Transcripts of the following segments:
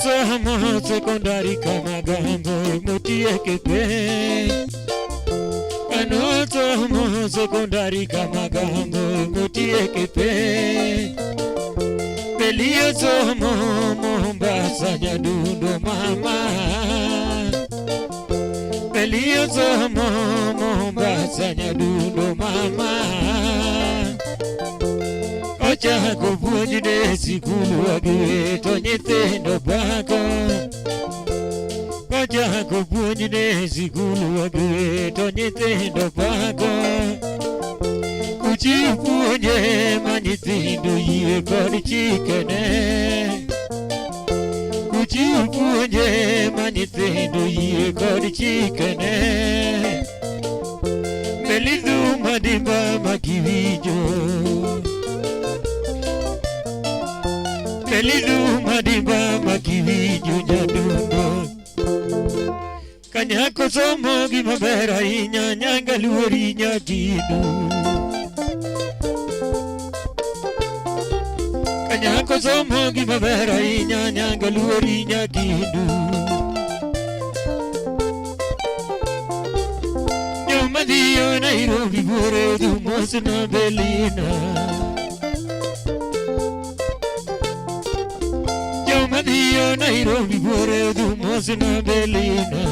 Amo secondary kamagambo mutie kepe. Amo secondary kamagambo mutie kepe. Belio zomo Mombasa nyadundo mama. Belio zomo Mombasa nyadundo mama. Ocha kupunjide sikulu agwe tonyetendo bako. Ocha kupunjide sikulu agwe tonyetendo bako. Kuchipunje manyithindo yie kod chikene. Kuchipunje manyithindo yie kod chikene. Melidhu madimba makiwijo. Melidhu madimba makiwijo jadundo. Kanyako somo gimaber ahinya nyanga luori nyakidu. Kanyako somo gimaber ahinya nyanga luori nyakidu. Nyomadhiyo Nairobi bore dhu mosna belina. Nyomadhiyo Nairobi bore dhu mosna belina.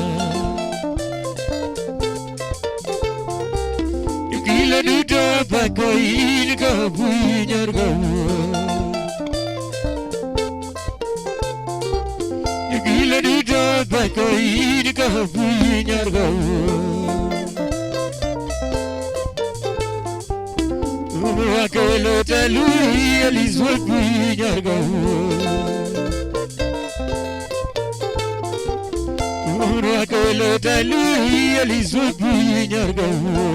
Yukila duto pako in ka punyor gawo. Yukila duto pako in ka punyor gawo. Akelo talui alizwa punyor gawo. Akelo talui alizwa punyor gawo.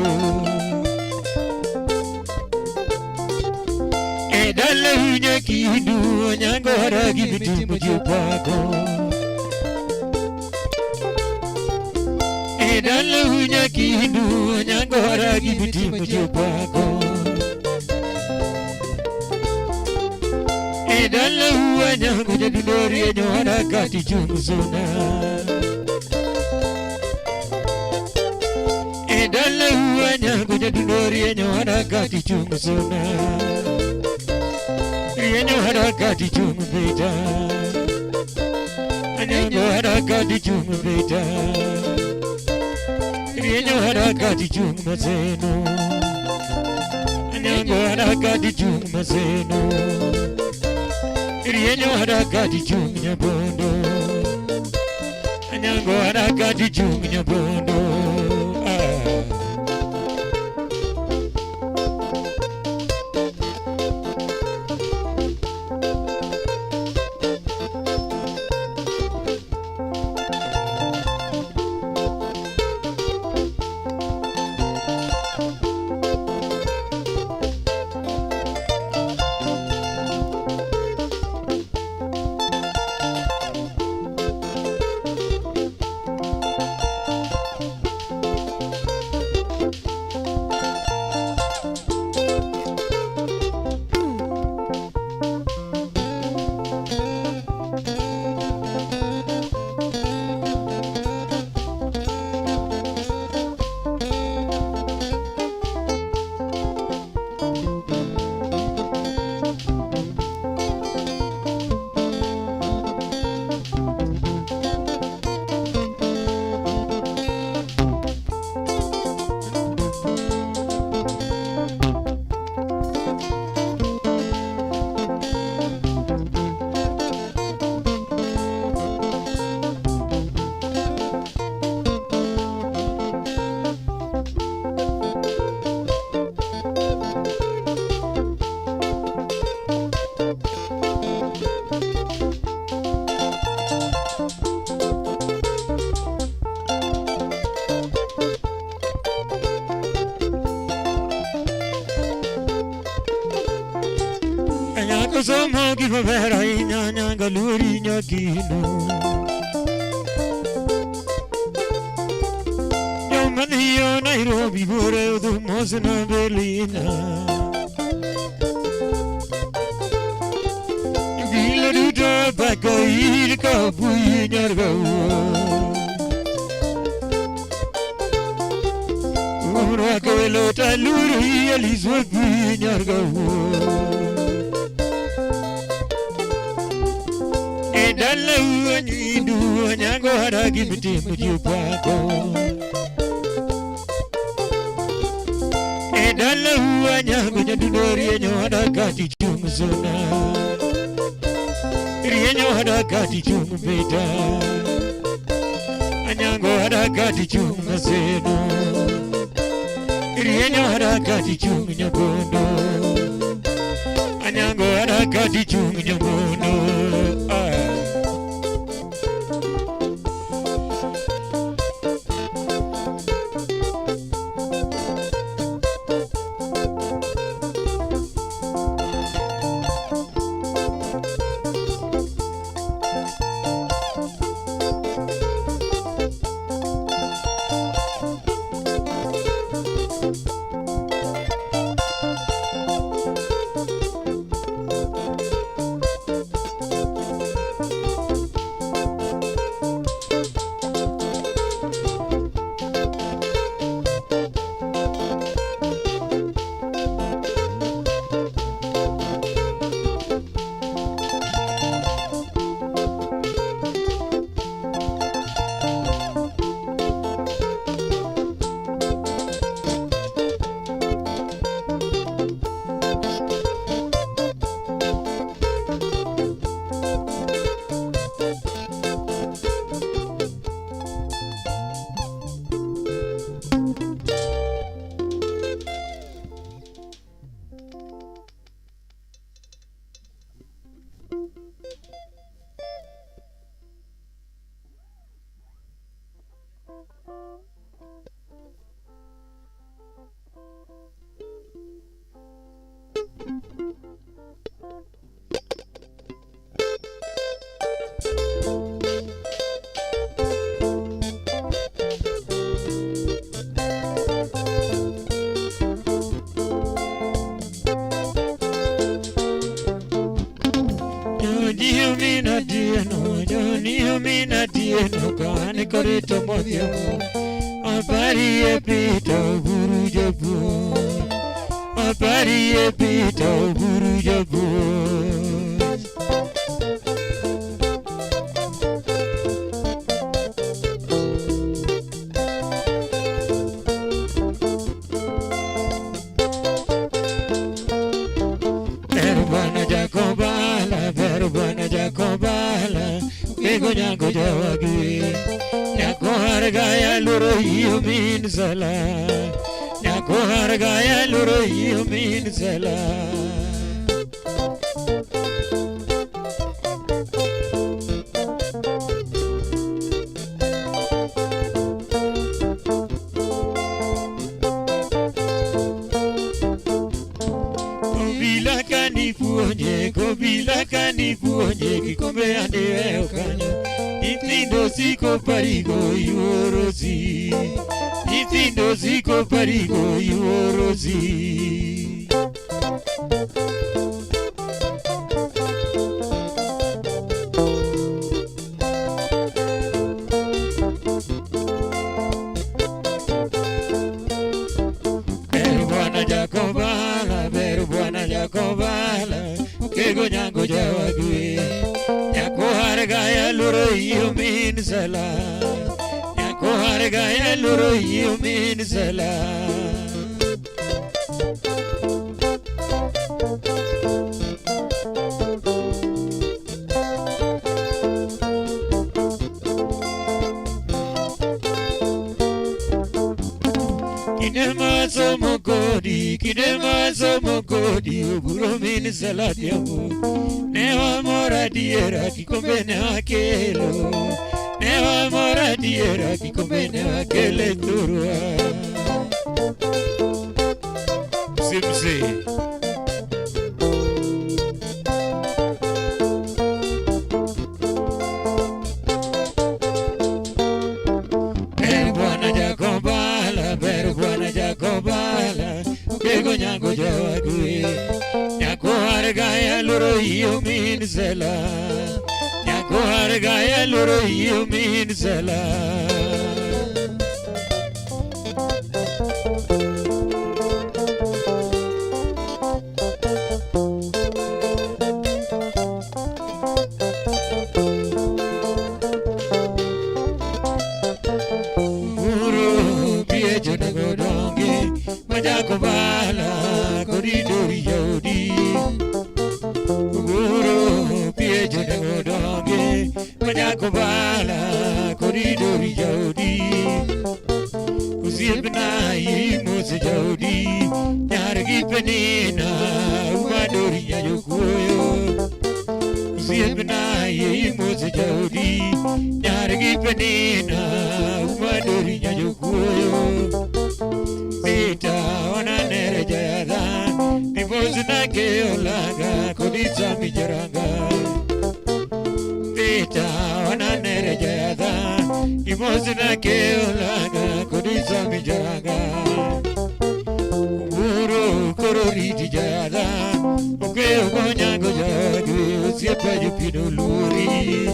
Edala hunya kidu nyangora gibiti mujupako. Edala hunya kidu nyangora gibiti mujupako. Edala hunya kuja dudori nyora kati chungzuna. Edala hunya kuja dudori nyora kati chungzuna. Rienyo harakati chungu beta. Anyango harakati chungu beta. Rienyo harakati chungu mazeno. Anyango harakati chungu mazeno. Rienyo harakati chungu nyabondo. Anyango harakati chungu nyabondo. Somo gimaber ahinya nyanga luori nyakino. Nyomadhiyo Nairobi bore dhu mosna belina. Yukila duto pako in ka puinyar ga ora kelo taluri alizwa puinyar ga edalla uanyidu anyango haragi mitimu jupako edalla uanyango nyadudori enyo hadakati chumzona rienyo hadakati chumbeta anyango hadakati chumazeno rienyo hadakati chumnyabono anyango hadakati chumnyabono Dieno kane korito modhiamo apari e pito buru jabu apari e pito buru jabu Berbana Jacobala Ego nyango jawagi Nyako hargaya luro yumin sala Nyako hargaya luro yumin sala Kobila kani puonye kikombe ande okanyo Nyithindo siko parigo yuorosi Nyithindo siko parigo yuorosi Berbana Jacobala Kego nyango jawagi Nyako hargaya luro yumin sala Nyako hargaya luro yumin sala Kidema somo kodi Uburo min salatiamu Newa mora diera kikombe ne akelo Newa mora diera kikombe ne akele turwa Simsi Berbana Jacobala Kego nyango jawagi Nyako hargaya luro yumin sala Kohargaya loro you mean sala. Guru biye jonagodonge majakobala koridori yodi. Guru biye jonagodonge majakobala koridori yodi. Uzibna yimus yodi nyargi penina umadori yayokuyo. Uzibna yimus yodi nyargi penina umadori yayokuyo. Beta wana nere jayada Nibozuna ke olaga Kodisa mijaranga Beta wana nere jayada Nibozuna ke olaga Kodisa mijaranga Uro kororiti jayada Oke ogonya gojagi Usiepa jupino luri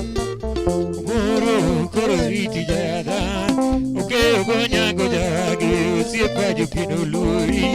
Uro kororiti jayada Oke ogonya gojagi Usiepa jupino luri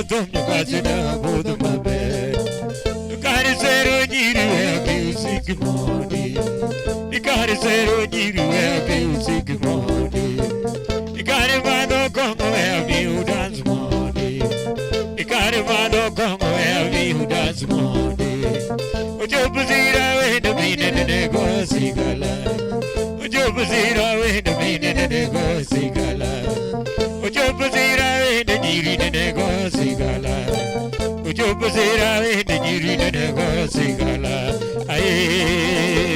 tom nyukasina bodo mabe Ikari zero nyiru music money Ikari zero nyiru music money Ikari vado Congo you dance money Ikari vado Congo you dance money Ojo buzira wenda mine nego sigala Ojo buzira wenda mine nego sigala Ojo buzira wenda nyiri nego sigala Ojo buzira wenda nyiri nego sigala Aye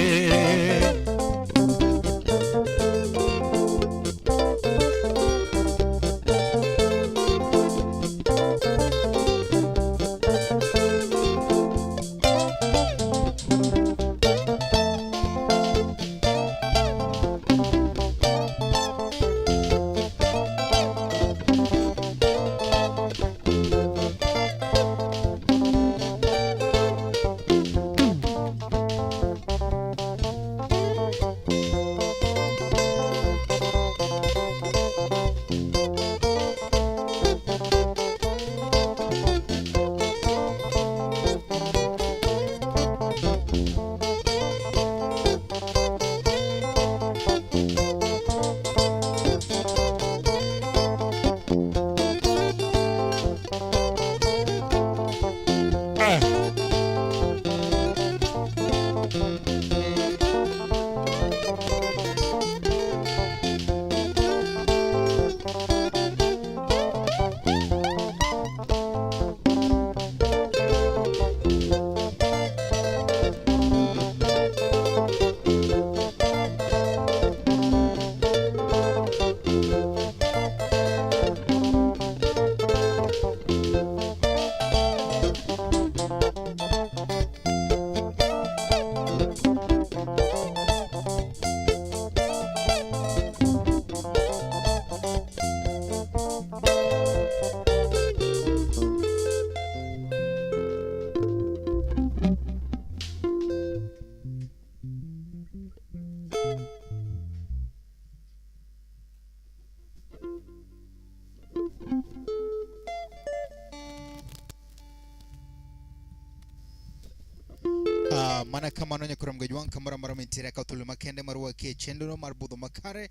mana kama nonya kuram gajwan kamara mara mentira ka tulu makende marwa ke chendono marbudo makare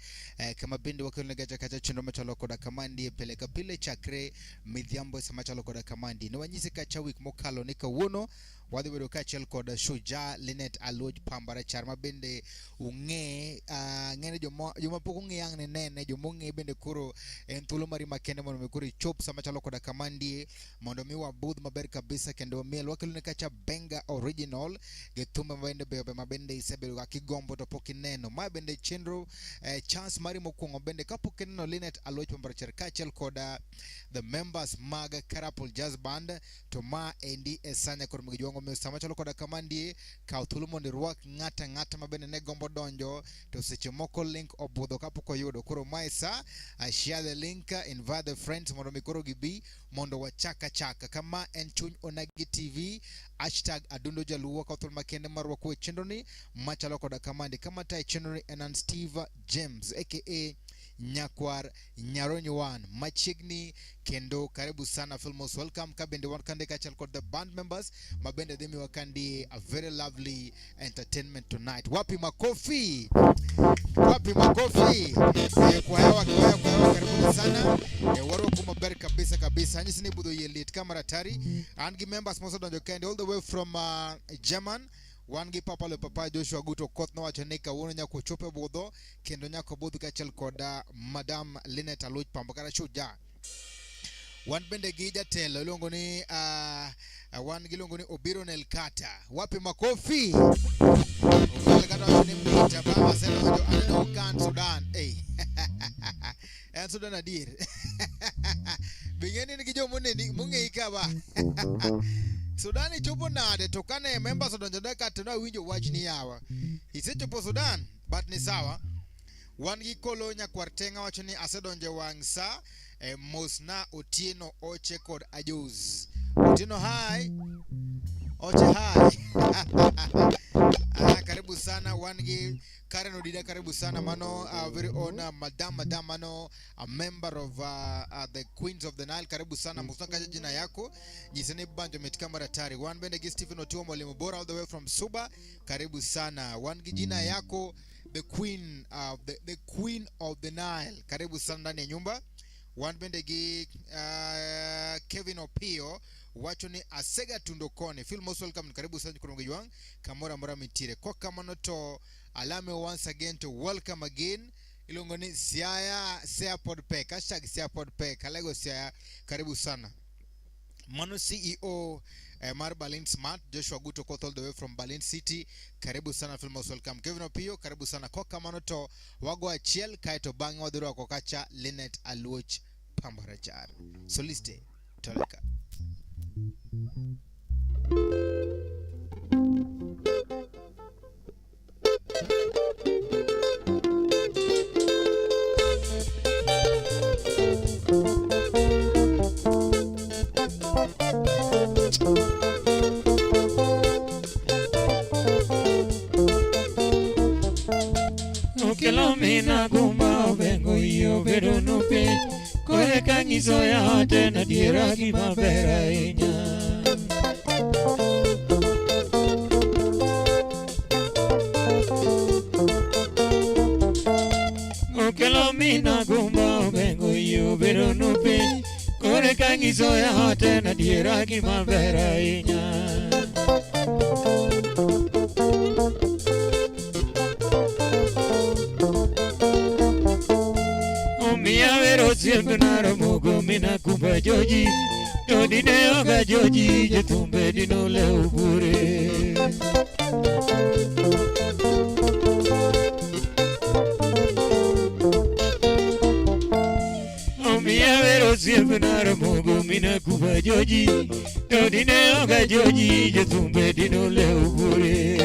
kama bindi wakilne gaja kaja chendo machalo koda kamandi peleka pile chakre midhiambo samachalo koda kamandi no wanyisi ka chawik mokalo nika wono wadi wedo ka chel koda Shuja Linet Aloj pambara charma bende unge ngene joma poko ngeyang ne nene jomo nge bende kuro entulu mari makende mono mekuri chop samachalo koda kamandi mondo miwa booth maber kabisa kendo miel wakilne kacha benga original getumba mabende bebe mabende isebelo akigombo to pokineno mabende chenro chance mari mokwongo bende kapokineno Linet Aloj pambara kachel koda the members mag Karapul Jazz Band to ma endi esanya kormigjongo me samachalo koda kamandi ka thulumondi ruak ngata mabende ne gombo donjo to seche moko link obudho kapoko yudo koro maisa share the link invite the friends mondo mikoro gibi mondo wachaka kama en chuny onagi TV #adundo jaluo ka thul makende marwa ko chendoni machalo koda kamandi kama tai chendoni enan Steve James aka Nyakwar Nyaronywan machigni kendo karibu sana Filmos welcome kabende wakande kachal kod the band members mabende demi wakandi a very lovely entertainment tonight wapi makofi kwa hewa karibu sana waro kuma ber kabisa anyisi ni budo yelit kamera tari and members most of the all the way from German wangi papa le papa Joshua Guto kot na wachaneka wono nyako chope bodo kendo nyako bodo kachel koda Madam Linet Aloj pambakara Shuja wan bende gija telo longo ni wan gilongo ni Obiro Nelkata wapi makofi Nelkata wachini mnita bama sena wajo anano kan Sudan en Sudan adir bingeni nikijo munge ikaba Sudan chopo nade tokane members odonjada katona winjo wach ni yawa isechopo Sudan but ni sawa wangi kolo Nyakwartenga wachoni asedonje wangsa Mosna Otieno Oche kod Ajuz Otieno hai Oche hai. Karibu sana Wangi. Karen Odida, karibu sana mano, very honor Madam Mano, a member of the Queens of the Nile. Karibu sana musaka jina yako. Jisene banjo metika maratari. One Bendegi Stephen Otuo Mwalimu Bora all the way from Suba. Karibu sana. Wangi jina yako, the Queen the Queen of the Nile. Karibu sana ndani ya nyumba. One Bendegi Kevin Opio. Wacho ni Asega Tundokone. Feel most welcome. Karibu sana kurongo yuang. Kamora mora mitire. Kwa kamanoto alame once again to welcome again. Ilongoni Siaya Podpek. Hashtag Siaya Podpek. Kalego Siaya. Karibu sana. Mano CEO Mar Berlin Smart. Joshua Guto Koth all the way from Berlin City. Karibu sana. Feel most welcome. Kevin Opio. Karibu sana. Kwa kamanoto Wagwa Chiel. Kaito Bango Waduru Kokacha. Lynette Aluoch Pambarachar. Soliste. Toleka. Okelomina gumba vengo io vedo nupe kore kangiso ya tena diera kimabera inya. Okelomina gumba vengo io vedo nupe kore kangiso ya tena diera kimabera inya. Siempre nara mogo mina kumba joji Dodine oga joji Jetumbe dino le ubure Omia vero siempre nara mogo mina kumba joji Dodine oga joji Jetumbe dino le ubure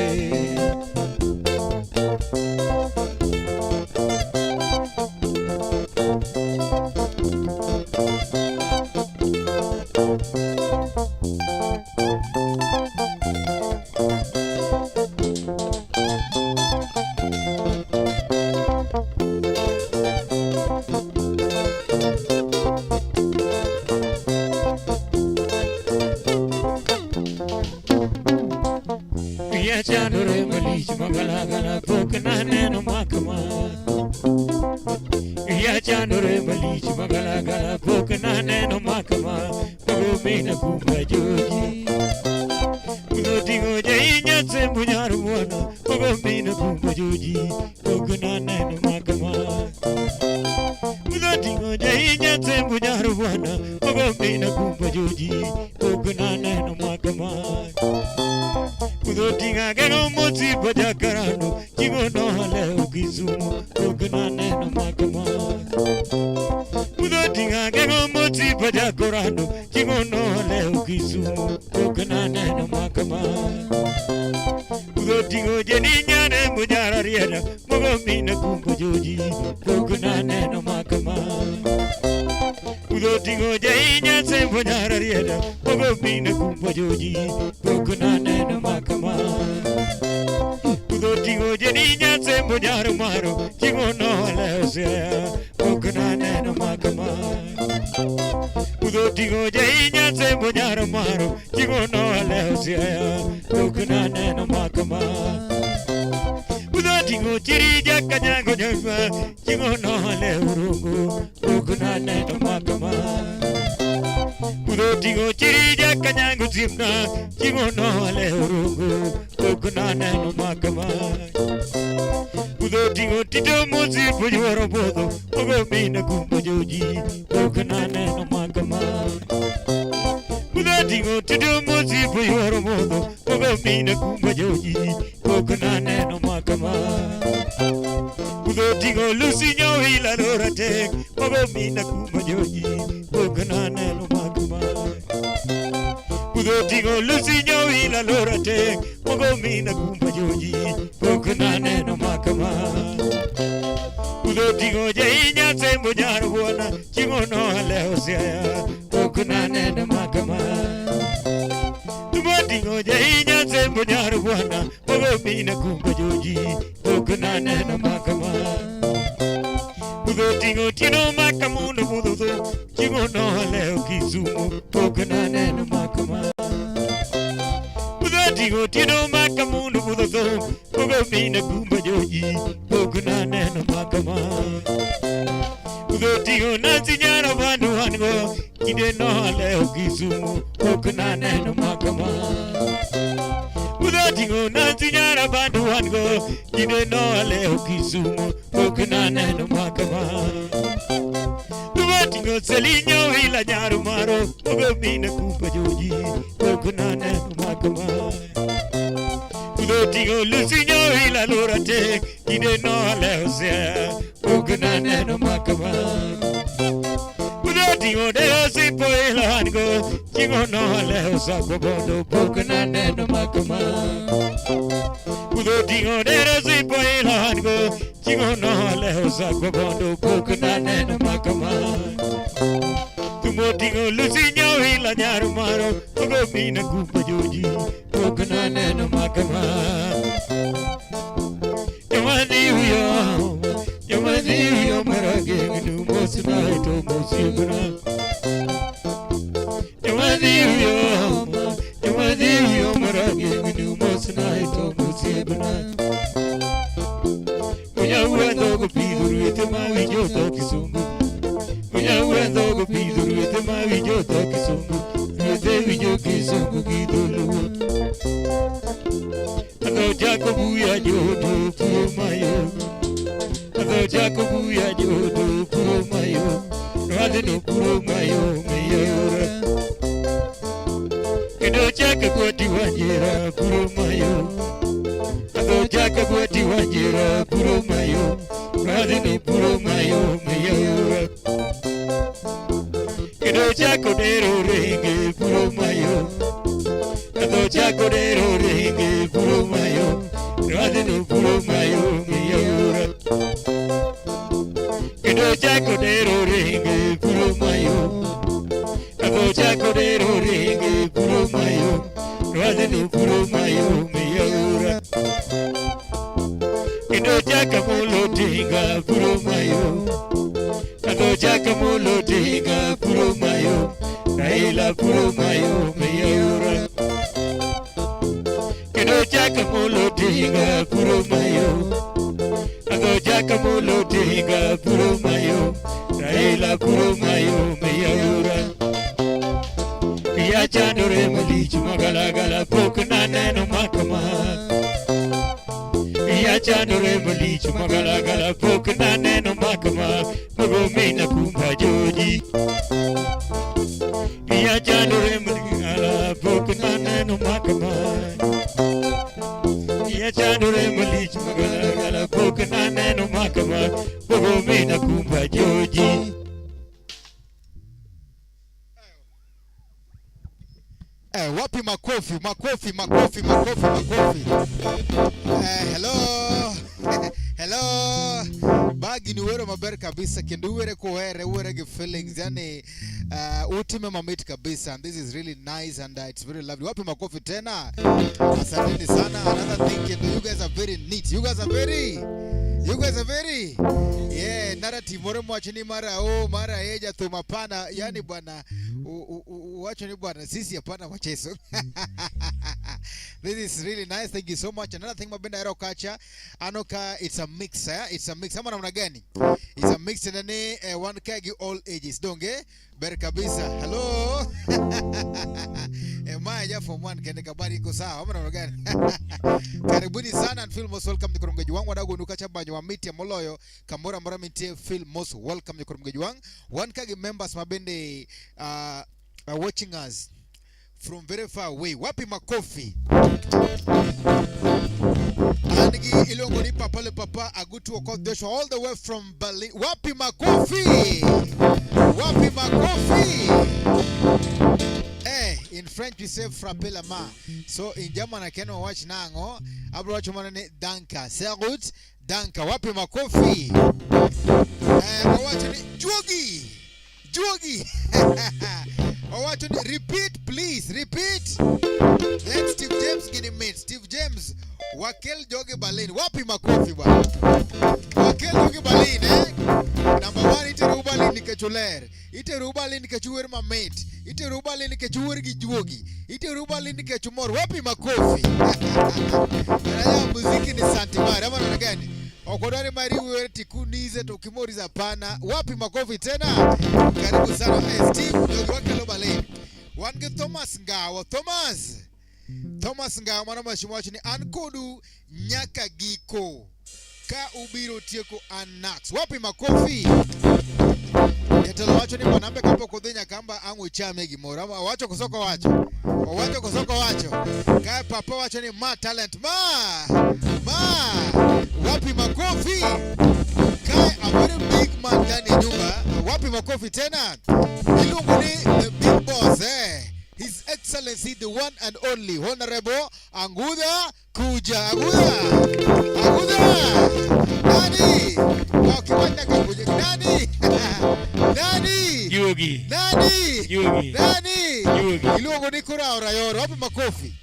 Chandore malich magala gala pokna neno makama Ya chandore malich magala gala pokna neno makama Pago mina kumba joji Uno tingo jainya sembu nyaru mwana Pago mina kumba joji Pokna neno makama Uno tingo jainya sembu nyaru mwana Pago mina kumba joji Pokna neno makama Kudotinga geno moti bajakarano Chigo no hale ukizumo Kogna neno makama Kudotinga geno moti bajakarano Chigo no hale ukizumo Kogna neno makama Kudotingo jeni nyane mujara rieda Mogo mina kumbo joji Kogna neno makama Kudotingo jainya sembo nyara rieda Mogo mina kumbo joji Kogna neno makama Kudotingo jeninya sembo nyara maro Chigo no lesea Kogna neno makama Kudotingo jainya sembo nyara maro Chigo no lesea Kogna neno makama Kudotingo chirija kanyango nyama Chigo no le urungu Kogna neno makama Kudotingo chirija kanyango zimna Chigo no le urungu Kogna neno makama Kudotingo tito mozi pujwara bodo Ogo mina kumba joji Kogna neno makama Kudotingo tito mozi pujwara bodo Ogo mina kumba joji Kogna neno makama Kudotingo lusinyo hila lora tek Ogo mina kumba joji Kogna neno makama Kudotingo lusinyo hila lora tek Ogo mina kumba joji Kogna neno makama Kudotingo jainya sembo nyaro buona Chigo no hale hosea Kogna neno makama dingo jainya sembo nyaru bwana Pogo mina kumba joji Pokna neno makama Pudo dingo tino makamundo pudo Jingo no leo Kisumu Pokna neno makama Pudo dingo tino makamundo pudo Pogo mina kumba joji Pokna neno makama Pudo dingo nansi nyara bandu hango Kide no leo Kisumu Pokna neno makama Pudo dingo nansi nyara bandu hango Kide no leo Kisumu Pokna neno makama Pudo dingo selinyo hila nyaru maro Pogo mina kumba joji Pokna neno makama Pudo dingo lusinyo hila lorate Kide no leo sea Pokna neno makama Pudo dingo deo si poela hango Jingo no leo sa kobondo Pokna neno makama Pudo dingo deo si poela hango Jingo no leo sa kobondo Pokna neno makama Tumo dingo lusinyo hila nyaru maro Pogo mina kumba joji Pokna neno makama Yamani huyo marage Gnu mosna ito mosibna Yamani huyo marage Gnu mosna ito mosibna Uya uendo go piduru ete mawi joto kisungu Uya uendo go piduru ete mawi joto kisungu Ete wijo kisungu kidulu Ado Jacobu ya jodo puro mayo Ado Jacobu ya jodo puro mayo Rade no puro mayo meyora Ado Jacobu diwajera puro mayo Ado Jacobu diwajera puro mayo Rade no puro mayo meyora Ado Jacobu dero renge puro mayo Ado Jacobu renge puro mayo Rade no puro mayo meyora Ado Jacobu renge puro mayo Ado Jacobu renge puro mayo Rade no puro mayo meyora Ado Jacobu tinga puro mayo Ado Jacobu tinga puro mayo Raila puro mayo meyora Ado Jacobu tinga puro mayo Ado Jacobu tinga puro mayo Raila puro mayo meyora Pia chandore malichu magala gala Pokna neno makama Pia chandore malichu magala gala Pokna neno makama Pogo mina kumba joji Pia chandore maligala Pokna neno makama Pia chandore malichu magala gala Pokna neno makama Pogo mina kumba joji Wapi makofi. Hello. Bagi ni wero maber kabisa. Kendo uwere uwere ge feelings. Yani, utime mamit kabisa. And this is really nice and it's very lovely. Wapi makofi tena. Asanteni sana. Another thing, kendo you guys are very neat. You guys are very yeah, narrative more mwachini mara eja tumapana yani bwana wachoni bwana sisi hapana machezo. This is really nice. Thank you so much. Another thing mabenda era okacha anoka it's a mix it's a mix ama namna gani? It's a mix ndani one kagi all ages donge ber kabisa. Hello. Maya from one kende kabari iko sawa ama namna gani? Karibuni sana and feel most welcome to kurumgeji wangu wadago nukacha banyo wa miti ya moloyo kamora mora miti feel most welcome to kurumgeji wangu one kagi members mabende are watching us from very far away. Wapi makofi. Anigi ilongo ni papa agutu wakodesho all the way from Berlin. Wapi makofi. In French we say frappe la main. So in German I can watch nango. Abro watch manane danka. Sehr gut. Danka. Wapi makofi. Watch ni Juogi. Watch ni repeat please. Repeat. Let's Wakel Jogi Berlin. Wapi makofi bwana? Wakel Jogi Berlin Number 1 ite Rubalin ni kechuler. Ite Rubalin ni kechuwer mamate. Ite Rubalin ni kechuwer gijuogi. Ite Rubalin ni kechumor. Wapi makofi? Raya muziki ni Santimari. Ama na gani? Okodari mari uwe tikunize tokimoriza pana. Wapi makofi tena? Karibu sana Steve Wakel Berlin. Wange Thomas Ngawa. Thomas Ngawa mwana mashimwachi ni Ankodu Nyaka Giko. Ka ubiro tieko Anax. Wapi makofi? Yetelo wacho ni mwanambe kapo kodhenya kamba angu chame gimora. Wacho kusoko wacho. Wacho kusoko wacho. Kaya papa wacho ni ma talent. Ma. Wapi makofi? Kaya a very big man ndani nyumba. Wapi makofi tena? Ilungu ni the big boss His Excellency, the one and only Honorable Anguda Kuja. Anguda! Nani? Wakiwanda kakuja. Nani? Yogi. Ilungu ni kura orayoro. Wapi makofi?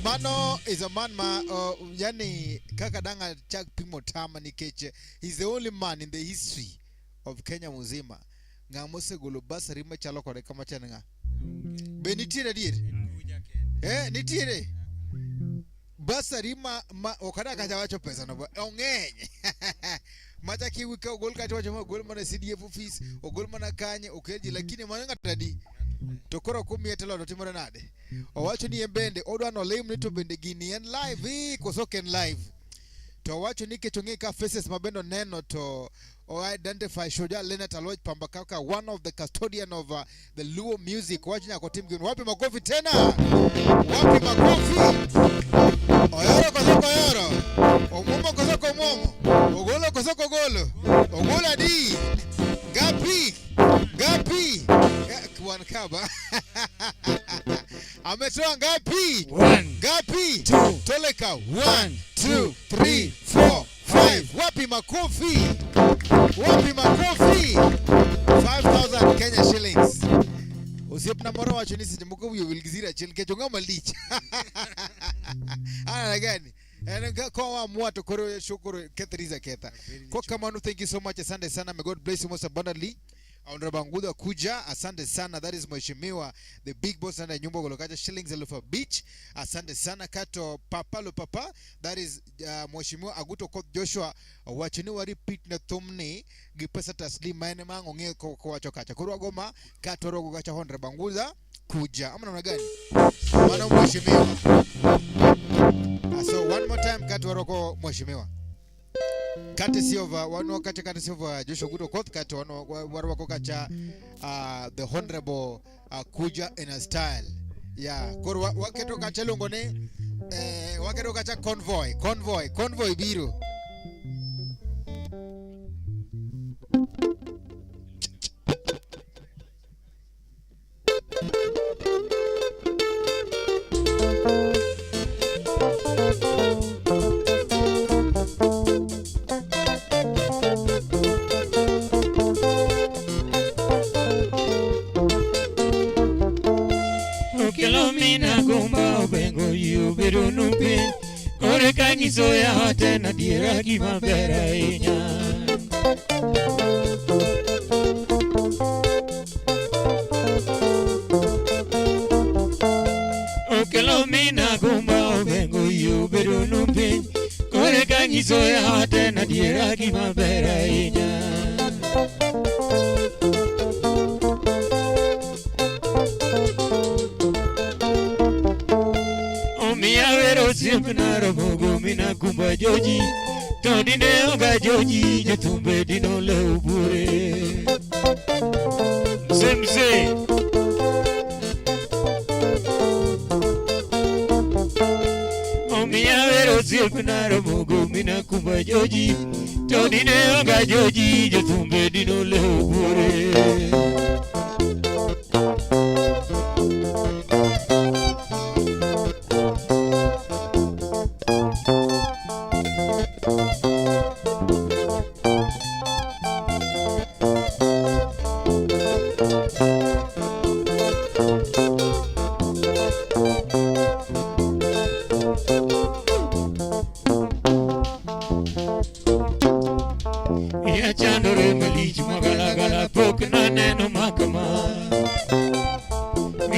Mano is a man yani kakadanga chak pimo tama ni keche. He's the only man in the history of Kenya muzima. Ngamose golo basari machalo kore kama chenga. Be nitire dir. Nitire. Basari ma okada kaja wacho pesa no ongenye. Mata kiwika gol kaja wacho gol mana CDF fees ogol mana kanye okeji lakini mananga tadi. Tokoro kumi etelo dotimore nade. Owacho ni embende odwa no lame nito bende gini en live kosoken live. To wacho ni kechongeka faces mabendo neno to or identify Shoja Leonard Aloy Pambakaka, one of the custodian of the Luo music. Wajina kwa timu gini. Wapi makofi tena? Wapi makofi? Oyoro kosoko oyoro. Omumo kosoko momo. Ogolo kosoko golo. Ogola di. Gapi. Kwan kaba. Ametoa ngapi? 1. Gapi? 2. Toleka. 1, 2, 3, 4, 5. Wapi makofi? 5,000 Kenya shillings. Usiep na moro wacho ni sijamuko wilgizira chilke chonga malich. Ana gani? Kwa wa muato koro shukuru Ketriza Keta. Kwa Kamanu, thank you so much. Asante sana. May God bless you most abundantly. Honorable Anguda Kuja, asante sana. That is Mheshimiwa, the big boss and nyumba golokaja shillings Elufa Beach. Asante sana kato papalo papa. That is Mheshimiwa Aguto Kot Joshua. Wachini wa repeat na thumni gipesa taslim maene mango nge kwa wacho kacha. Kurwa goma kato rogo kacha Honorable Anguda Kuja. Ama na gani? Mana Mheshimiwa. So one more time kato rogo Mheshimiwa. Courtesy of courtesy of Joshua Guto Koth Kato warwako kacha the Honorable Kuja in a style. Yeah, koro waketo kacha longone waketo kacha convoy biro. Kilomina gumba bengo yu biru nupi ore kangiso ya hate na diera kima bera inya O kilomina gumba bengo yu biru nupi ore kangiso ya hate na diera kima bera inya Simpnaro mogo mina kumba joji Todine onga joji Jetumbe dino leo bure Mse Omia vero simpnaro mogo mina kumba joji Todine onga joji Jetumbe dino leo bure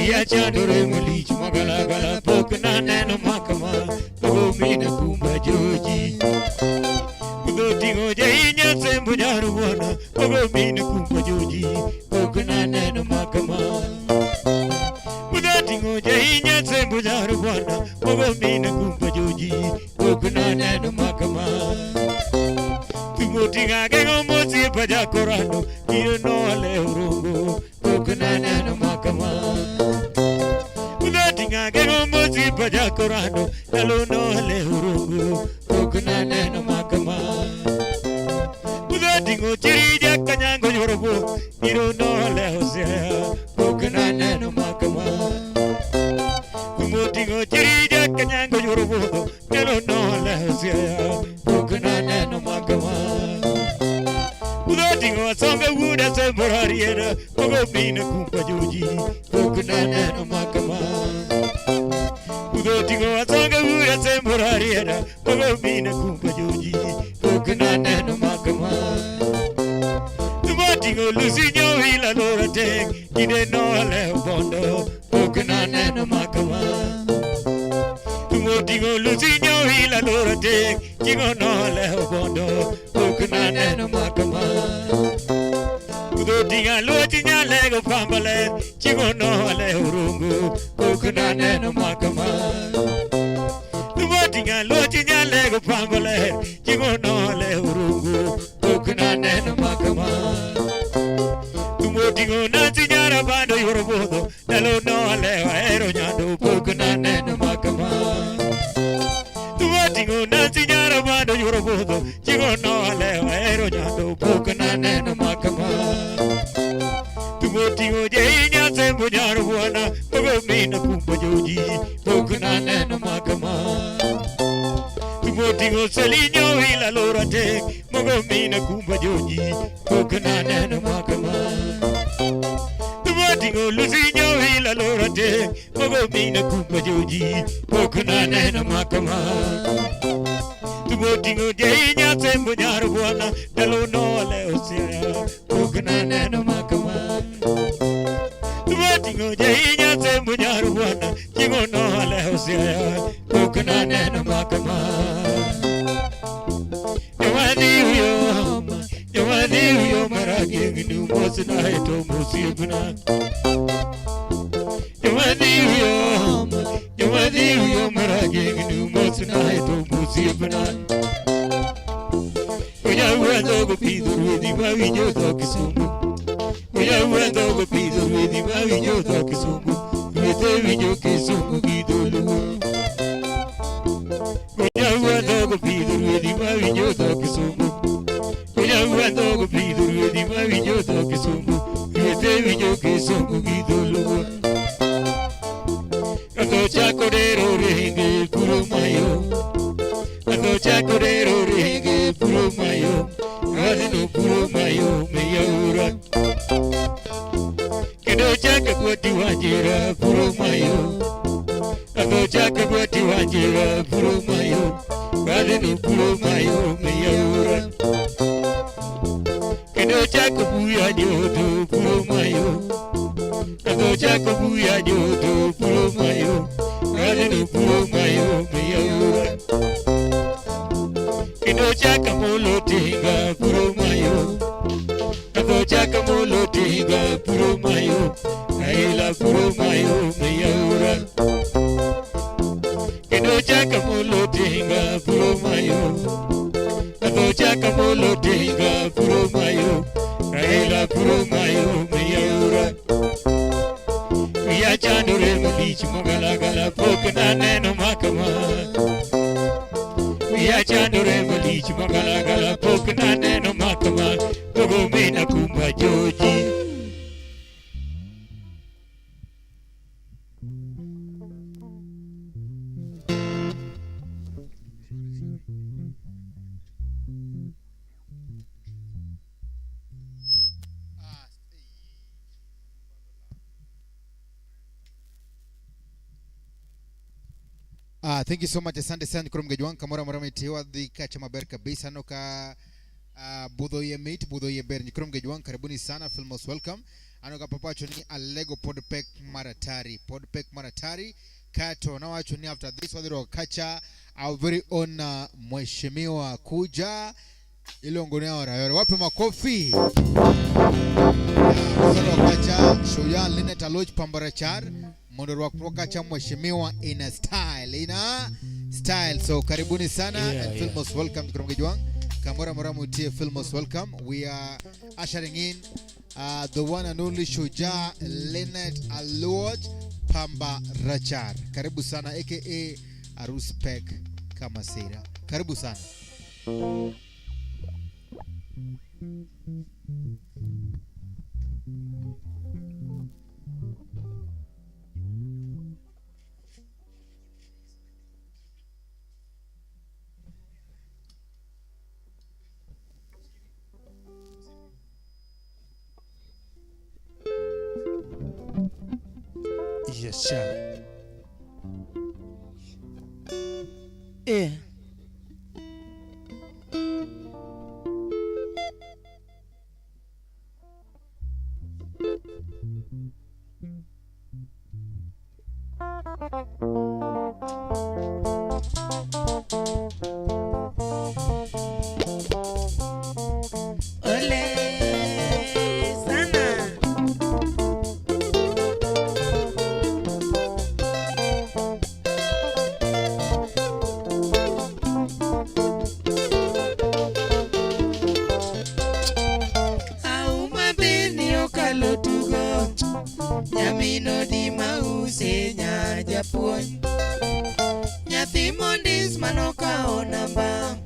Ya chandore malich magala gala pokna neno makama Pogo mina kumba joji Udo tingo jainya sembu nyaruwana Pogo mina kumba joji Pokna neno makama Udo tingo jainya sembu nyaruwana Pogo mina kumba joji Pokna neno makama Tumo tinga gengo mosi paja korano Kiro no ale urongo Pokna neno makama Udatinga gego mozi paja korano Nalo no ale urungu Pokna neno makama Udatingo chirija kanyango yorobo Niro no ale hosea Pokna neno makama Umotingo chirija kanyango yorobo Nalo no ale hosea Pokna neno makama Udatingo asonga wuda semborariera Pogo mina kumpa joji Pokna neno makama Udatingo asonga wuda semborariera Pogo mina kumpa joji Pokna neno makama Udatingo lusinyo hila lora tek Kide no ale bondo Pokna neno makama Udatingo lusinyo hila lora tek Kide no ale bondo Pokna neno makama Udotinga lotinya lego pambale Chigo no ale urungu Pokna neno makama Udotinga lotinya lego pambale Chigo no ale urungu Pokna neno makama Udotinga natinya rabando yorobodo Nalo no ale aero nyando Pokna neno makama Udotinga natinya rabando yorobodo Chigo no ale aero nyando Pokna neno makama Tumotingo jainya sembo nyaruwana Pogo mina kumpa joji Pokna neno makama Tumotingo selinyo hila lora tek Pogo mina kumpa joji Pokna neno makama Tumotingo lusinyo hila lora tek Pogo mina kumpa joji Pokna neno makama Tumotingo jainya sembo nyaruwana Nalo no ale hosea Pokna neno makama Tumotingo jainya sembo nyaruwana Chigo no ale hosea Pokna neno makama Yawadi uyo maragi nginu mosina heto musibna Yawadi uyo maragi nginu mosina heto musibna Oya uendo go piduru di mavinyo do kisumu Oya uendo go piduru di mavinyo do kisumu Vete vinyo kisumu gidolu Oya uendo go piduru di mavinyo do kisumu Oya uendo go piduru di mavinyo do kisumu Vete vinyo kisumu gidolu Ando chakorero renge puro mayo Ando chakorero renge puro mayo Adino puro mayo me yaura Kendo chaka kwati wanjira puro mayo Ando chaka kwati wanjira puro mayo Adino puro mayo me yaura Kendo chaka buya jodo puro mayo Ando chaka buya jodo puro mayo Adino puro mayo me yaura Kendo chaka molo tinga puro mayo Kendo chaka molo tinga puro mayo Kaila puro mayo me yaura Kendo chaka molo tinga puro mayo Kendo chaka molo tinga puro mayo Kaila puro mayo me yaura Ya chandore malich magala gala Pokna neno makama Ya chandore malich magala gala Pokna neno makama Pogo mina kumpa joji Thank you so much. Asante sana kwa mgeji wangu kamora mara metiwa dhika chama ber kabisa noka budho ye mate budho ye ber nikrom mgeji wangu karibuni sana feel most welcome. anoga papacho ni alego podpek maratari kato na wacho ni after this wadhiro kacha our very own mheshimiwa kuja ilongo ni yore wapi makofi wadhiro kacha shoya Linet Aloch Pambarachar mondoro kacha mheshimiwa in style so karibuni sana and feel most welcome Krongejwang Kamora Moramutie feel most welcome. We are ushering in the one and only Shujaa Linet Aloch Pambarachar. Karibu sana aka Aruspek Kamasira. Karibu sana. Yes, sir. Yeah. Nyamino di mause nya japuon Nyathi mondis manoka onamba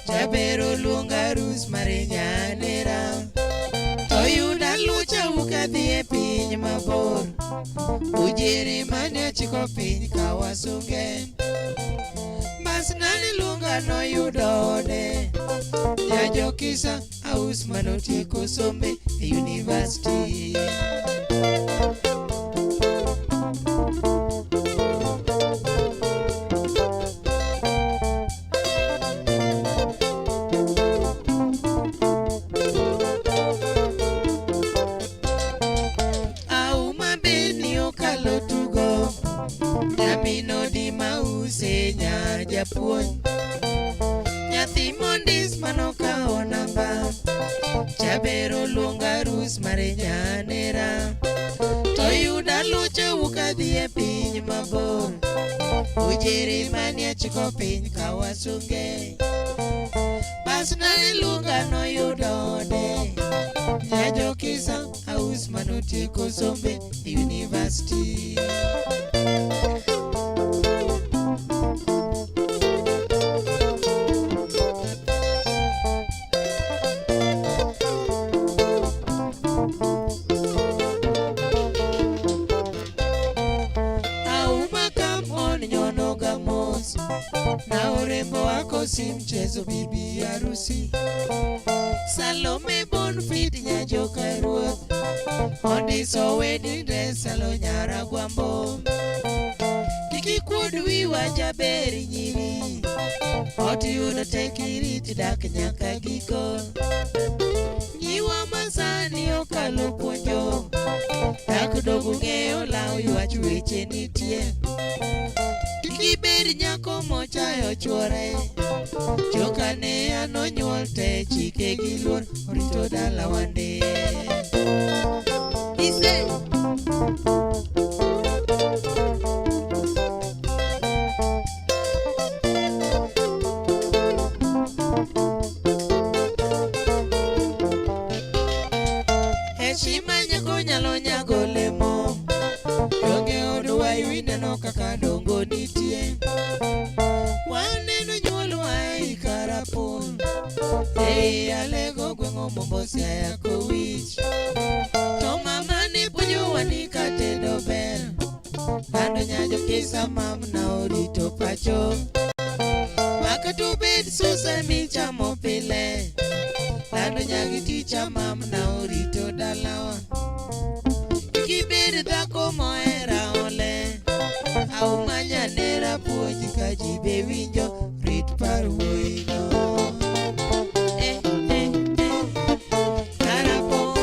Jabero luonga rus mare nyanera Oyuda lucha ukadhi e piny mabor Ujiri mane chiko piny kawasunge Bas nani luonga noyudo ode Jajo kisa aus manotieko sombe e university Japuon Nyathi mondis manoka onamba Jabero luonga rus mare nyanera Toyuda lucha ukadhi e piny mabor Ujiri manie chiko piny kawasunge Bas nani luonga noyudo ode Nyajo kisa aus manotieko sombe university Na urembo wako si mchezo bibi harusi Salome Bonfit nyajoka ruoth Ondiso wedding dress salo nyara gwambo Nikikuod wiwa jaberi nyiri Oti uno tekiriti dak nyaka giko Nyiwa masani okalo puonjo Dak dogu ng'eyo lau yuach weche nitie Kiberi nyako mochayo chwore Joka ne anonyuol te chike giluor Orito dala wande Ise Heshima nyako nyalo nyago lemo Donge oduwa iwineno kaka dongo nitie Waneno nyuol wae karapun Ei alego gwengo mombosi ayako wich To mama ni punyuwa ni katedo ber Bando nyajo kisa mam na orito pacho Wakatu bed susa michamo pile Bando nyagi ticha mam na orito dalawa Kibed dhako moera ole Au manyanera puonji ka jibe winjo rit parwoino Karapon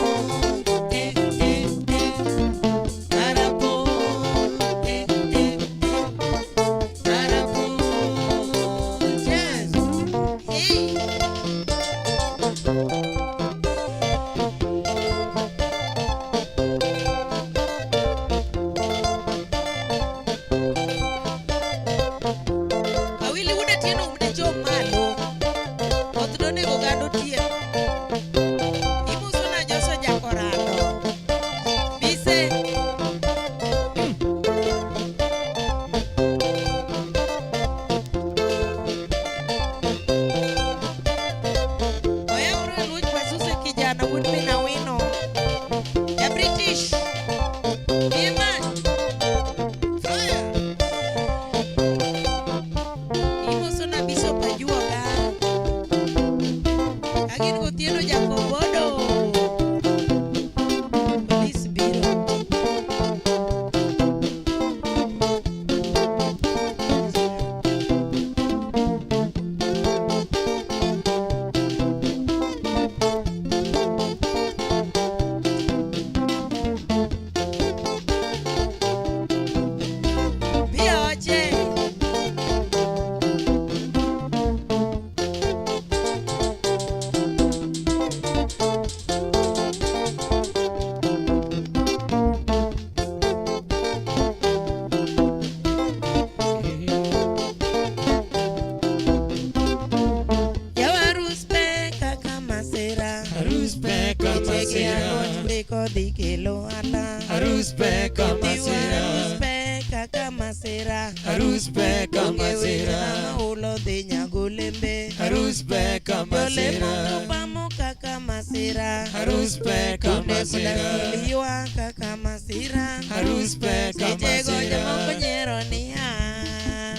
Harus pe kama sira. Ulo de nyagolembe. Harus pe kama sira. Pamo kaka masira. Harus pe kama sira. Liwa kaka masira. Harus pe kama Jego sira. jamo konyero ni ha.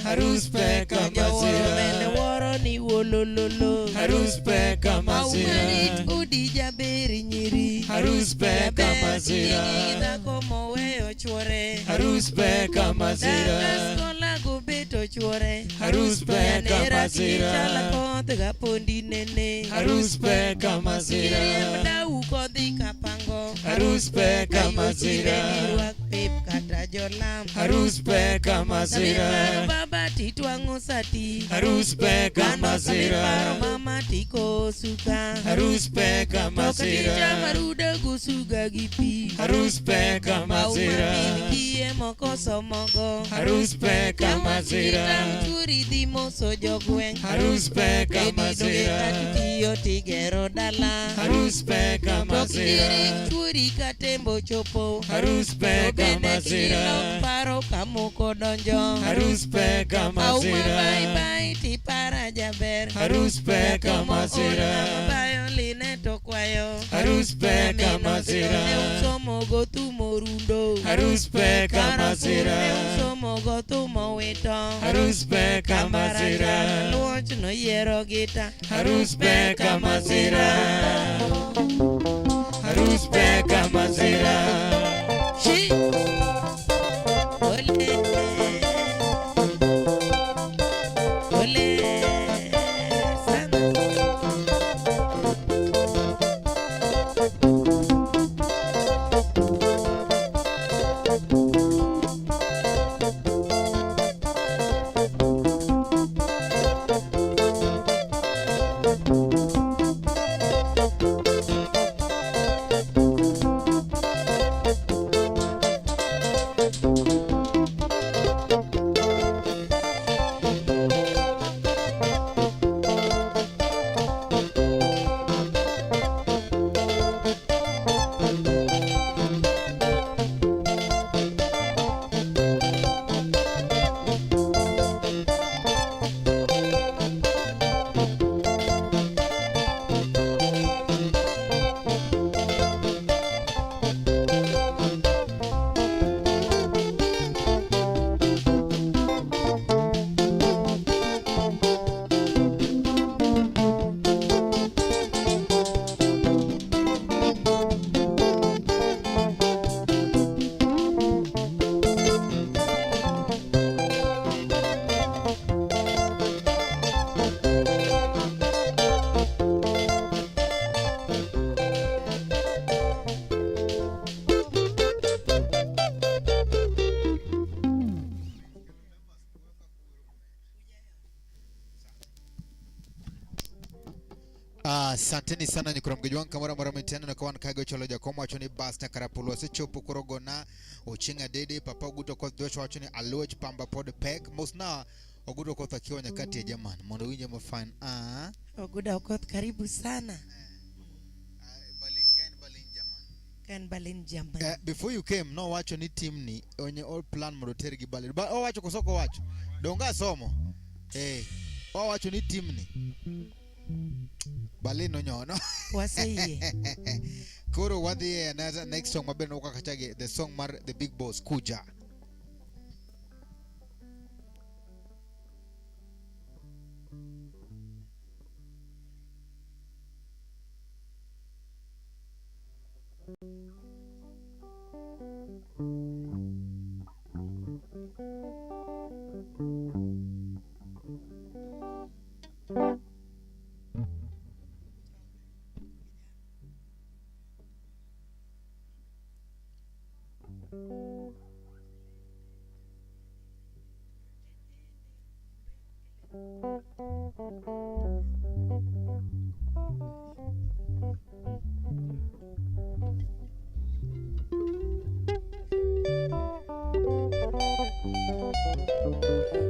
Harus pe kama sira. Mene woro ni wolololo. Harus pe kama sira. Aumanit udi jaberi nyiri. Harus pe kama sira. Kita komo weo chwore. Harus pe kama sira. Skola go beto chwore. Harus pe kama sira. Chala konte ga pondi nene. Harus pe kama sira. Mdau kodi kapango. Harus pe kama sira. Wak pip kata jolam. Harus pe kama sira. Baba titwango sati. Harus pe kama sira. Mama tiko suka. Harus pe kama Tokatija sira. maruda gusuga gipi. Harus pe kama sira. Kie moko somogo. Harus pe kama sira. Churi di moso jogwen. Harus pe kama sira. Tiyo tigero dala. Harus pe kama sira. Churi katembo chopo. Harus pe kama sira. Paro kamu kodonjo. Harus pe kama Au sira. bye bye ti para jaber. Harus pe kama sira. Bayoline tokwayo. Harus pe kama sira. Somo gotu morundo. Harus pe kama sira. Somo gotu moweto. Harus pe kama sira. Luoch no yero gita. Harus pe kama sira. Harus pe kama sira. Shi. Ole. Ole. Sana. Asanteni sana nyukura mgeji wangu kamara mara mitena na kawan kago cholo jakoma wachoni basta karapulo se chopu kurogona uchinga dede papa uguto kwa dhosho wachoni aloj pamba pod pek musna uguto kwa thakiwa nyakati ya jamani mondo winje mafine Oguda ukot karibu sana. Balin jamani Kan balin jaman. before you came no wacho ni team ni onye all plan modoteri gibalin ba o wacho kosoko wacho donga somo o wacho ni team ni Balin no nyono Waseye. Kuro wadhi another next song mabeno ukakachage the song mar the big boss kuja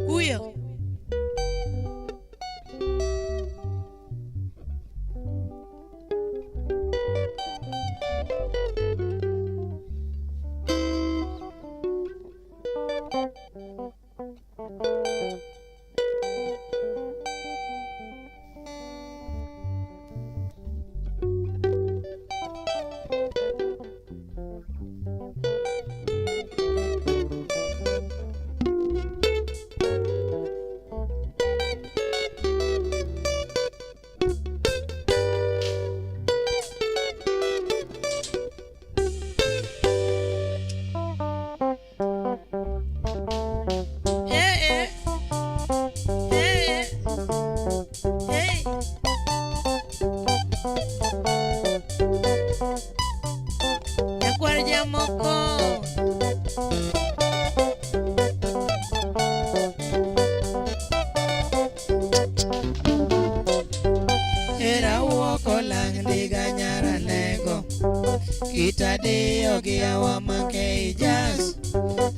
Huyo. deyo giyawa make jazz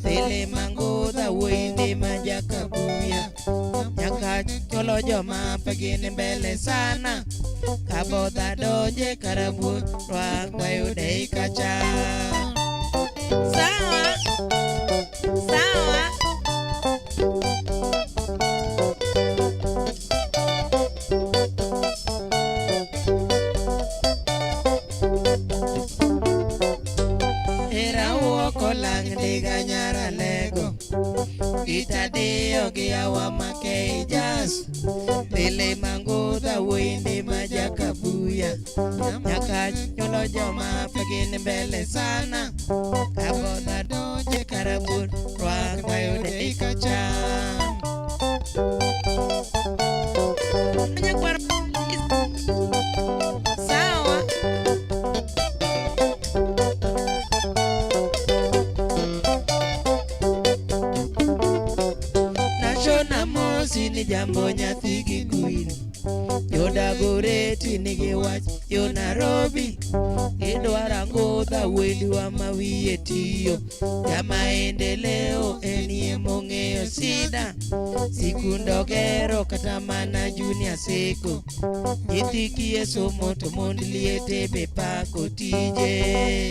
Pile mangudha windi majakabuya Nyaka cholo joma pegini mbele sana Kabodha doje karabu Rwak wayude ikacha Sawa Sawa Ganyara lego Itadeyo giyawa make jazz Pile mangudha windi majakabuya Nyaka nyolo joma pegini mbele sana Kabodha doje karabun Rwak wayude ikachan Sawa Sini jambo nyathi gi queen Yodagoreti nigi wach yo Nairobi Idwara ngudha wendiwa mawiye tiyo Jamaendeleo enie mong'eyo sida Sikundo gero kata mana junior seko Nyithi kie somo to mond liete be pako tije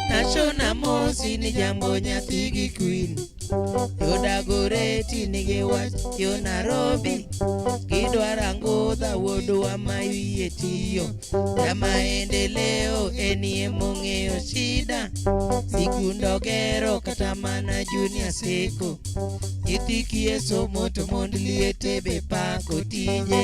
Nashona mosi ni jambo nyathi gi queen Yodagoreti nigi wach yo Nairobi Gidwara ngudha wuodwa mawiye tiyo Jamaendeleo enie mong'eyo shida Sikundo gero kata mana junior seko Nyithi kie somo to mond liete be pako tije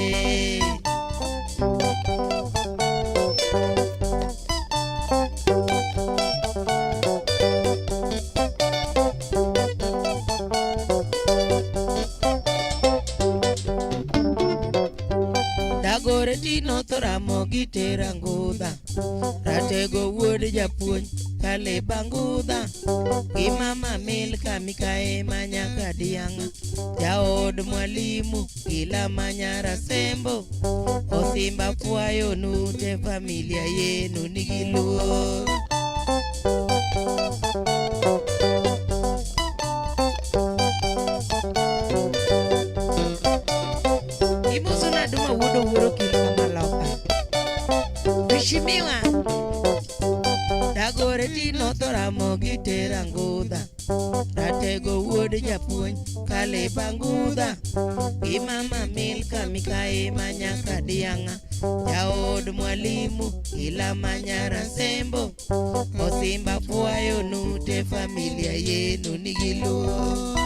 Dagoreti nothoramo gitera ngudha Ratego wuod japuonj kale bangudha Gi mama Milka Mikae manyaka dianga Jaod mwalimu gila manyara sembo Osimba fuayo nute familia yenu nigiluo Imuso na duma wudo wuro kilo maloka Mheshimiwa Dagoreti nothoramo gitera ngudha Ratego wuod japuonj kale bangudha Gi mama Milka Mikae manyaka dianga Jaod mwalimu ila manyara sembo Osimba fuayo nute familia yenu nigiluo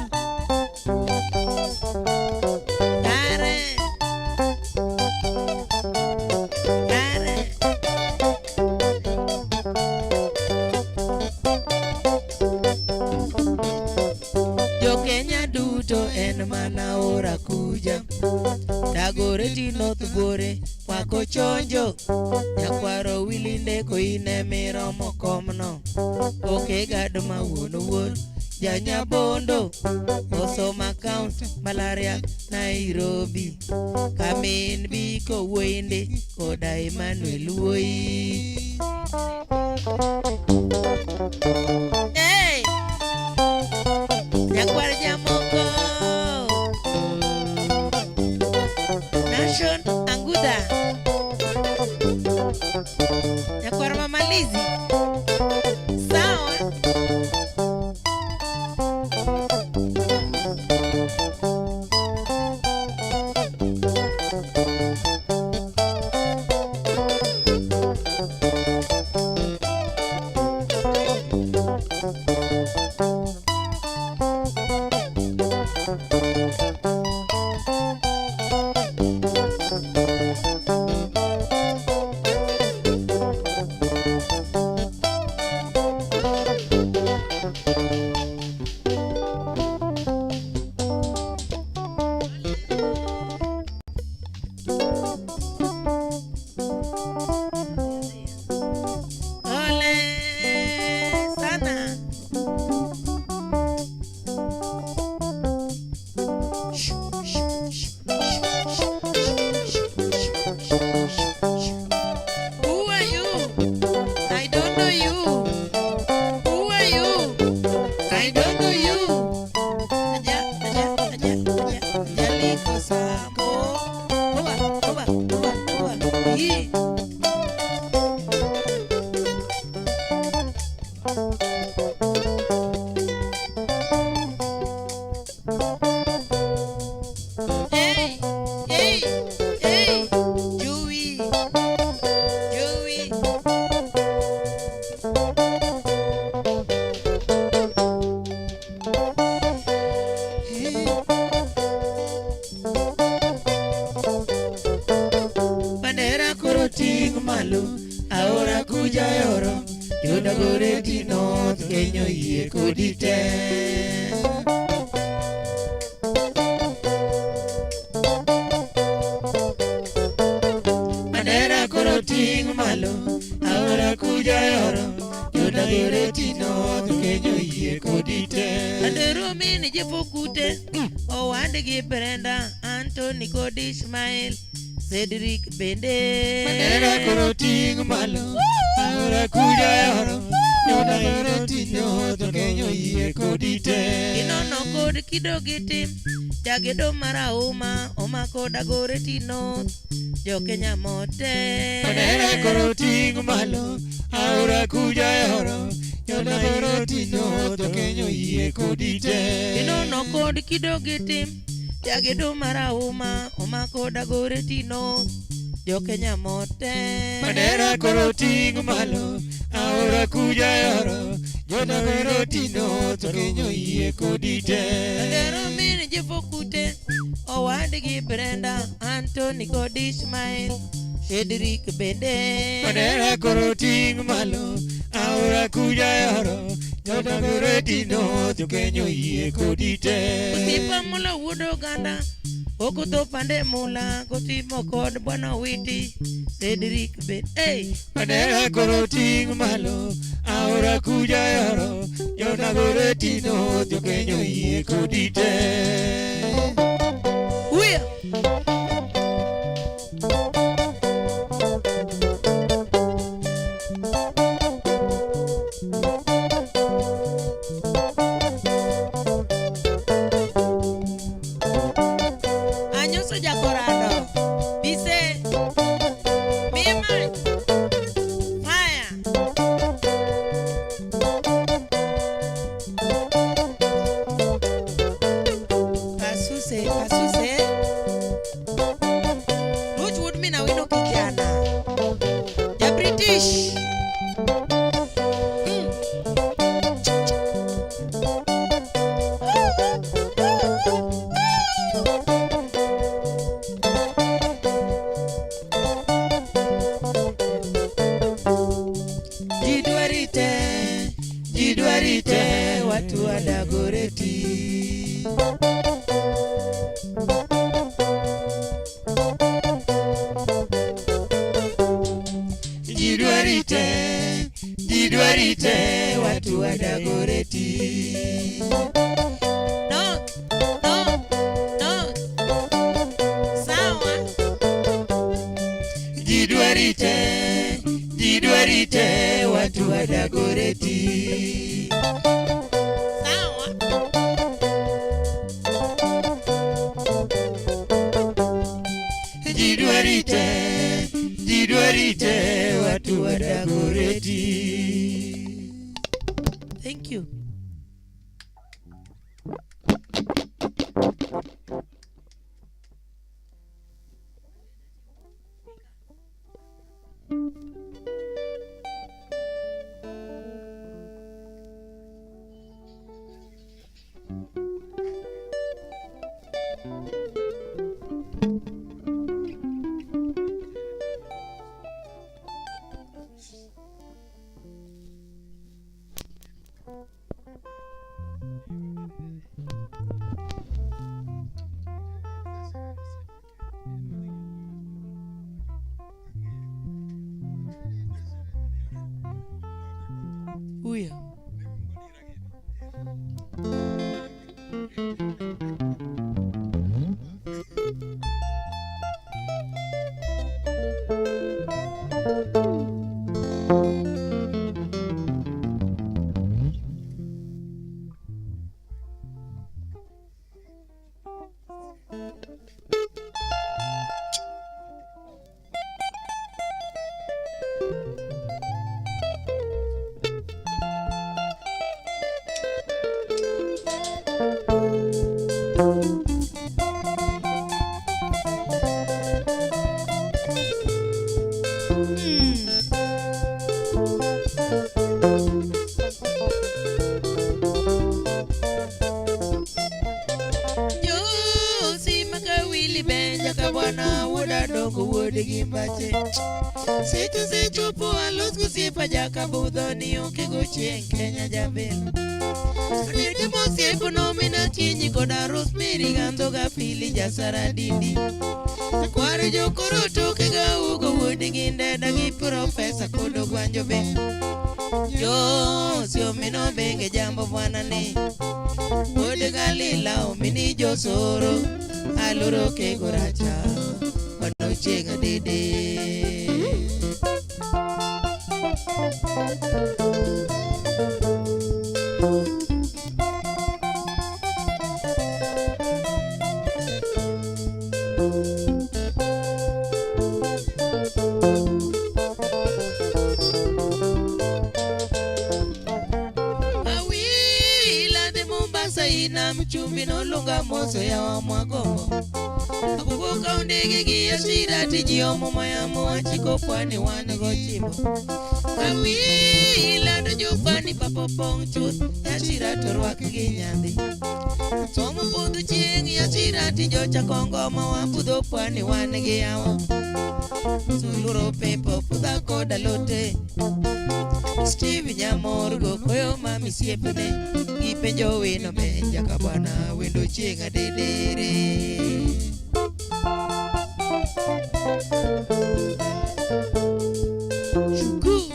Kenya duto en mana ora kuja Dagoreti noth bore wako chonjo Nyakwaro wilinde ko ine miromo komno Oke gad ma wuon Janyabondo Osoma count malaria Nairobi Kamin biko wende koda Emmanuel Woi Hey Nyakwar jamoko Nation Anguda Nyakwar mamalizi Sawa malo aora kuja yoro yuda goreti north kenyo yie kodi te Mandera koro ting malo aora kuja yoro yuda goreti north kenyo yie kodi te Mandero mini jepokute owande gi Brenda Anthony kodi Ismael Cedric bende Mandera koro ting malo aora kuja yoro yuda goreti north kenyo yie kodi te Inono kod kido gitim jagedo marauma omako dagoreti north jo Kenya mote Mandera koro ting malo aora kuja yoro yuda goreti north kenyo yie kodi te Inono kod kido gitim jagedo marauma omako dagoreti north jo Kenya mote Mandera koro ting malo aora kuja yoro yuda goreti north kenyo yie kodi te Mandero mini jepokute owande gi Brenda Anthony kod Ismael Cedric bende Mandera koro ting malo aora kuja yoro yuda goreti north kenyo yie kodi te Osipa mula wuodo ganda okotho pande mula kotimo kod bwana witi Cedric bende Mandera koro ting malo aora kuja yoro yuda goreti north kenyo yie kodi te Uya Anyoso jakorado bise mima haya pasuse Roachwood mina wino kijana ya British Jidwarite watu wa Dagoreti Jidwarite watu wa Dagoreti No Sawa Jidwarite watu wa Dagoreti Sawa Jidwarite watu wa Dagoreti Thank you Uya bwana wuda dongo wude gimbache secho po alos gusiepa jaka budho ni oke gochieng Kenya jabelo Anete mosiepo nomina kinyi koda Rosemary Gandhoga Pili jasara dindi Kwaro jokoro toke ga ugo wude gindeda gi profesa kodo gwanjo be Yo sio mino benge jambo bwana ni Wude galila omini josoro Aluro ke goracha Wano chenga dede Ina mchumbi no lunga moso ya wa mwagongo Akubuka undege gia shira tiji omo mayamu wachiko pwani wane gochimo Kawila do jufani papopong chut ya shira torwak ginyandi Somo pudu chieng ya shira tijo chakongo mawapudho pwani wane giyawa Suluro pepo pudha koda lote Steve Nyamorgo koyo mami siepene Ipenjo wino menja kabwana wendo chenga dedere Shuku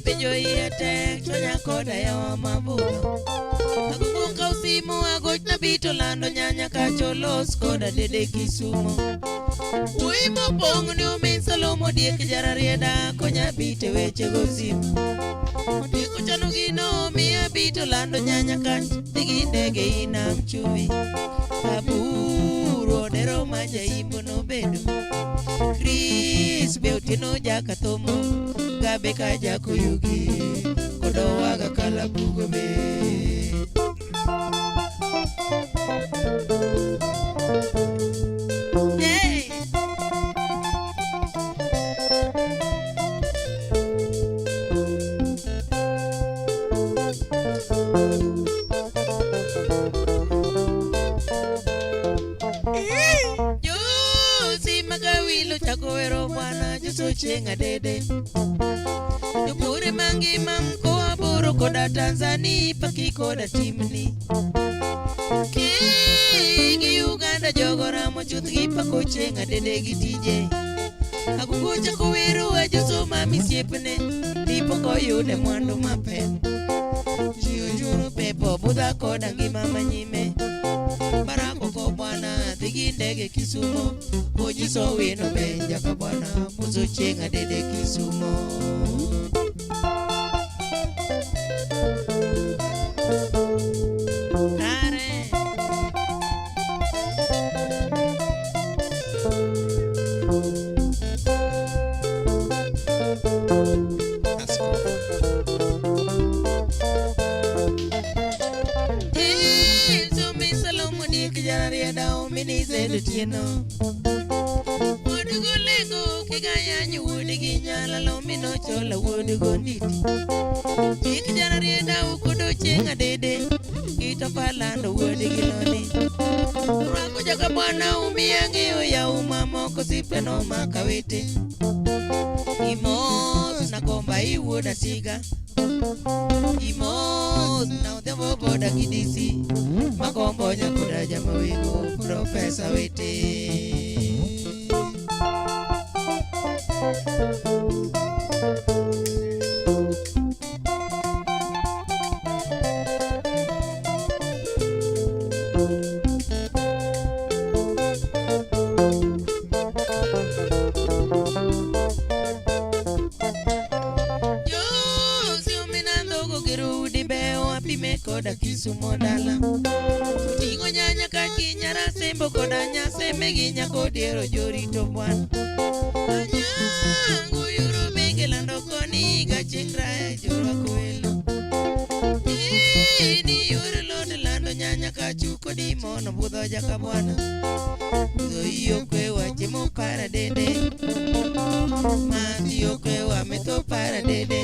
Penjo yete chonya koda ya wa mabuno Akubuka usimu agoch na bito lando nyanya kacholos koda dede Kisumo Uimo pongo ni uminsa lomo dieke jararieda konya bite weche gozimu Diko chano gino miya bito lando nyanya kach digi ndege ina mchuvi Kaburo dero maja imbo no bedu Chris beutino jaka tomo Gabe kaja kuyugi Kodo waga kala bugo be Hey! Yo si magawilo chakowero bwana Juso chenga dede Yupure mangi mamko aburo koda Tanzania paki koda timni Kigi Uganda jogora mochuth gipa kochenga dede gitije Akukucha kuwiru ajuso mami siepne Tipo koyude mwandu mapen Chiyo juru pepo budha koda ngima manyime Barako ko bwana dhigi ndege Kisumo Ojiso wino benja ka bwana Muzo chenga dede Kisumo Tieno Wudu lego kigaya nyu wudu ginyala lomino chola wudu gonditi Tik jana rienda ukudo chenga dede Kita palando wudu giloni Rangu jaga bwana umiyangi uya umamoko sipe no makawete Imos na komba iwuda siga Imos na udemo boda kidisi Makombo nyakuda jama wego Profesa wete Koda Kisumo dala Tingo nyanya kaki nyara sembo koda nyase meginya kodiero jorito bwana Anyangu yuru benge lando koni gachengra jura kuelo Ni yuru lode lando nyanya nyaka chuko dimo no budho jaka bwana budho iyo kwe wache mo para dede mati yo kwe wa meto para dede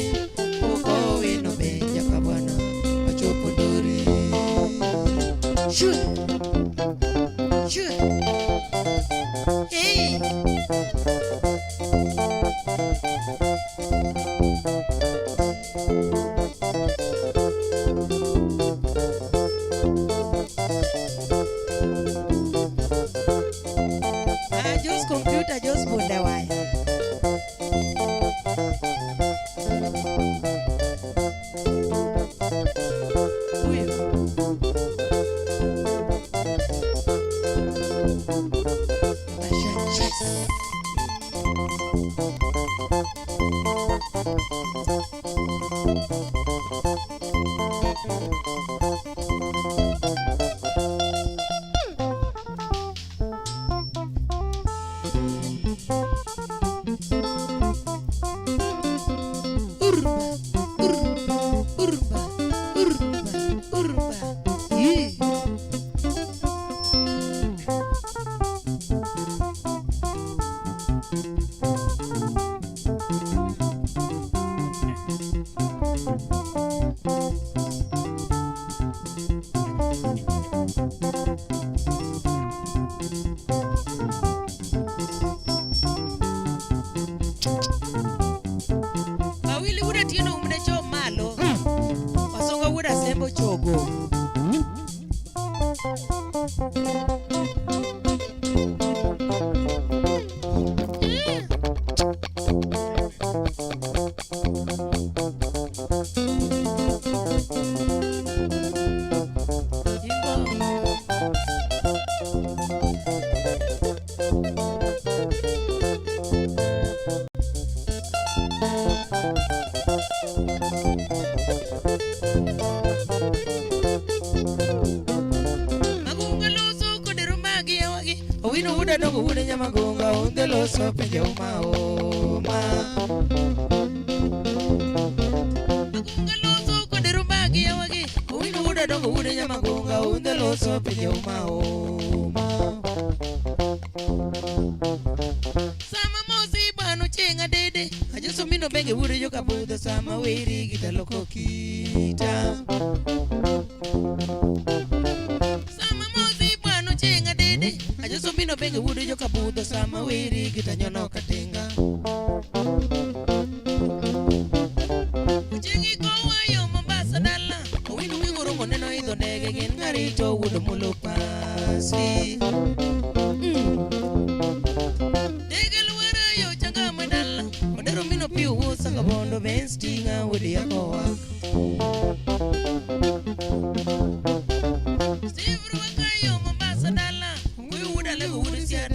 uko wino be jaka bwana wachopo dori shoo shoo hey just computer just bunda waya Wino uda dongo uda nyama gonga unde lo so penje uma oma Magunga lo so ko derumagi yawagi Wino uda dongo uda nyama gonga unde lo so penje uma oma Sama mosi banu chenga dede Ajuso mino benge uda joka buda sama wiri kita loko kita Sumbino benge wudu joka budo sama wiri kita nyono katenga Ujingi kowa yo Mombasa dala Winu wingurungo neno ido nege gen ngarito wudu mulupasi Dege luwara yo changa medala Madero mino piu usanga bondo benstinga wudi yako waka Steve waka yo Mombasa dala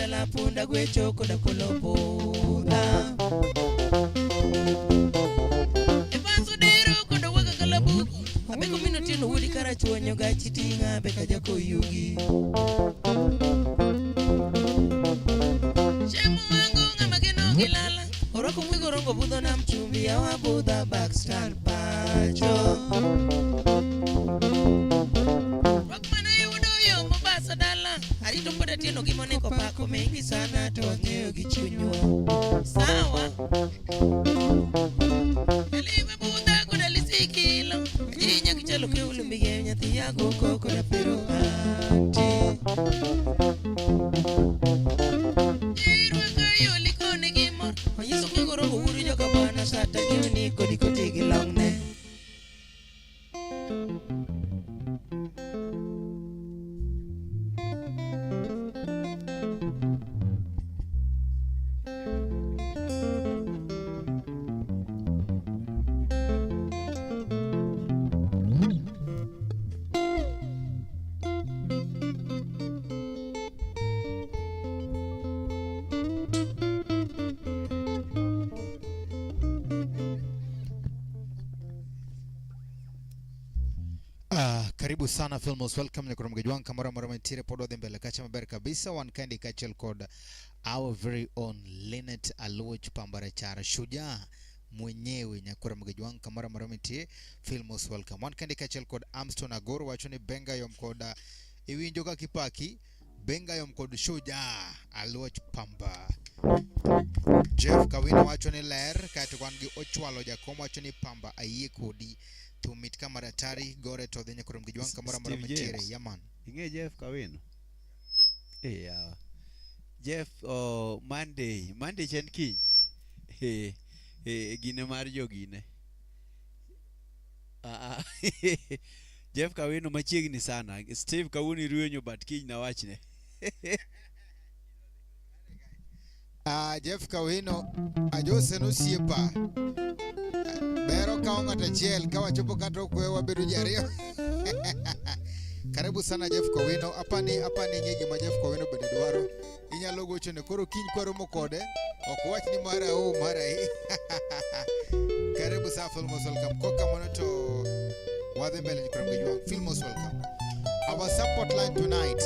la punda gwe choko da kolopoda Epanso dero kondo waka kalabuku Abeko mino tino wudi karachuwa nyoga chitinga beka jako yugi Shemu wangu nga mageno gilala Oroko mwigo rongo budho na mchumbi ya wabudha backstand pacho Rockmana yudo yo Mombasa dala Arito mboda tino gimoneko pako mengi sana tuongeo gichunywa Sawa Kaliwe buda kuda lisikilo Jinya kichalo ke ulumige nyati yago koko da pero anti Jirwa kayo likone gimor Onyiso kegoro uru joka bwana sata giuni kodi kote gilongne Karibu sana Filmos, welcome. Niko mgejwan kamera mara mtire podo dembele kacha maber kabisa. One kind kachel code our very own Linet Aluch Pambara Chara Shujaa mwenyewe Nyakura Mgejwang kamara maromiti feel most welcome. One kendi kachel kod Armstrong Agoro wachoni benga yom koda iwinjo ka kipaki benga yom kod Shuja aluoch pamba. Jeff Kawino wachoni ler kati wangi ochwalo jakom wachoni pamba ayie kodi tumit kamara tari gore to the Nyakura Mgejwang kamara maromiti yaman. Inge Jeff Kawino. Jeff Monday chen ki gine mar jogine Jeff Kawino machiegni sana Steve Kawuni ruenyo but kiny na wachne Jeff Kawino ajose no siepa bero kaonga tachiel kawachopo kato kwewa bedo jario Karibu sana Jeff Kawino apani ngegi ma Jeff Kawino bende dwaro inyalo gochone koro kiny kwaro mokode ok wach ni mara Karibu sana feel most welcome koka mono to wadhe mbele Nyakura Mgejwang feel most welcome. Our support line tonight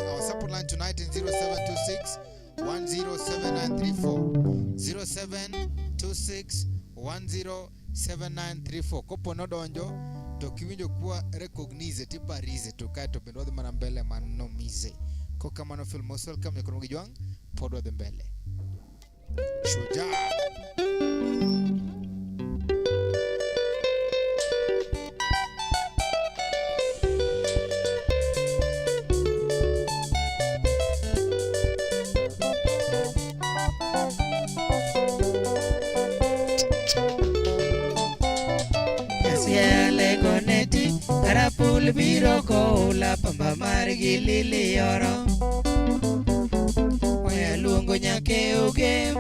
in 0726 107934 0726 107934 kopo nodonjo to kiwinjo kuwa recognize tiparize to kato bendo wadhi mana mbele mano mize koka mano feel most welcome Nyakura Mgejwang pod wadhi mbele Shujaa Karapul biro ko la pamba margi lili yoro Waya luongo nyake uge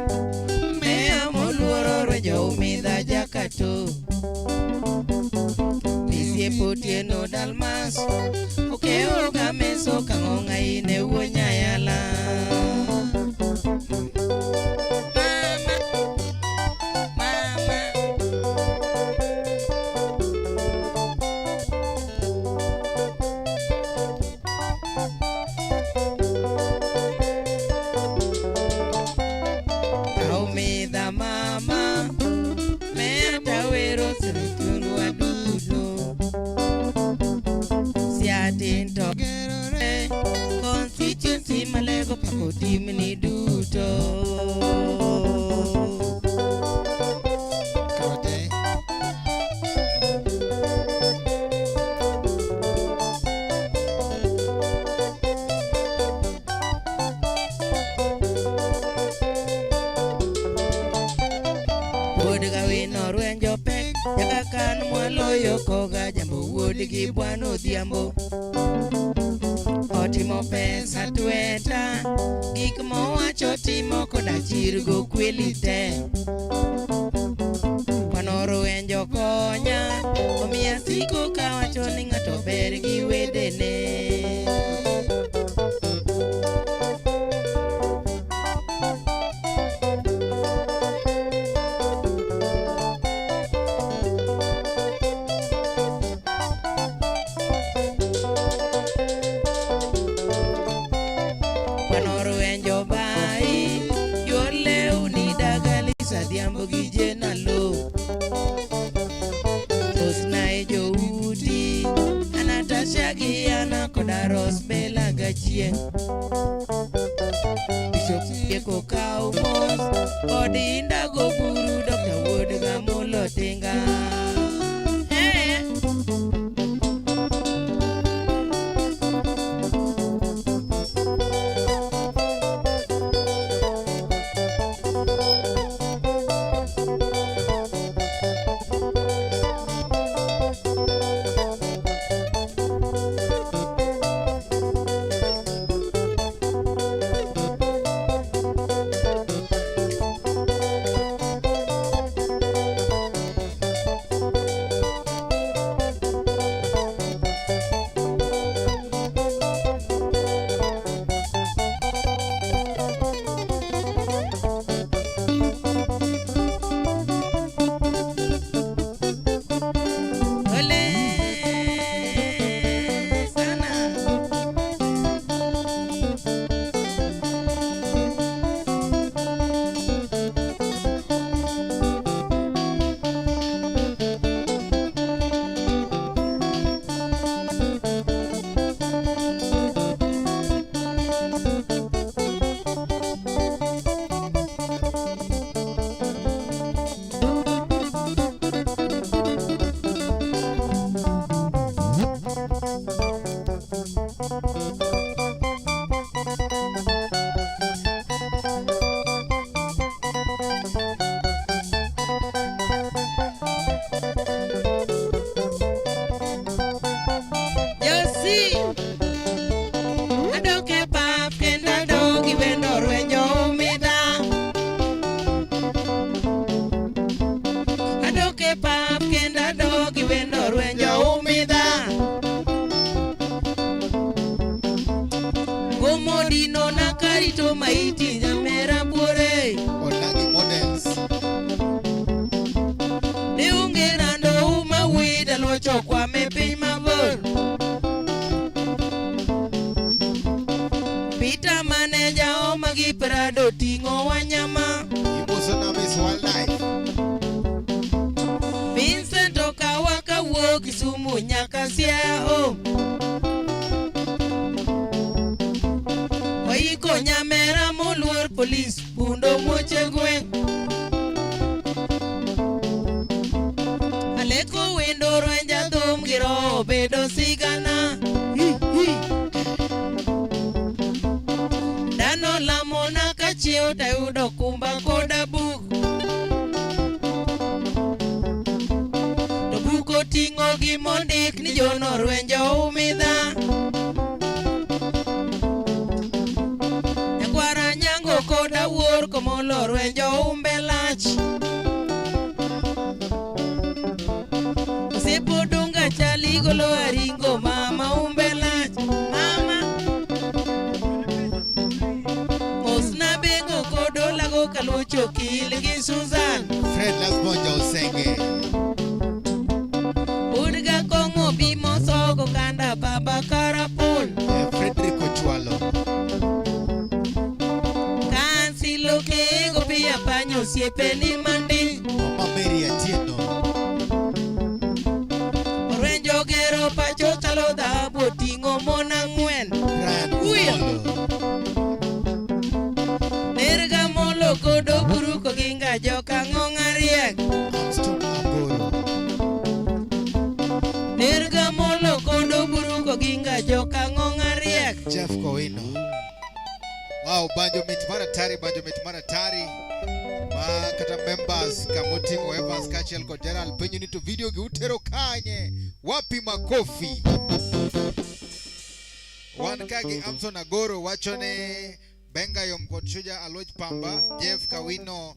Mea moluoro rejo umidha jakato Nisie putie no dalmas Uke uga meso kangonga ine uonyayala Dimini duto Kode Wood Kawino ruenjo pek Jaka kan mwaloyo koga jambo wood gi bwano diambo Otimo pesa tweta Gik mowacho timo koda chirgo kweli te Panoro enjo konya Omiya siko kawacho ni ng'ato ber gi wedene Bishop Yeko Kaumos Odinda go guru Dr. Wood Gamulo Tinga Omodino na karito maiti nyamera pure. Onagi models. Ne ungerando uma wida locho kwa mepi mabor. Peter manager omagi prado tingo wanyama. Ibuso na Miss Wildlife. Vincent Okawaka wo Kisumu nyaka Siaya. Oiko nyamera moluor police pundo moche gwen. Aleko wendo rwenja dhum giro bedo sigana. Dano lamona kachio tayudo kumba koda buk. To buko tingo gimondik ni jono rwenja umidha. Nyakwara nyango koda wuor komolo rwenja umbelach. Osepodonga chali golo aringo mama umbelach. Mama Osna bengo kodo lago kalucho kilgi Susan. Fred Lasbonja Usenge. Udga kongo bimo sogo kanda baba karapul. Frederick Ochwalo. Kansilo kego pia panyo siepe ni mandi. Mama Mary Atieno. Orenjo gero pacho talo da botingo mona ngwen. Brian Uya. Molo. Nerga molo kodo buruko ginga joka ngongariek. Armstrong Agoro. Nerga molo kodo buruko ginga joka ngongariek. Jeff Kowino. Wow, Banjo Mitmaratari, Banjo Mitmaratari. Kata members Kamutingo Evans Kachel ko Gerald penyu ni to video gi utero kanye. Wapi makofi. Wankagi Amson Agoro wachone Benga Yom Kochuja Aloj Pamba, Jeff Kawino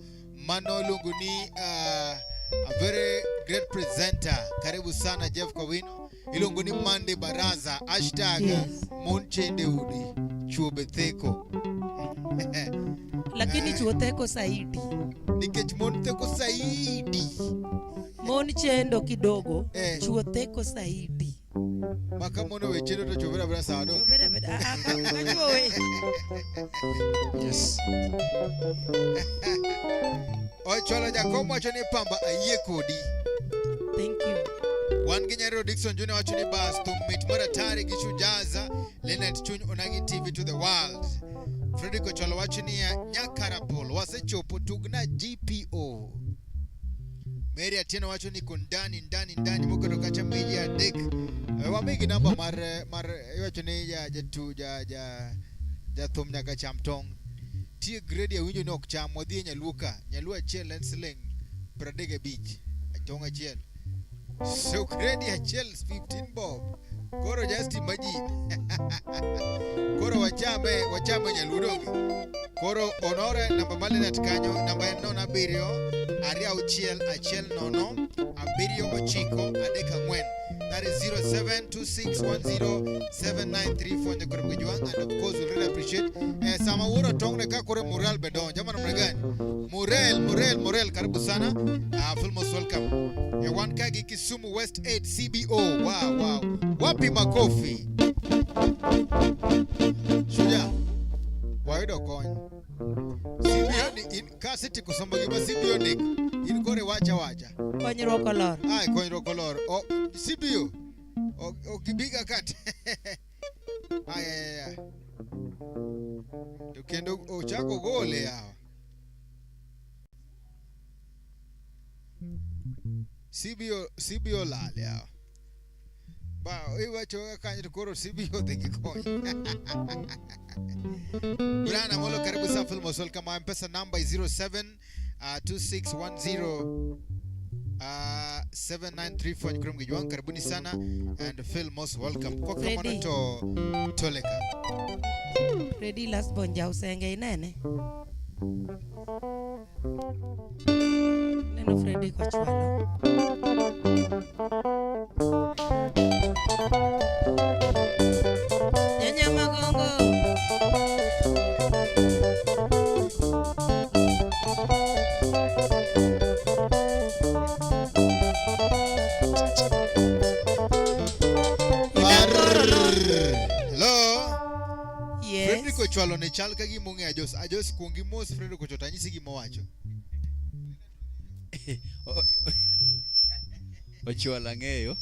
Mano Lunguni, a very great presenter. Karibu sana Jeff Kawino. Ilunguni Mande Baraza hashtag Yes. Monche Deudi Chubetheko. Lakini chuoteko saidi. Nikech Monteko Saidi. Mon chendo kidogo. Eh. Chuoteko saidi. Maka mono wechendo to chubera bra sado. Beda beda. Kachua we. Yes. Ochola Jacob wachoni Pamba aye kodi. Thank you. Wan Ginyaro Dixon Junior wachoni bas to Mitmaratari Gishu Jaza Leonard Chuny Onagi TV to the world. Frederick Ocholo wachoni ya Nyakarapol wasechopo tugna GPO. Mary Atieno wachoni kundani ndani mukoro kacha meji ya dek. Wamegi namba mar wachoni ya jatu ja thum nyaka chamtong. Tie grade ya winjo ni ok cham wadhi Nyaluo achiel en siling 35 atong achiel. So grade achiel 15 bob. Koro just imagine. Koro wachame Nyaluo donge. Koro onore namba malenet kanyo namba en 07 that is 0726107934 nyakoro mgejwang, and of course we really appreciate sama wuro tong ne kakore Mural bedon jamana mregani Murel karibu sana. Full most welcome. One kagi Kisumu West 8 CBO. Wow. Wapi makofi. Shuja waido kony CBO ni in kasiti kusomba gima CBO ni in gore wacha Konyro kolor. ai konyro kolor o CBO o kibiga kat ay to kendo o chako gole yawa CBO lale yawa ba iwacho kanyo koro CBO dhi kony. Brana Molo karibu sana Full Most welcome. M-Pesa number is 07 2610 7934 Nyakuro Mgejwang, karibuni sana and feel most welcome. Kwa kama to toleka. Ready last bonja usenge inene. Neno Freddy kwa chwalo. Nyanya Magongo. Fredrick Ochwalo ne chal ka gimo ng'e Ajos kuongi mos Fredrick Ochwalo nyisi gimo wacho. Ochwalo ang'eyo.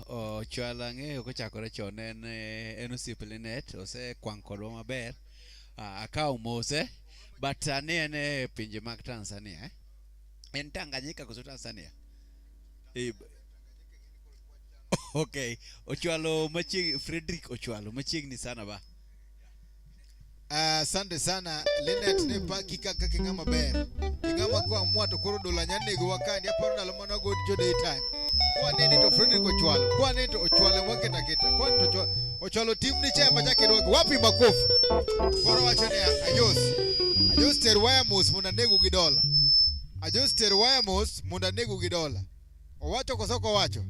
Ochwalo ang'eyo kochakore chon en osieplenet ose kwang' kodwa maber. Akaw mose but ne en pinje mag Tanzania. En Tanganyika koso Tanzania. Okay, Ochwalo machiegni Fredrick Ochwalo machiegni sana ba. Asante sana Linet ne paki kaka king'ama ber. King'ama kwa mwato koro dola nyanego wakandi aparo ndalo mana go jo daytime. Kwa nini to Fredrick Ochwalo? Kwa nini to Ochwalo mwaketa kita? Kwa nini to Ochwalo team ni chema chake roki? Wapi makofi? Koro wachane Ajos terwaya mos munda nego gi dola. Ajos terwaya mos munda nego gi dola. Owacho kosoko wacho.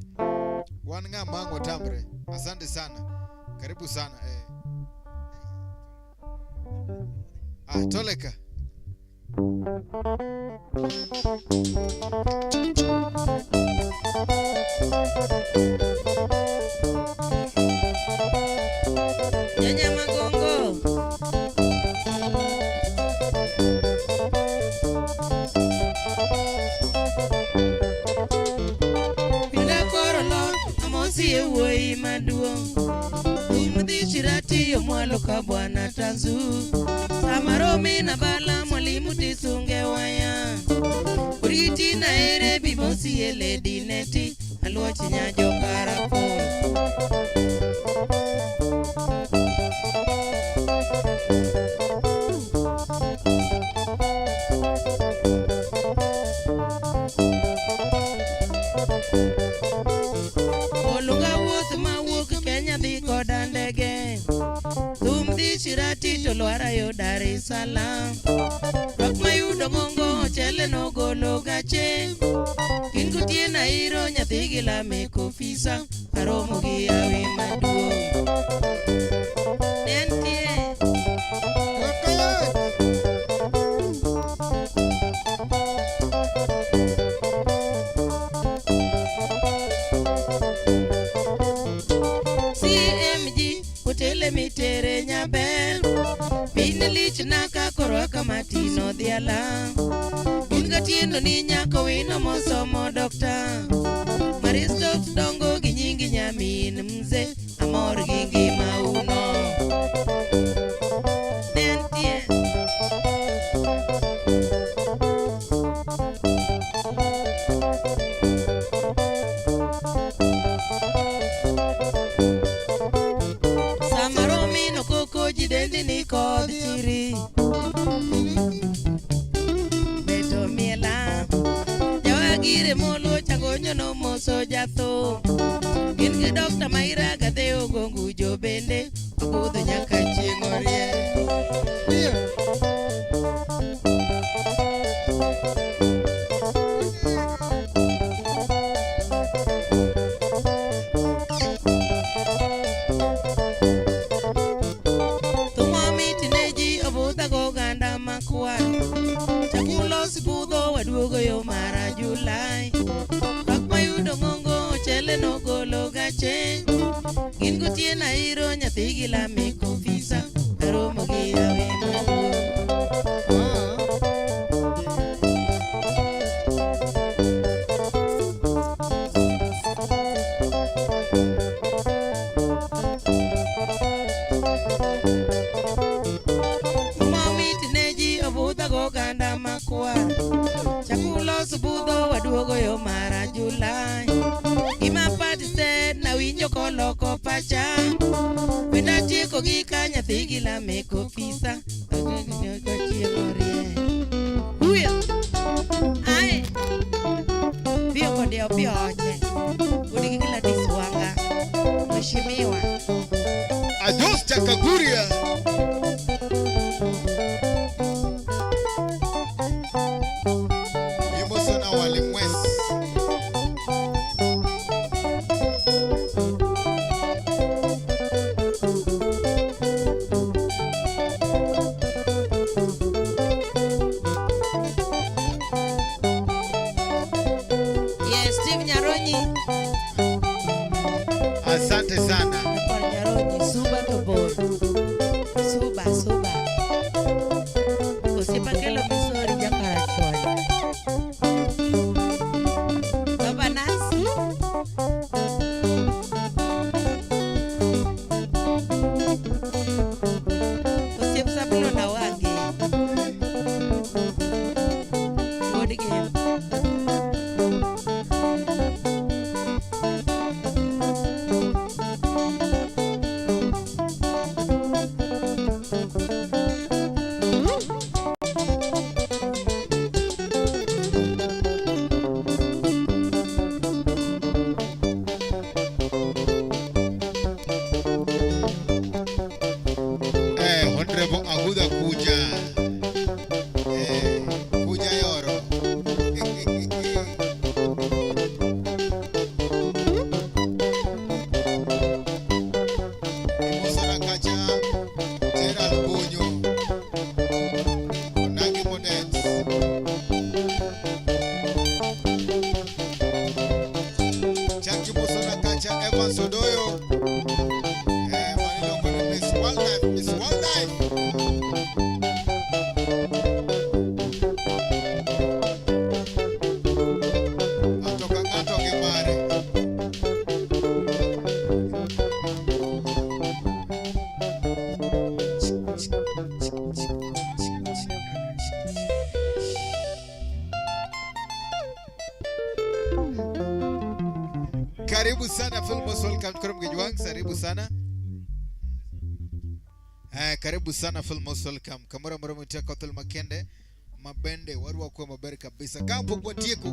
Wan ng'a mango tambre. Asante sana. Karibu sana Toleka. Nyanya Magongo. Pinda korolo amosi ewoi maduong'. Umudhi shirati yomwalo kabwana tanzu. Samaromi na bala mwalimu tisunge waya. Uriti na ere bibosi ele dineti. Aluochi nyajo karako. Olunga wuoth ma wuok Kenya dhi koda ndege. Thumdhi shirati to lwara yo Dar es Salaam. Rok mayudo ng'ongo chele no golo gache. Kingutie na iro nyathi gi lame kofisa. Aromo gi awi maduong'. Nentie. CMG hotele mitere nyabel. Pine lich naka korwaka matino dhiala. Unga tiendo ni nyako wino mosomo dokta. Maristos dongo gi nyingi nyamin mze. Amor gi ngima uno. Nentie. Samaromi no koko jidendi ni kod chiri. Beto miela. Jawagire molo changonyo no moso jatho. Gin gi dokta maira gade ogongu jo bende. Agudho nyaka chieng' orie. Tumomi tineji obudha go ganda makwar. Chakulos budho waduogo yo mara Julai. Rok mayudo ng'ongo chele no golo gache. Gin gotie na iro nyathi gi lame kofisa. Aromo gi awi maduong'. Tumomi tineji obudha go ganda makwar. Chakulos budho waduogo yo mara Julai. Gima pati said na winjo koloko pacha. Wenda tieko gi ka nyathi gi lame kofisa. Huya. Ae. Pio kodeo pio oche. Udi kila diswanga. Mheshimiwa. Ajos Chakaguria. Yumosona walimwes. Yes, Steve Nyaronyi. Asante sana. Paul Nyaronyi, Suba Tobor. Honorable Aguda Kuja. Kuja Yoro. Musona Kacha. Gerald Bunyo. Onagi Models. Chaki Musona Kacha. Evan Sodoyo. Miss Wildlife. Miss Wildlife. Gato Gemare. Karibu sana Filmos, welcome to Mgejwang, karibu sana. Karibu sana Filmos, welcome. Kamara mara mtaka Tuluma Makende mabende waru kwa mabere kabisa. Kampo kwa tieko.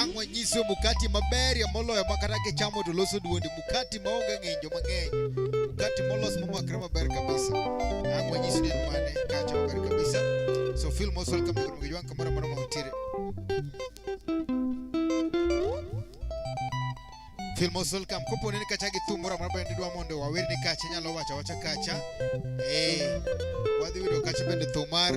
Angwa nyiso mukati mabere ya molo ya makarake chamo doloso duondi mukati maonga ngenjo mangenyo. Mukati molos mama krema mabere kabisa. Angwa nyiso ni mane kacha mabere kabisa. So Filmos, welcome to Mgejwang, kamara mara mtire. Filmos, welcome. Kupo nini kachagi tumura mara bende dua mondo wawiri ni kacha nyalo wacha kacha. Wadi video kacha bende tumar.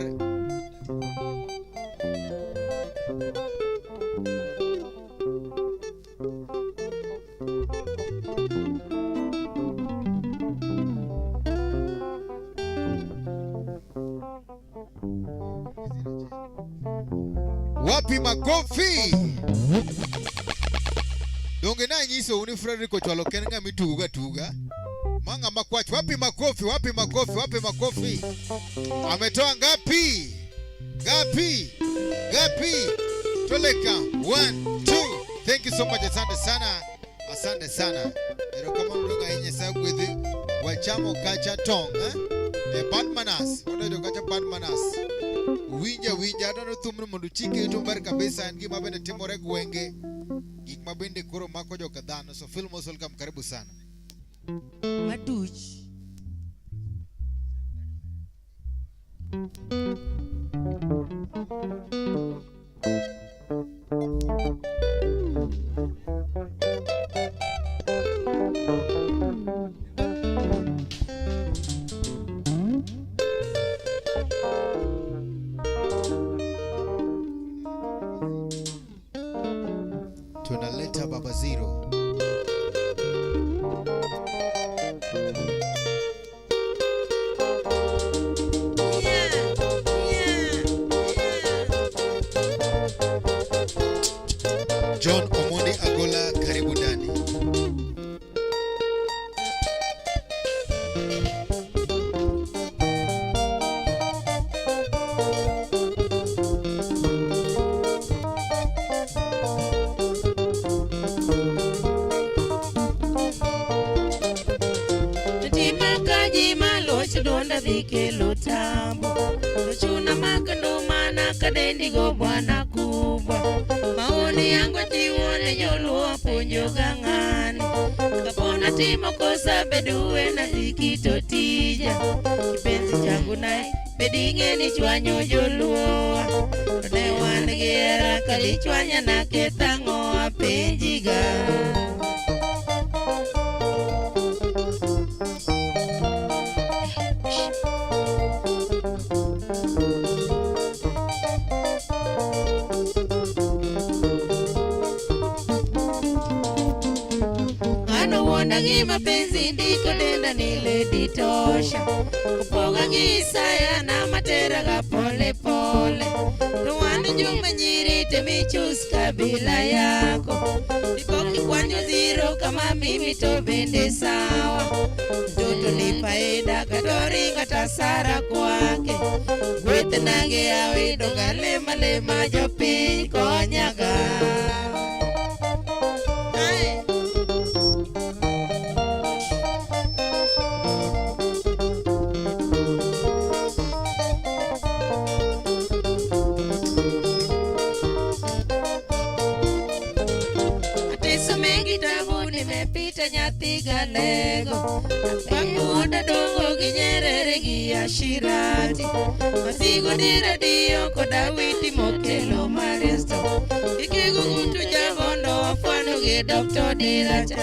Wapi makofi? Donge na nyiso uni Frederico chwalo kenga mituga tuga. Manga makwachi, wapi makofi, wapi makofi, wapi makofi? Ametoa ngapi? Gapi? Gapi? Toleka. 1, 2. Thank you so much. Asante sana. Asante sana. Ero kama ndunga yenye sagu with wachamo kacha tong, Batmanas. Wado kacha Batmanas. Winja adano tumnu mundu chike ito mbari kabisa ngi mabende timore gwenge. Gik mabende koro mako joka dhano. So Filmos, welcome, karibu sana. Matuch. Tunaleta Baba Zero. John Omondi Agola, karibu ndani. Donda vike lutambo Chuna makando mana kadendi go bwana kubwa Maoni yangu tiwone nyoluwa punjo gangani Kapona timo kosa beduwe na zikito tija Kipenzi changu nai bedinge ni chwanyo joluwa Rode wanegera kalichwanya na ketango apenjiga Nagi mapenzi ndiko denda nile ditosha Kupoga gisaya na matera ga pole pole Ruwani jume nyiri temichus kabila yako Nikoki kwanyo zero kama mimi to bende sawa Mtoto ni faida kadori katasara kwake Gwete nage awe donga lema lema jopi konyaga Nyati galego Pakuda dongo ginyerere gia washirati masigo ni radio koda witi mokelo maresto ikigo kutu javondo wafwano ge Dr. Diracha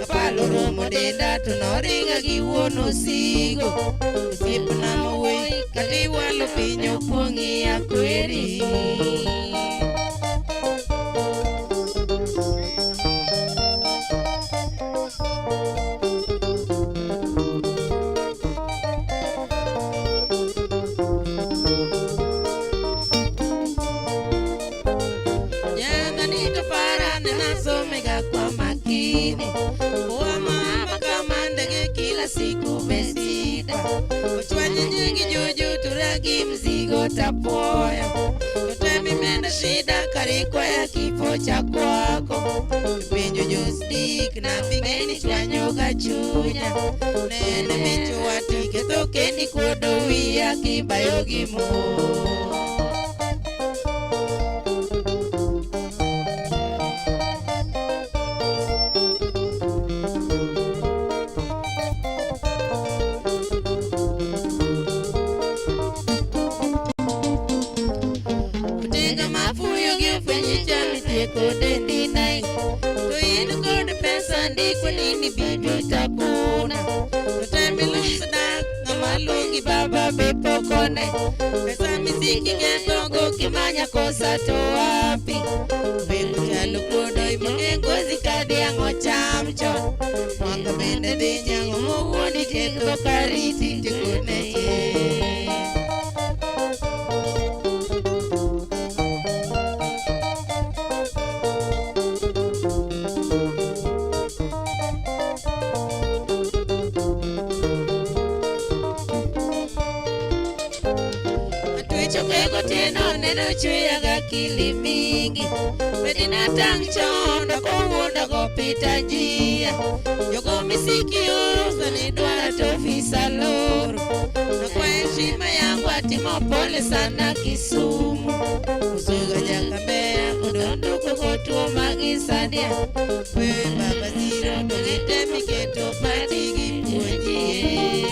kapalo romo denda tunoringa giwono sigo sipo na mawei kati walo pinyo pongi ya kweri siku besida uchwanye nyingi juju turagi mzigo tapoya tutemi menda shida karikwa ya kifo cha kwako penjo josdik na bingeni chwanyo gachunya nene micho watike tokeni kudowi ya kibayo gimo Kodendi nai Tuinu kode pesa ndi kwa nini bibi utakuna Tutemi lumsadak na malungi baba bepo kone Pesa miziki ngengongo kimanya kosa to wapi Bengu chalu kodo imange ngozi kadi yango chamcho Mwaka bende dinyango muhundi keko kariti tikune ye Neno chuya gakili mingi Medina tangchondo kuhunda kopita njia Yoko misiki urusa ni duara tofisa loro Na kwa heshima yangu atimo pole sana Kisumu Usuga jaka mbea kudonduko kotuo magisadia Kwe baba ziro tolite miketo padigi mwenjie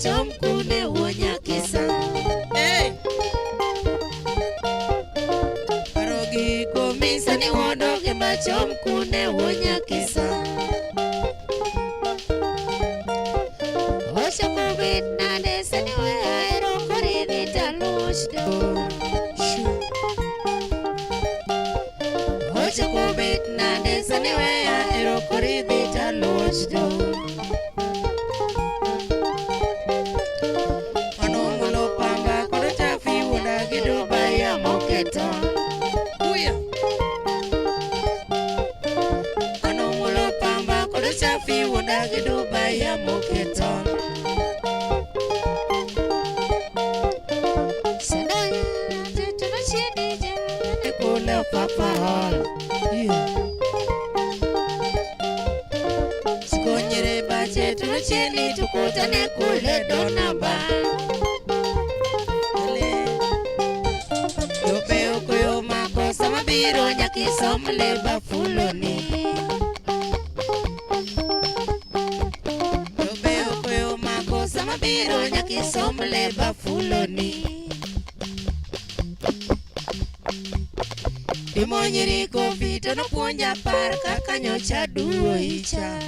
Chomkune wonyakisa Hey Parogi komisa ni wodoge machomkune wonyakisa Osha COVID-19 saniwe aero korini talushdo Osha COVID-19 saniwe aero korini talushdo Anongulo pamba kodo chafi wodagi Dubai ya moketon Sadaya tituna chini jane kule papa hall Sikonyere bache tuna chini tukutane kule Donaba Biro nyaki somle bafuloni Dobeo kweo mako sama biro nyaki somle bafuloni Dimonyiri kofito no puonja par kaka nyocha duo icha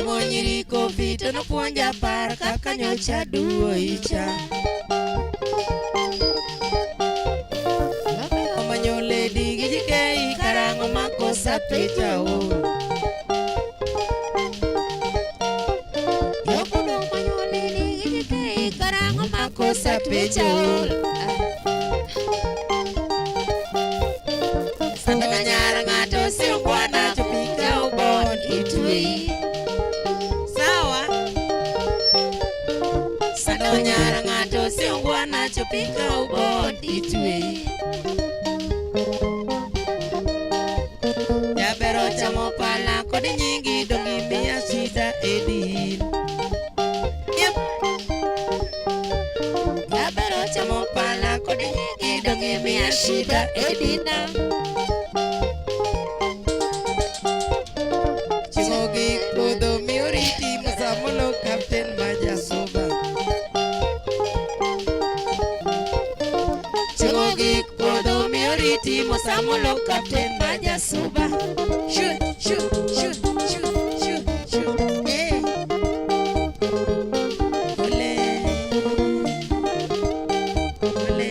Temo nyiri kofi to no puonja par kaka nyocha duo icha. Omanyo lady gijike karango makosa pita o. Yokudo omanyo lady gijike karango makosa pita o. Sana nyara ngato si bwana tupika ubon itui. Nyara ngato si ungwana chupika ubon itui. Jabero chamo pala kodi nyingi dongi miya shida edin. Yep. Jabero chamo pala kodi nyingi dongi miya shida edina. Chingogi kudo miuriti musamulo Captain Majasoba. Mosamulo Captain Majasuba. Shoot, shoot, shoot, shoot, shoot, shoot. Hey. Ole. Ole.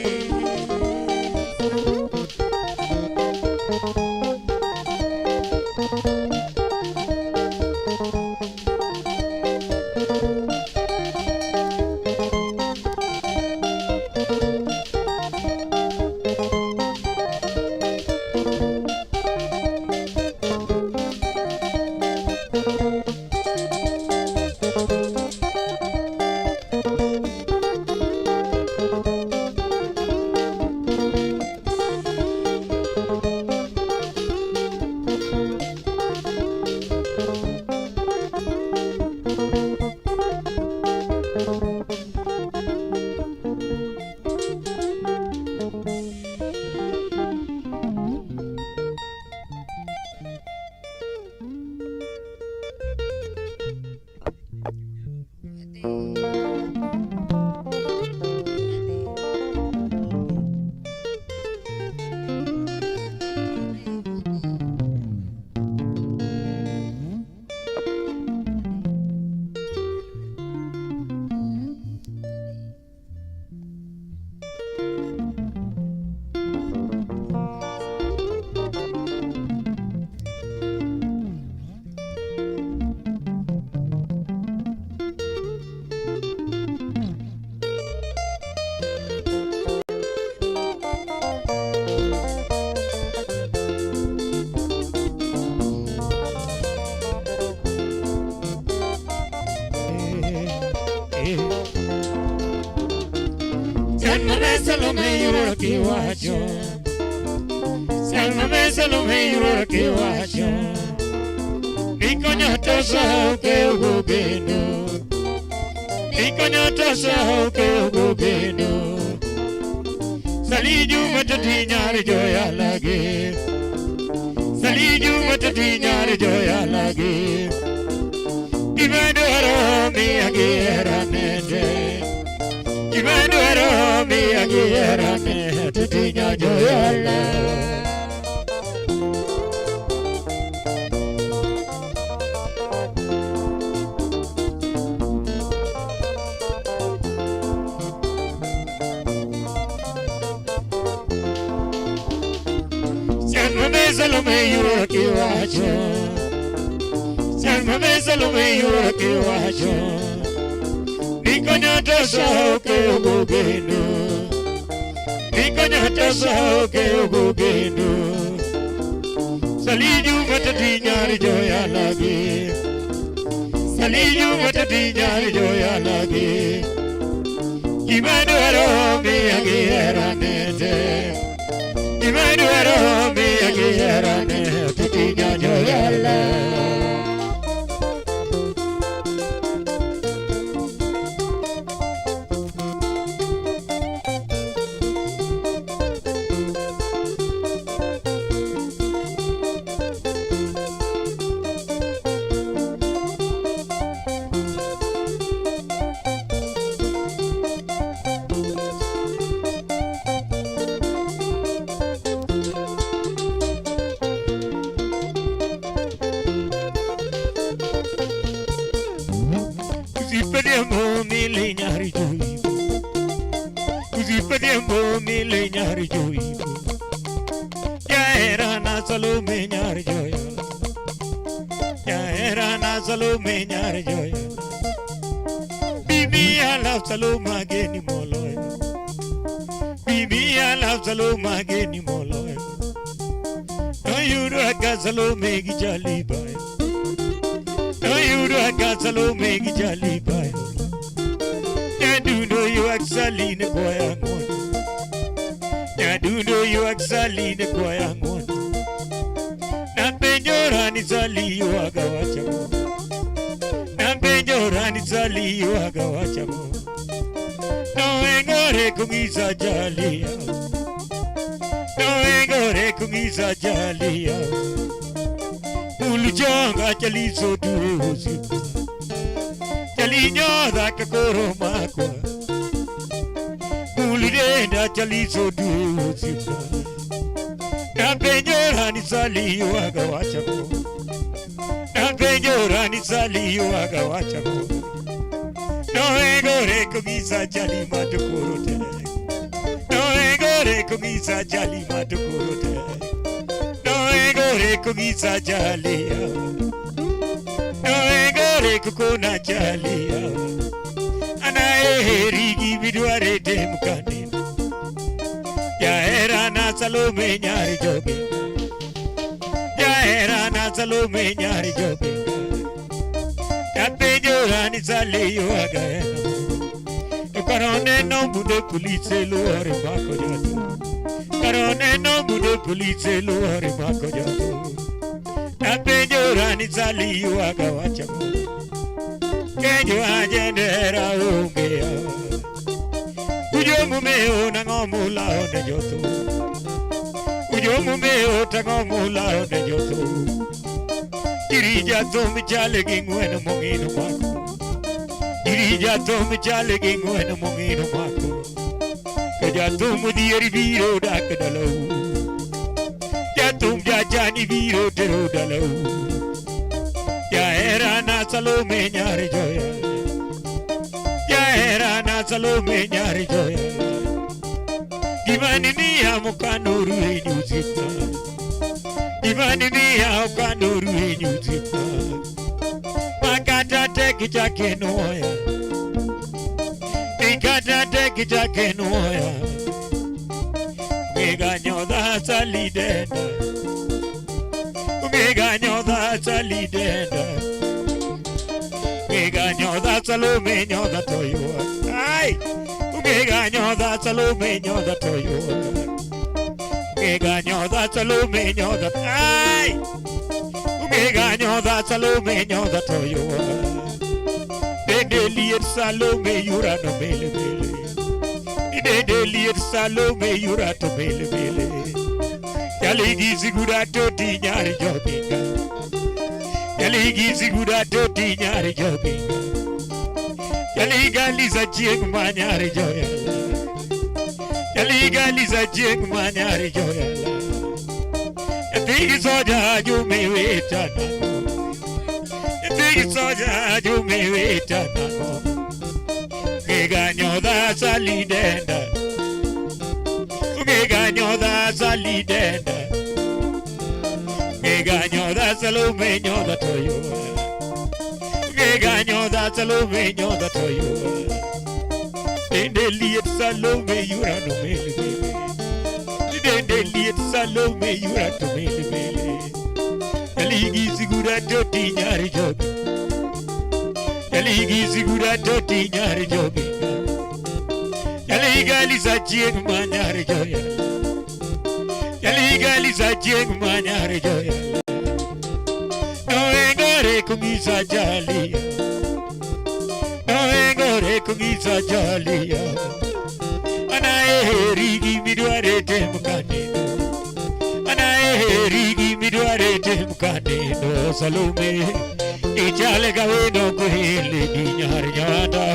Salome yura kiwacho. Salome Salome yura kiwacho. Nikonya tosa ke ugubino. Nikonya tosa ke ugubino. Saliju matati nyari joya lagi. Saliju matati nyari joya lagi. Ibadoro mi agera nede. Ibadoro mi agera nede. Tatinya joya lagi. Salome yura kiwacho. Salome yura kiwacho. Nikonya tosa ke ugubino. Nikonya tosa ke ugubino. Saliju matati nyari joya lagi. Saliju matati nyari joya lagi. Ibadoro mi agera nede. Ibadoro mi agera nede. Tatinya joya lagi. Usipende mile nyari joibo. Usipende mile nyari joibo. Ya era na Salome nyari joya. Ya era na Salome nyari joya. Bibi I love Salome ageni moloyo. Bibi I love Salome ageni moloyo. No you do aga Salome gijali bayo. No you do aga Salome gijali bayo. Ya do know you actually ne koya ngono. Ya do know you actually ne koya ngono. Na penjora ni sali you aga wachamo. Na penjora ni sali you aga wachamo. No engore kumisa jalia. No engore kumisa jalia. Ulujonga chali so duzi. Chali nyoda kakoro makwa. Ulidenda chali so duzi. Na penjora ni sali you aga wachamo. Na penjora ni sali you aga wachamo. No engore kumisa jali matukorote. No engore kumisa jali matukorote. No engore kumisa jali. No engore kukona jali. Ana erigi bidware demkani. Ya era na Salome nyari jogi. Ya era na Salome nyari jogi. Ya penjora ni sali yo aga. Karone no bude police lo hare mako jatu. Karone no bude police lo hare mako jatu. Ya penjora ni sali yo aga wachamo. Kenyo ajendera ungea. Ujo mumeo na ngomula one jotu. Ujo mumeo ta ngomula one jotu. Dirija tomi chale gingwena mongino mako. Dirija tomi chale gingwena mongino mako. Kaja tomu dieri viro dakadalo. Ya tum jajani viro tero dalo. Ya era na Salome nyari joya. Ya era na Salome nyari joya. Gimani niya mukanuru enyuzipa. Gimani niya mukanuru enyuzipa. Makata teki chake noya. Ikata teki chake noya. Mega nyoda salidenda. Mega nyoda salidenda. Mega nyoda Salome nyoda toyo. Ay! Mega nyoda Salome nyoda toyo. Mega nyoda Salome nyoda. Ay! Mega nyoda Salome nyoda toyo. Dendelier Salome yura no mele mele. Dendelier Salome yura to mele mele. Yaligi zigura toti nyari jobinga. Yaligi zigura toti nyari jobinga. Yaliga liza jeng manyari joyala. Yaliga liza jeng manyari joyala. Yatigi soja jume weta namo. Yatigi soja jume weta namo. Mega nyoda salidenda. Mega nyoda salidenda. Mega nyoda Salome nyoda toyo. Mega nyoda Salome nyoda toyo. Dendeliet Salome yura no mele mele. Dendeliet Salome yura to mele mele. Yaligi sigura toti nyari jogi. Yaligi sigura toti nyari jogi. Yaliga lisa jeng manyari joya. Yaliga lisa jeng manyari joya. No engore kumisa jalia. No engore kumisa jalia. Ana erigi midware temkanino. Ana erigi midware temkanino. Salome ichale gaweno kuhile ni nyari nyada.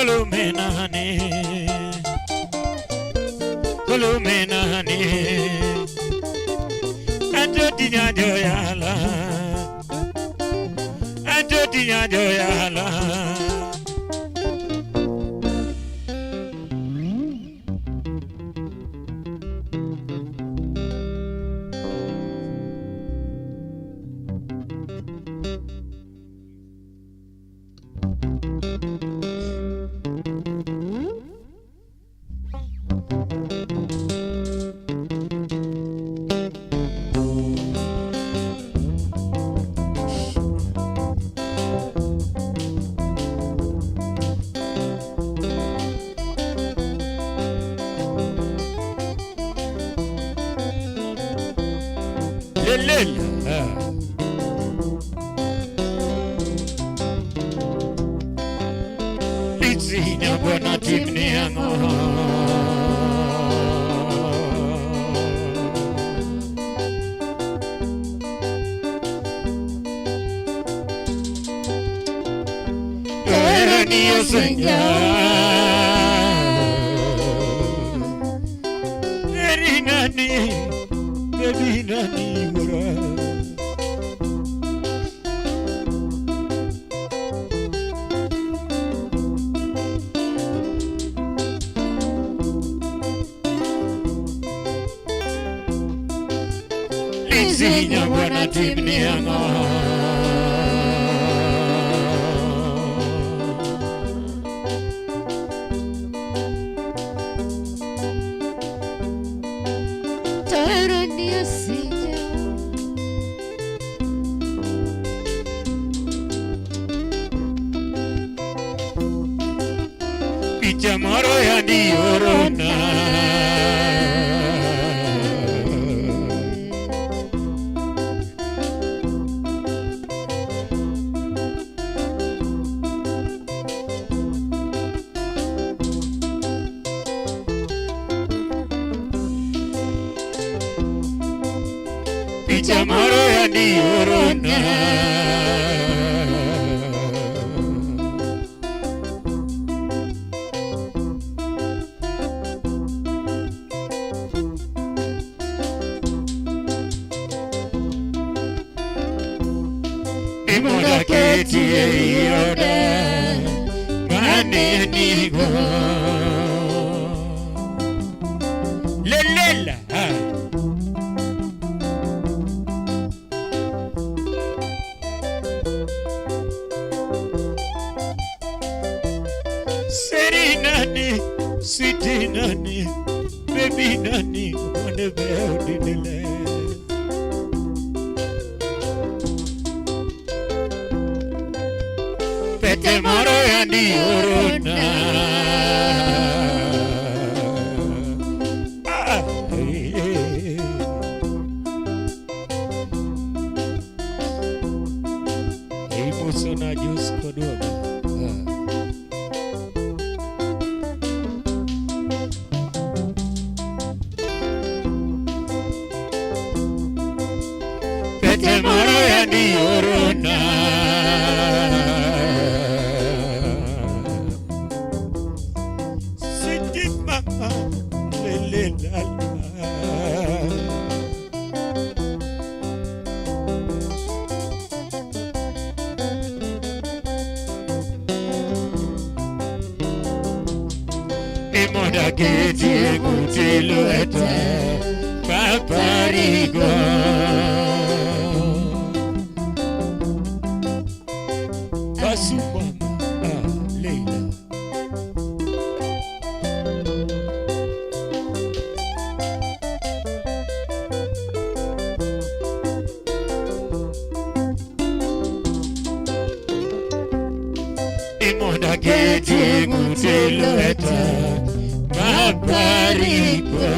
Tolumenani, Tolumenani, Antotina Joyala, Antotina Joyala. Pizzina buona timniano. Era mio Signore, eri nani, ora. Pizzina buona timniano. Pichamaro ya di orona. Pichamaro ya di orona. Moda che ti ioda, mani nigo. Lelella. Serinani, sweetinani, baby nani, wanna be out in the land. Pete moro ya di orona. Emotion ajus kodoga. Pete moro ya di orona. Moda che ti gutilueta paparigo. Basumama Leila. Moda che ti gutilueta paparigo.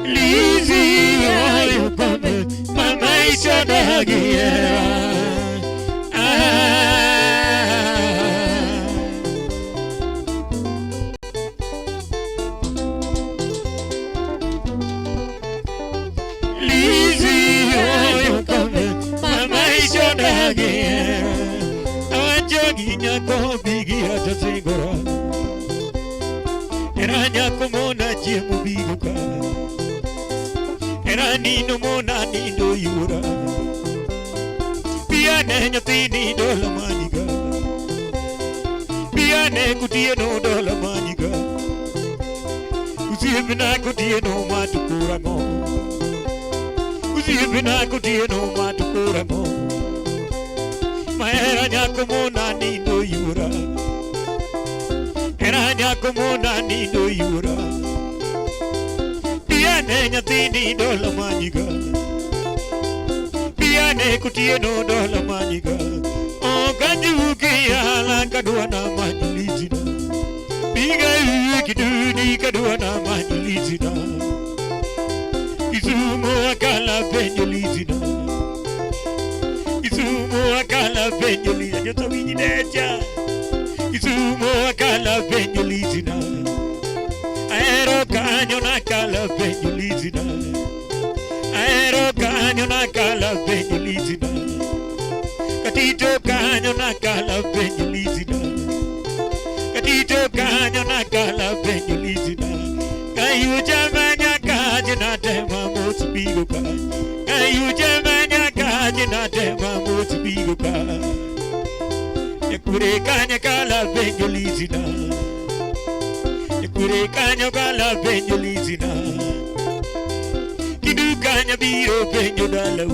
Lizzie, ayo come mama ishadagia. again. I'm jogging a coffee at the Singora. And I Yakumona Jimubiga. And I need no more, I need no Yura. Piana Tini Dolamaniga. Piana Gutiano Dolamaniga. Uzibina Gutiano Matukuramo. Uzibina Gutiano Matukuramo. Era como nani no yura. Era como nani no yura. Piane nyatini do la maniga. Piane kutieno do la maniga. O kanju kia la kaduana manilizina. Piga kiduni kaduana manilizina. Izumo akala benjolizina. Izumo akala benjolizina. Yoto vinyineja. Izumo akala benjolizina. Aero canyo na kala benjolizina. Aero canyo na kala benjolizina. Katito canyo na kala benjolizina. Katito canyo na kala benjolizina. Kayu jamanya kaje na tema motibigo ka. Kayu jamanya kaje na tema motibigo ka. Yakure kanya kala benjolizina. Yakure kanya kala benjolizina. Kidu kanya biro benjo dalau.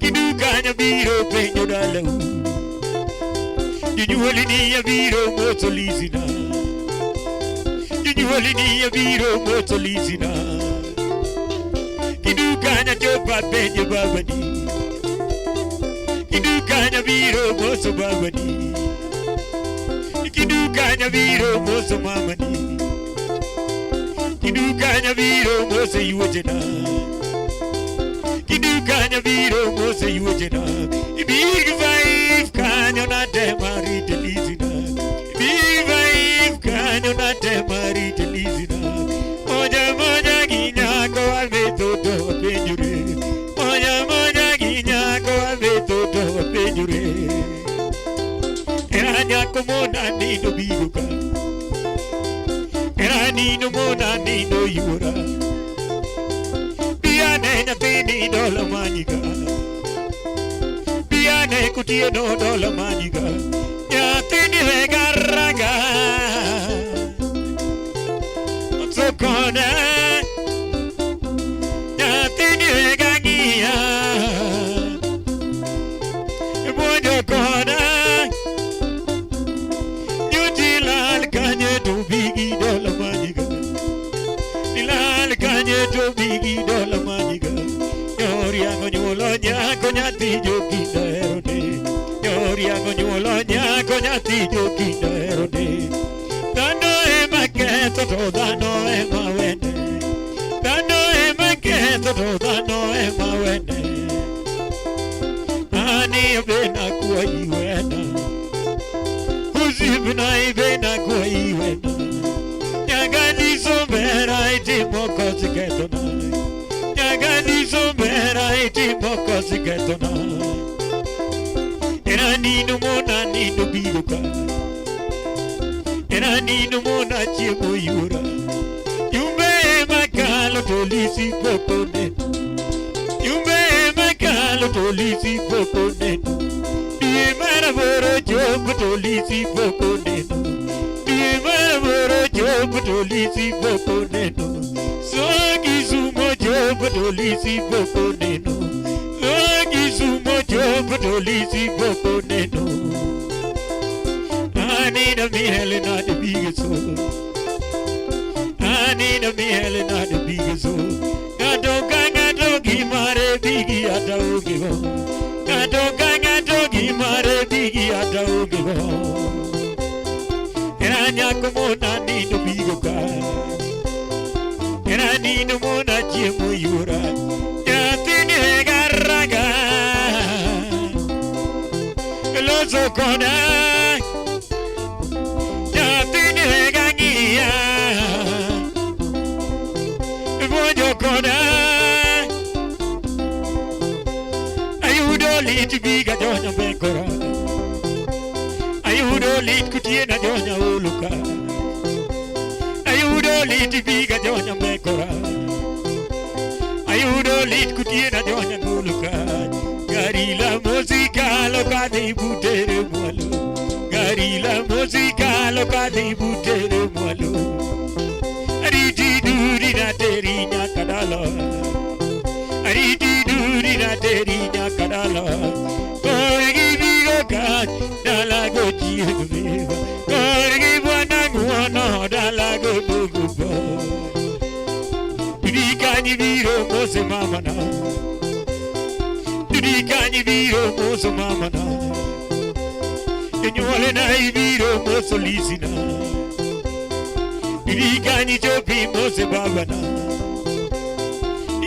Kidu kanya biro benjo dalau. Dinyuolini ya biro motolizina. Dinyuolini ya biro motolizina. Kidu kanya chopa benjo babadi. Kidu kanya biro moso babadi. Kidu kanya biro moso mamadi. Kidu kanya biro moso yuwajena. Kidu kanya biro moso yuwajena. Big five kanya na temari delizina. Big five kanya na temari delizina. Moja moja ginya ko aveto do penjure. Moja moja ginya ko aveto do penjure. Eranya como nani no biguka. Erani no mo nani no yura. Piane na tini do la maniga. Piane kutia no do la maniga. Ya tini regaraga. So kona. Ya tini regangia. Mojo kona. Bigi dola maniga. Nilal kanye to bigi dola maniga. Yoria gonyolo nya konyati jokinda erode. Yoria gonyolo nya konyati jokinda erode. Dano e maketo to dano e mawene. Dano e maketo to dano e mawene. Ani bena kuwa iwena. Uzibna ibena kuwa iwena. Nyagani sombera iti moko siketona. Nyagani sombera iti moko siketona. Era nino mona nino biluka. Era nino mona chiemo yura. Yumbe makalo tolisi pokone. Yumbe makalo tolisi pokone. Due maravoro job tolisi pokone. Job tolisi boko neno. Sogi sumo job tolisi boko neno. Sogi sumo job tolisi boko neno. I need a meal not the biggest soul. I need a meal not the biggest soul. Gato ganga dogi mare bigi ata ugibo. Gato ganga dogi mare bigi ata ugibo. Eranya como nani no bigoka. Erani no mona chiemo yura. Ya tiene garraga. Lo socona. Ya tiene gangia. Voglio cona. Ayudo lit biga jonya bekora ayudo lit kutiena jonya uluka ayudo lit biga jonya bekora ayudo lit kutiena jonya uluka gari la musica loca de butere mualo gari la musica loca de butere mualo ariti duri na terinya kadalo ariti duri na terinya kadalo korgi biroka dala goji beba korgi bwana ngwana dala gobugo bidikani biro mose mamana bidikani biro mose mamana enyole na ibiro mose lisina bidikani chopi mose babana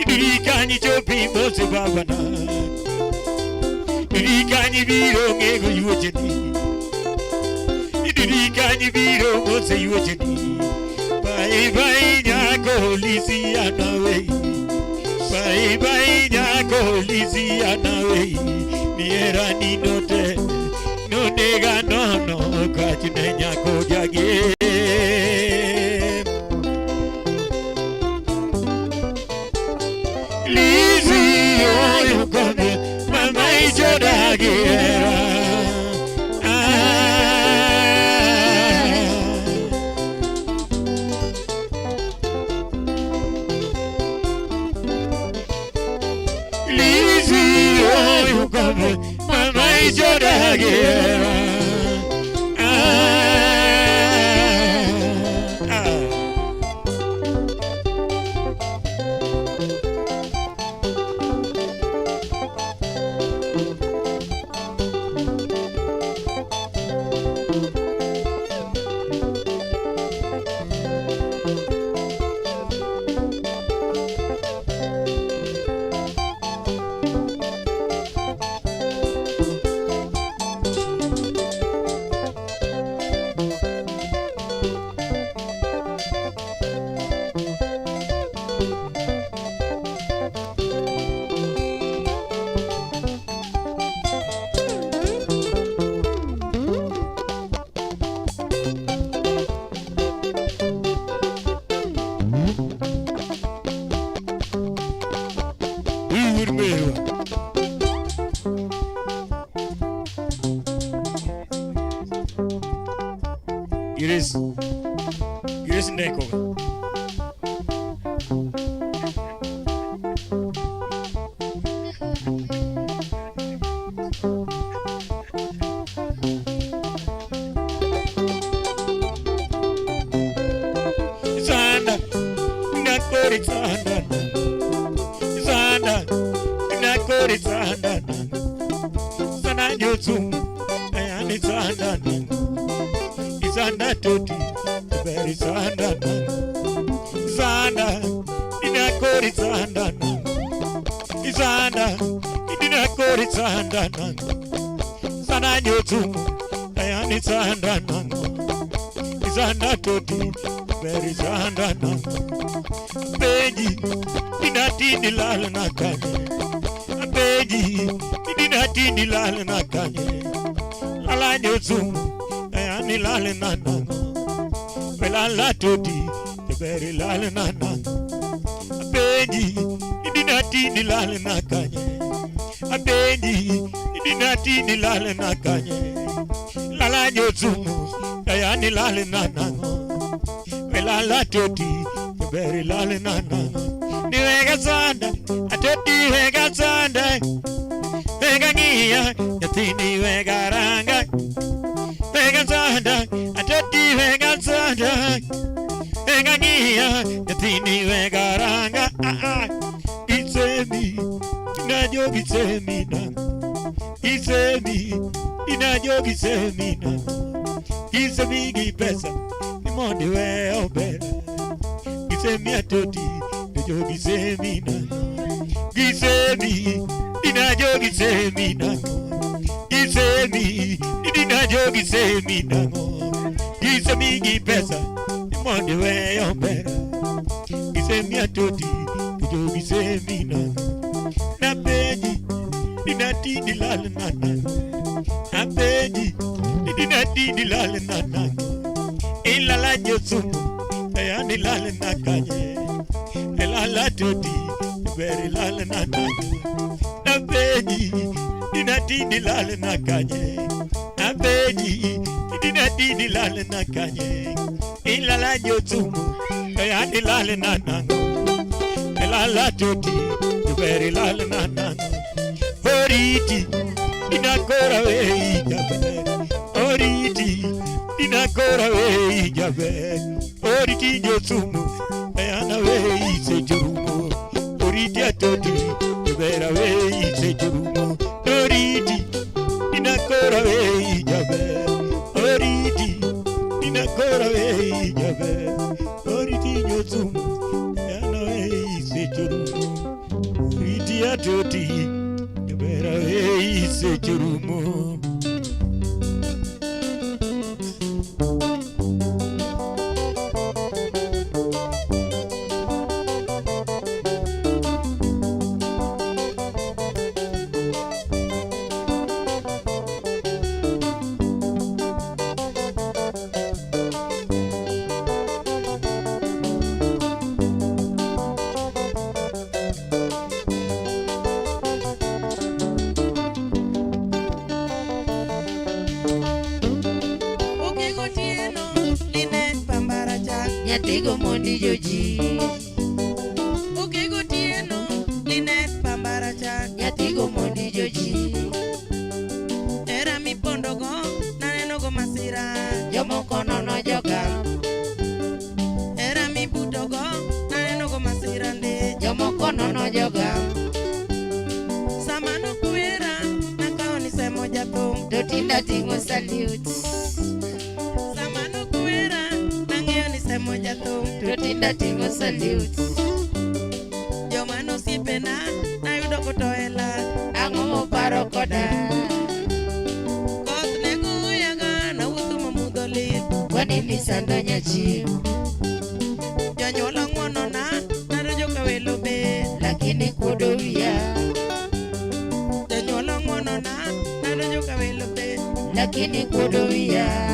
bidikani chopi mose babana bidikani biro ngego yuojeni bidikani biro mose yuojeni bye bye nyako lisiana we bye bye nyako lisiana we niera ni note no nega no no kachine nyako jage Iris Neko. Zanda, nakori zanda, zanda, nakori zanda, zanda yozu, ayani zanda. Zanda toti, very zanda, zanda, inakori zanda, zanda, inakori zanda, zanda nyotu, ayani zanda, zanda toti, very zanda, beji, inatini lala nakanye, beji, inatini lala nakanye, lala nyotu. Ni lale nana, bela la toti, the very lale nana. A beji, idinati ni lale nakanye. A beji, idinati ni lale nakanye. Lala nyozumu, dayani lale nana. Bela la toti, the very lale nana. Ni wega zanda, a toti wega zanda. Wega niya, yatini wega ranga. Vega zanda, atoti vega zanda, vega nia, yatini vega ranga. Isemi, inajogi semina. Isemi, inajogi semina. Isemi gipesa, imondi weo bela. Isemi atoti, inajogi semina. Isemi, inajogi semina. Isemi, inajogi semina. Isemi gipesa, imondi weo bela. Isemi atoti, inajogi semina. Na beji, dinati lal nana abeji dinati lal nana ilala josumu ayani lal nakanye elala toti beri lal nana abeji dinati lal nakanye abeji dinati lal nakanye ilala josumu ayani lal nana elala toti beri lal nana oriti inakora wei jabe oriti inakora wei jabe oriti josumu ayana wei sejurumo oriti atoti bera wei sejurumo oriti inakora wei jabe oriti inakora wei jabe oriti josumu ayana wei sejurumo oriti atoti bera wei sejurumo. Nyatigo mondi joji Ukigo tieno Linet pambaracha Nyatigo mondi joji Era mi pondogo Nanenogo masira Jomoko nono joga Era mi butogo Nanenogo masira nde Jomoko nono joga Samano kuera Nakao ni semo jatung Dotinda tingo salute Tutinda tingo salute Jomano sipena na yudo kutoela Ango paro koda Koth nego yaga na wutu mamudoli Kwani nisando nyachi Janyola ngono na Naro kawelo be Lakini kudo wia Janyola ngono na Naro kawelo be Lakini kudo wia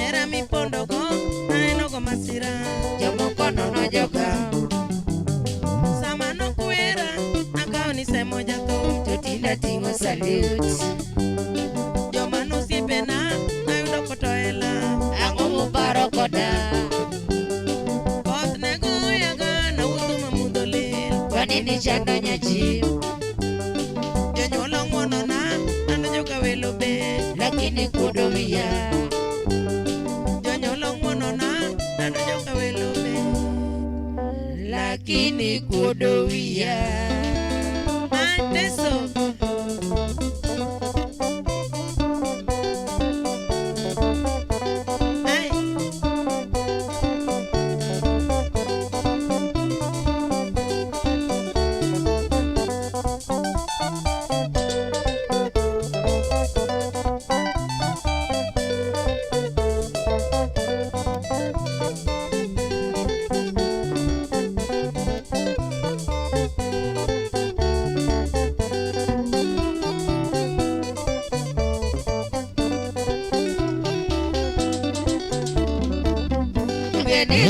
Era mi pondogo, naenogo masira Jomoko nono joga Samano kuera, nakao ni semo jato Tutinda tingo salute Jomano sipena, nayudo kotoela Ango muparo koda Koth nego yaga na wutu mamudolil Kwani ni chando nyachi Jonyolo ngono na, nano joka welo be Lakini kudo wia Jonyolo ngono na Nano joka welo be Lakini kudo wia Mateso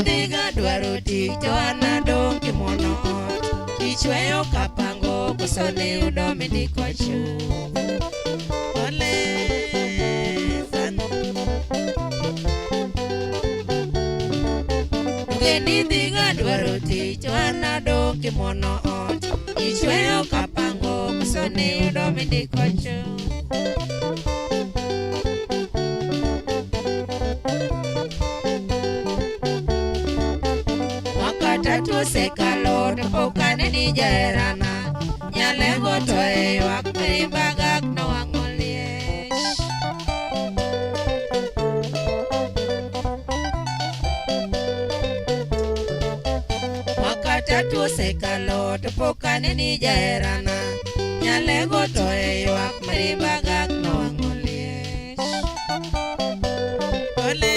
Diga dwaro tik to anado kimono Ichweyo kapango kusone udomi dikwachu Ole san Geni diga dwaro tik to anado kimono Ichweyo kapango kusone udomi dikwachu Makatatu sekalo tepukane ni jaerana Nyalengo toe wak meribagak no angoliesh Makatatu sekalo tepukane ni jaerana Nyalengo toe wak meribagak no angoliesh Ole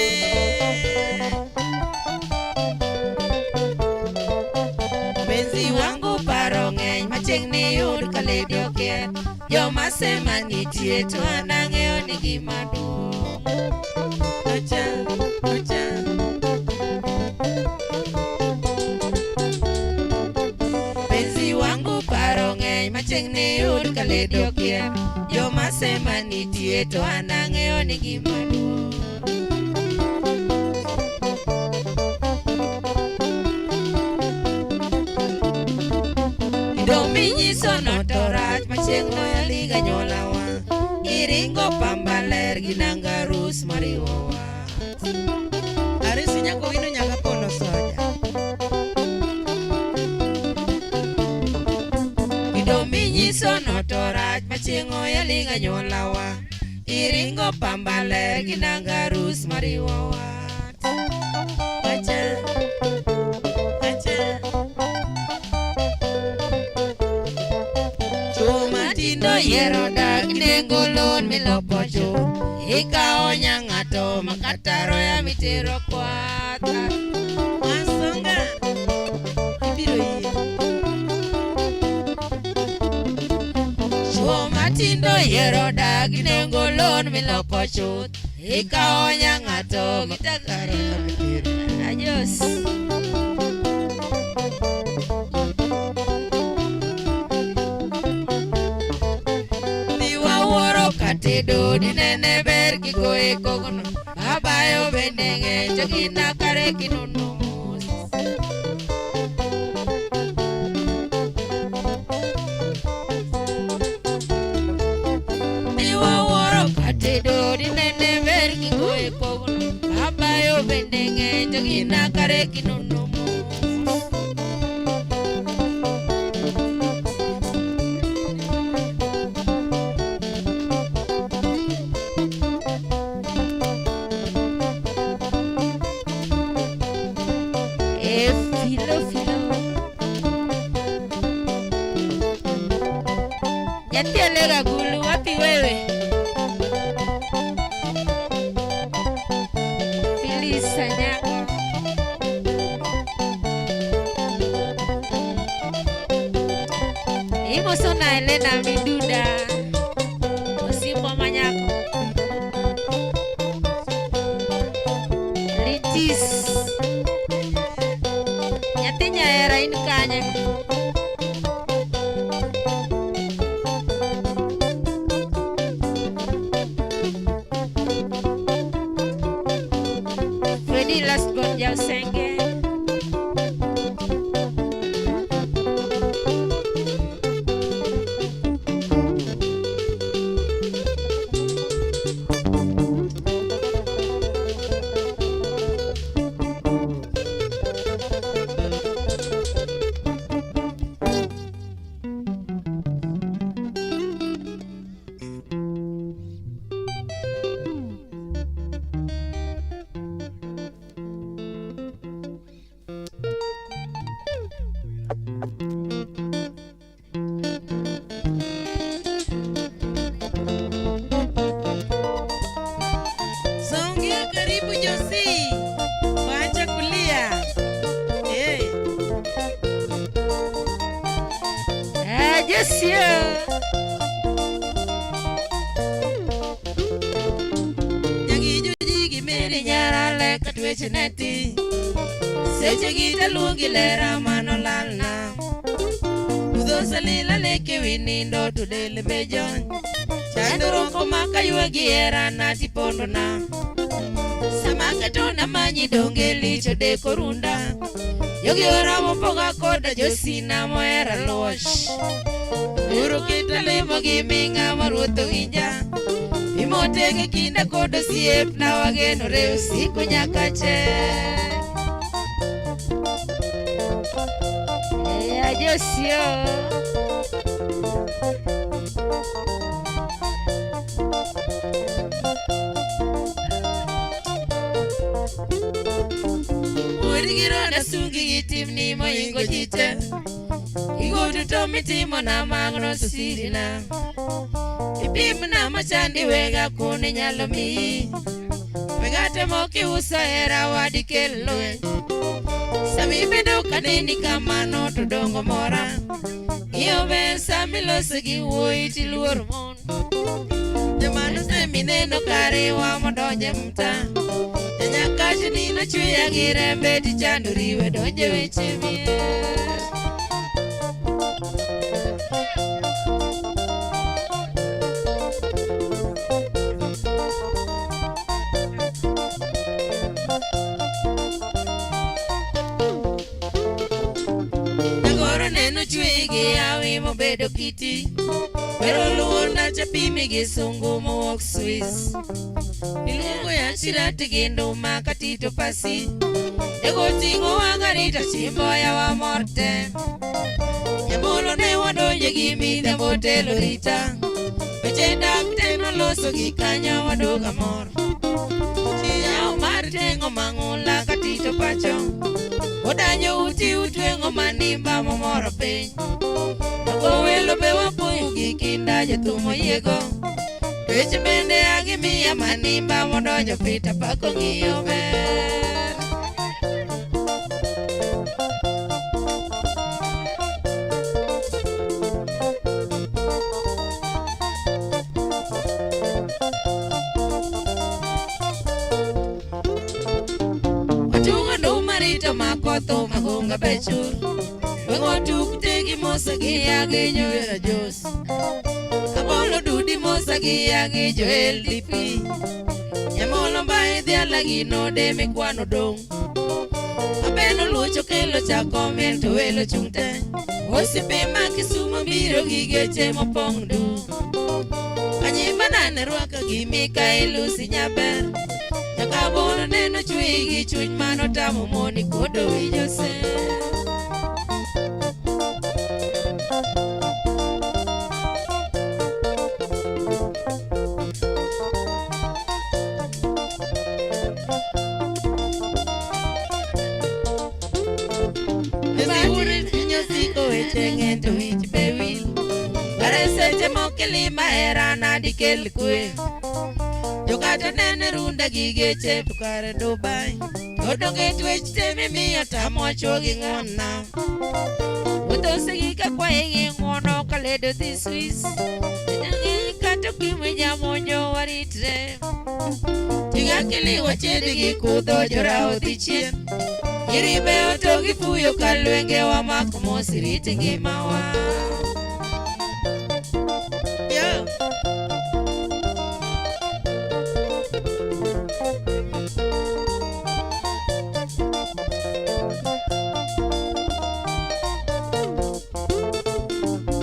Benzi wangu parongeny machengni yud kaledioke Yo masema nitie to anang'eyo ni gimaduong' Ocha, ocha Benzi wangu parongeny machengni yud kaledioke Yo masema nitie to anang'eyo ni gimaduong' Dominyi sono torach machieng' no yaliga nyolawa Iringo pambaler ginanga rus mariwowa Arisi nyako ino nyaka pono soja Dominyi sono torach machieng' no yaliga nyolawa Iringo pambaler ginanga rus mariwowa Acha Matindo yero dak nengolon milopocho Ika onya ngato makataro ya mitero kwata Masonga Ibiro iye Matindo yero dak nengolon milopocho Ika onya ngato makataro ya mitero Adios Katedo dinene berki koe kogono Abayo bendenge jogina kare kinunumus Niwa woro katedo dinene berki koe kogono Abayo bendenge jogina kare kinunumus Yatialega gulu wapi wewe Filisa nyako Imo sona Elena Miduda Osipo manyako Litis Nyatinya era inkanya Last gon jauh senge Neti Seche gita lungi lera mano lalna Udo salila leke winindo tudele bejon Chando roko maka yuagi era nati pondo na Samaka tona manyi donge licho de korunda Yogi ora mopoga koda josina mo era losh Uro kita limo giminga maruto inja Imotege kinda kodo siep na wageno reo siku nyakache Josio. Urigirona sungi gitimni moingo jite. Igo to mitimo na magno sirina. Ipim na machandi wega kuni nyalo mi. Wegate moki usa era wadi kello. Sami bedo kanini kamano to dongo mora. Iyo be sami losegi woi ti luor mon. Jamano se mineno kare wa modonje mta. Nyakashi nino chuya girembe ti chanduri we donje weche mie. Bedo kiti pero luona chapimi gisungu mo walk Swiss ilungu ya chirati gindo makatito pasi ego tingo wangarita chimbo ya wa morte nyamolo ne wadonje gimi de motelo rita pechenda mteno loso gikanyo wadoga mor chiya umartengo mangula katito pacho odanyo uti utwengo manimba momoro piny Owelo be wapuyu gikinda jatumo yego Weche bende agimiya manimba modonjo pita pako ng'iyo ber Wachunga ndo marito makoto magunga bechur Wengo tukutegi mosa giyagi joera jos Abolo dudi mosa giyagi jo LDP Nyamolo mbae dhiala gino deme kwano dong Abeno lucho kelo chako miel to welo chungte Osipe makisumo biro gigeche mopong du Kanyima nane rwaka gimika ilusi nyaber Nyaka bono neno chui gi chuny mano tamo moni kodo wijose Tengen to wich bewil Pareseche mokeli maera na dikel kwe Jokata nene runda gigeche tukare Dubai Odonge twech teme miya tamo chogi ngona Utose gika kwa ingi ngono kaledo di Swiss Tenyangi kato kimi jamonyo waritre Tingakili wachedi gikudho jorao di chien Iribe otogi fuyo kalwenge wa makomo siriti ngimawa Yo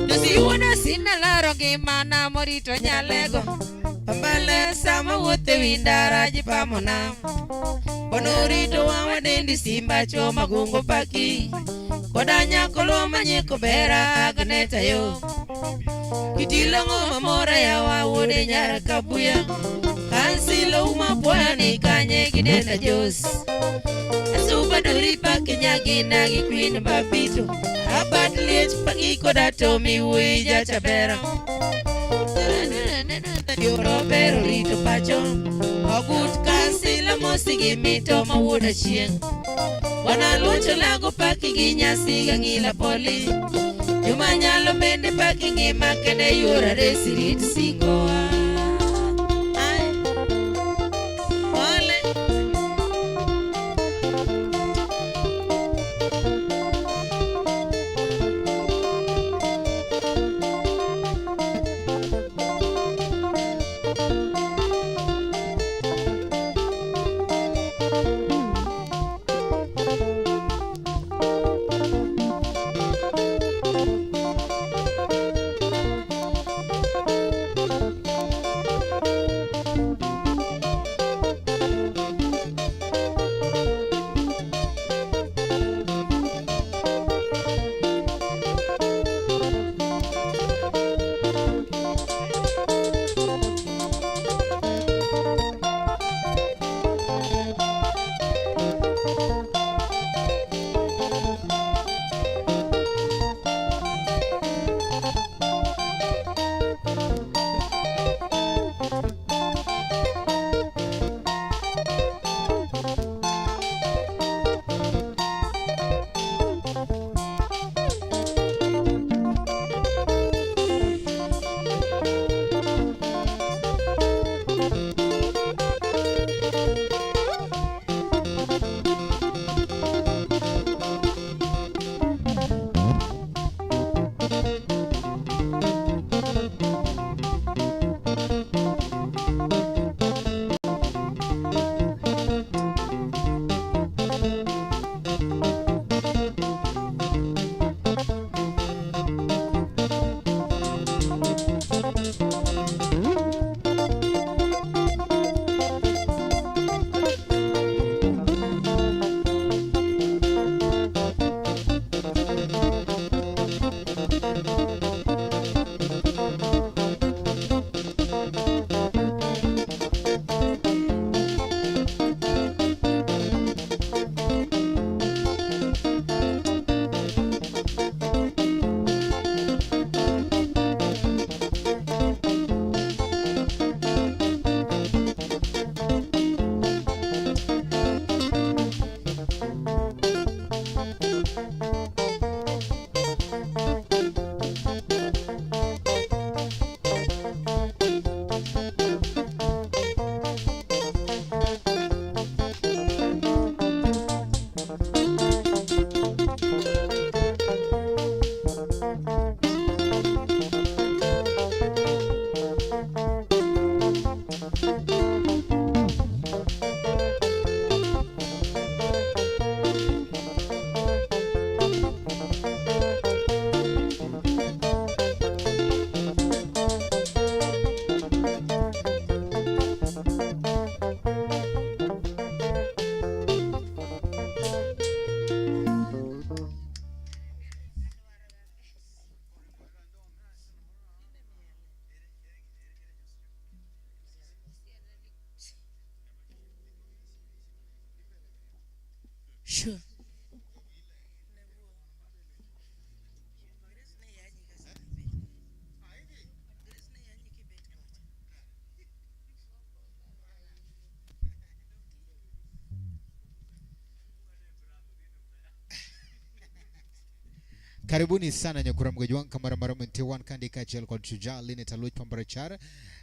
Nusi wana sina laro gimana morito nyalego Pambale sama wote windara jipamona Bonurito wa dendi simba choma gungo paki Kodanya koloma nyeko bera aganeta yo Kitilongo mamora ya wawode nyara kabuya Kansilo umapoya ni kanye kidenda jos Asuba duri paki nyagina gikwini babito Abat liech paki kodato miwija chabera Yoro pero rito pacho Ogut kansila mosigi mito mawuda chieng Wana lucho lago paki ginyasi gangila poli Juma nyalo bende paki ngima kene yura resirit singoa Ay Ole Karibuni sana nyakura mgajwang kamara maramenti wan kandi kachel kod chuja line taluch pambarachar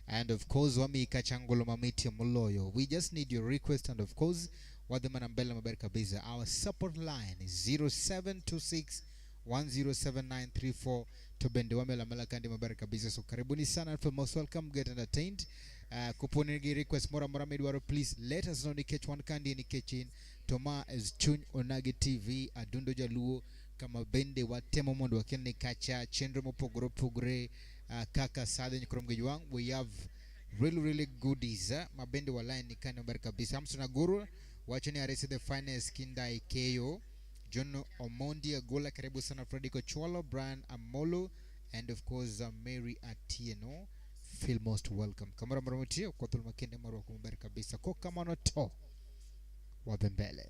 and of course wami kachangolo mamiti muloyo. We just need your request and of course wadhimana mbele maber kabisa. Our support line is 0726 107934 to bende wamela mela kandi maber kabisa. So karibuni sana, for most welcome, get entertained. Kuponegi request mora medwaro, please let us know ni catch one kandi ni kitchen Toma as Chuny Onage TV Adundo Jaluo kama bende watemo mondo wakene kacha chendro mopogoro pogre kaka sade nyikrom gejwang. We have really goodies mabende walai ni kani mbarika kabisa. Hamsuna guru wachani arese the finest kinda ikeyo John Omondi Agola, karibu sana Freddy Kochwalo, Brian Amolo, and of course Mary Atieno. Feel most welcome. Kamara maramuti kwa tulma kende marwa kumbarika kabisa kwa kamano to wabembele.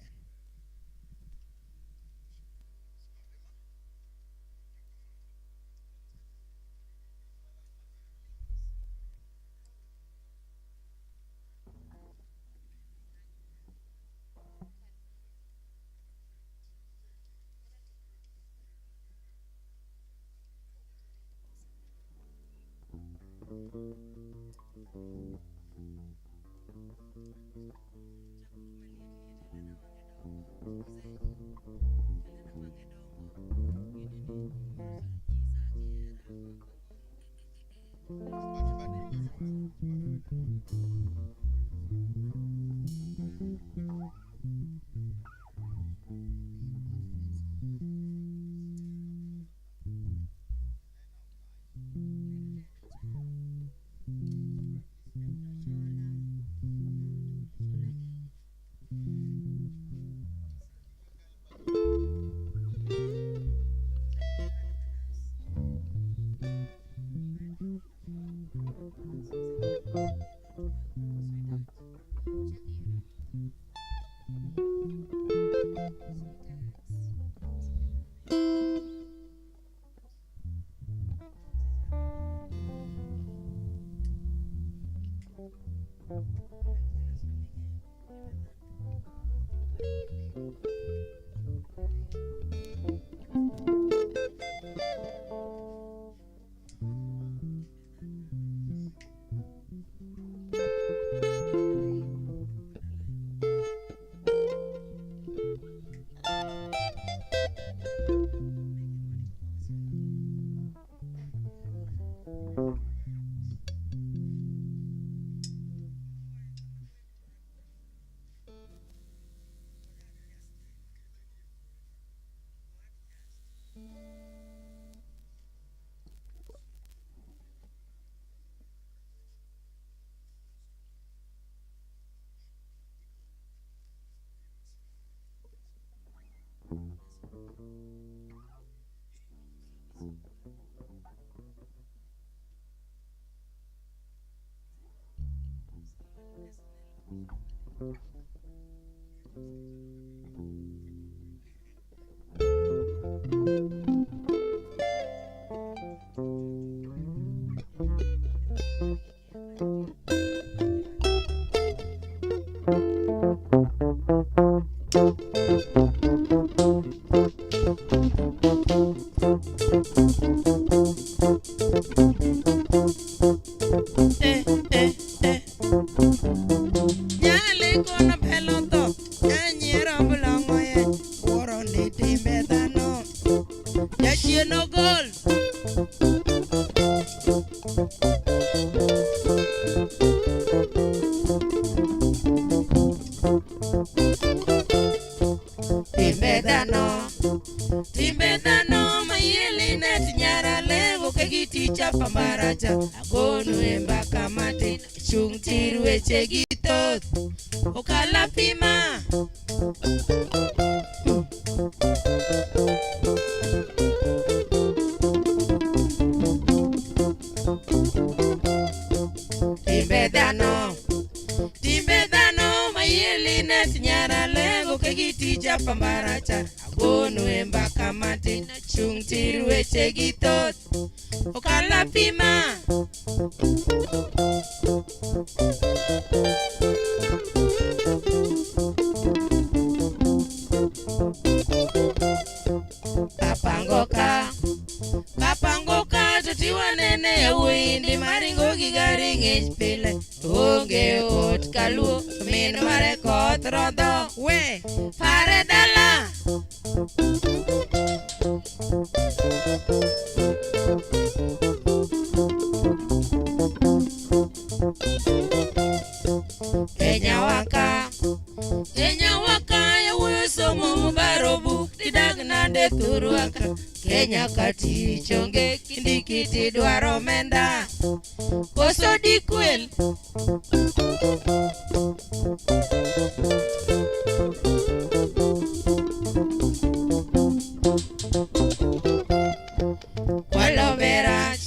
Timbedano mayeli net nyara lego kegiti chapa maracha agonu emba kamati chung tirwe chegitot okala pima Timbedano mayeli net nyara lego kegiti chapa maracha agonu emba kamati chung tirwe chegitot okala pima Papangoka monde thuruaka Kenya kati chonge kindikiti dwaro menda koso dikwel walo verach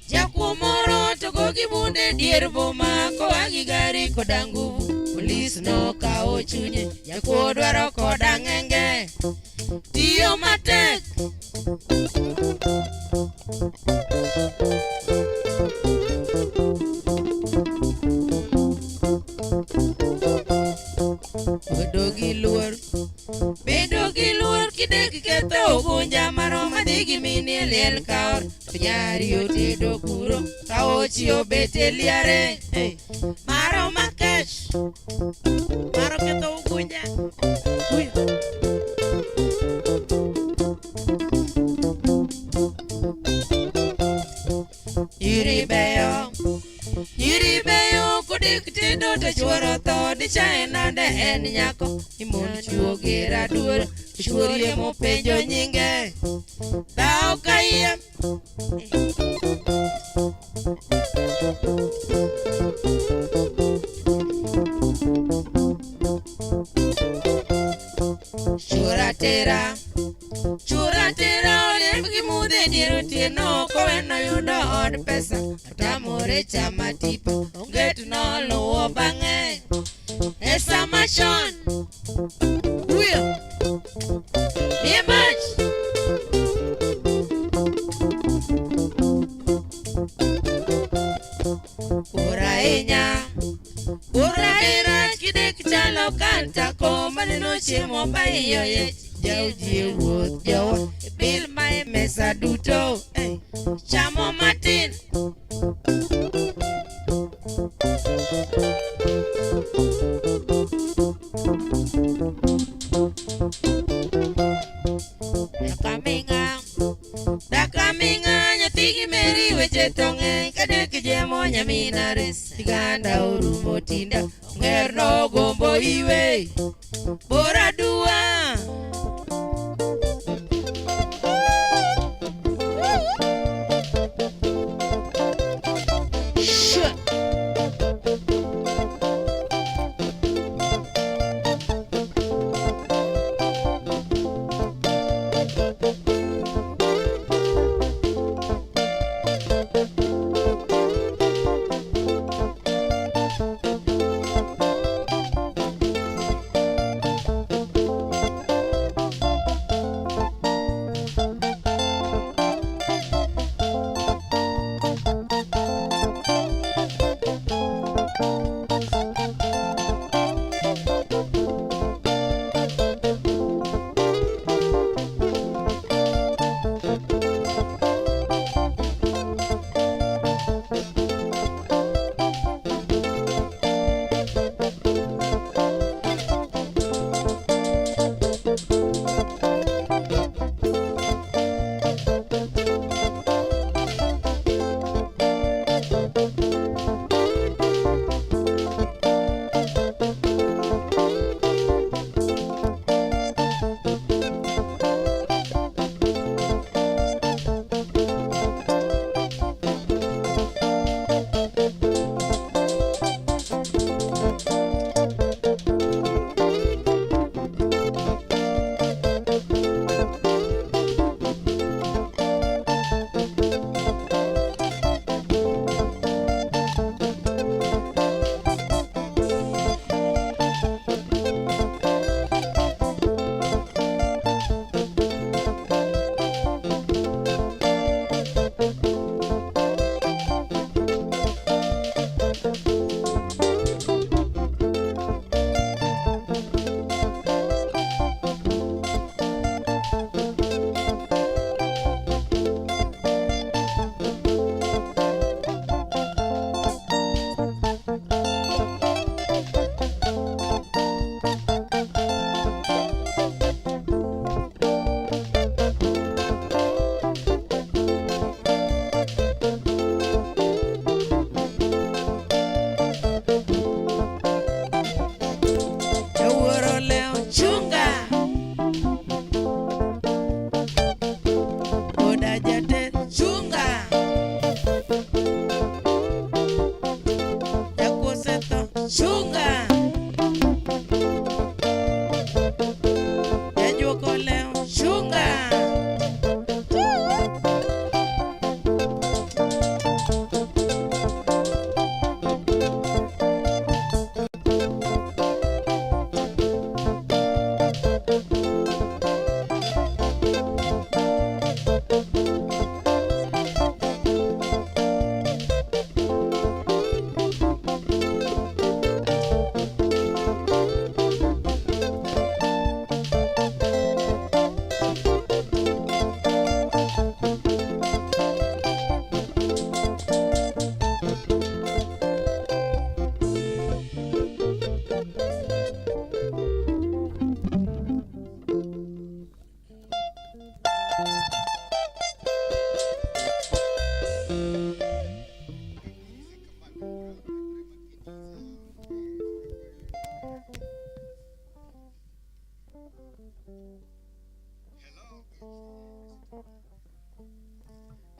jakumoro to gogi bunde dier boma ko agi gari koda nguvu polis no kao chunye jakuo dwaro koda ngenge tiyo matek bedo gi luor kidek ketho gunja maroma digi mini liel kaor nyari otedo kuro kaochi obete liare maroma kesh maro ketho gunja Yiri beyo kudik tido te chuoro to di chaina de en nyako imon chuo gira dur chuorie mo penjo nyinge tao kayem Churatera ole mgimude diru tino kowe no yudo od pesa atamore chama tipa onget no luo bange esa machon uyo nie mach Uraira kidek chalo kanta komani no chemo bayo ye Jau jiwo jawa bil mae mesa duto chamo matin Dakaminga nyatigi meri weche tonge kadek jemo nyaminares Tiganda urumo tinda ngerno gombo iwe Bora dua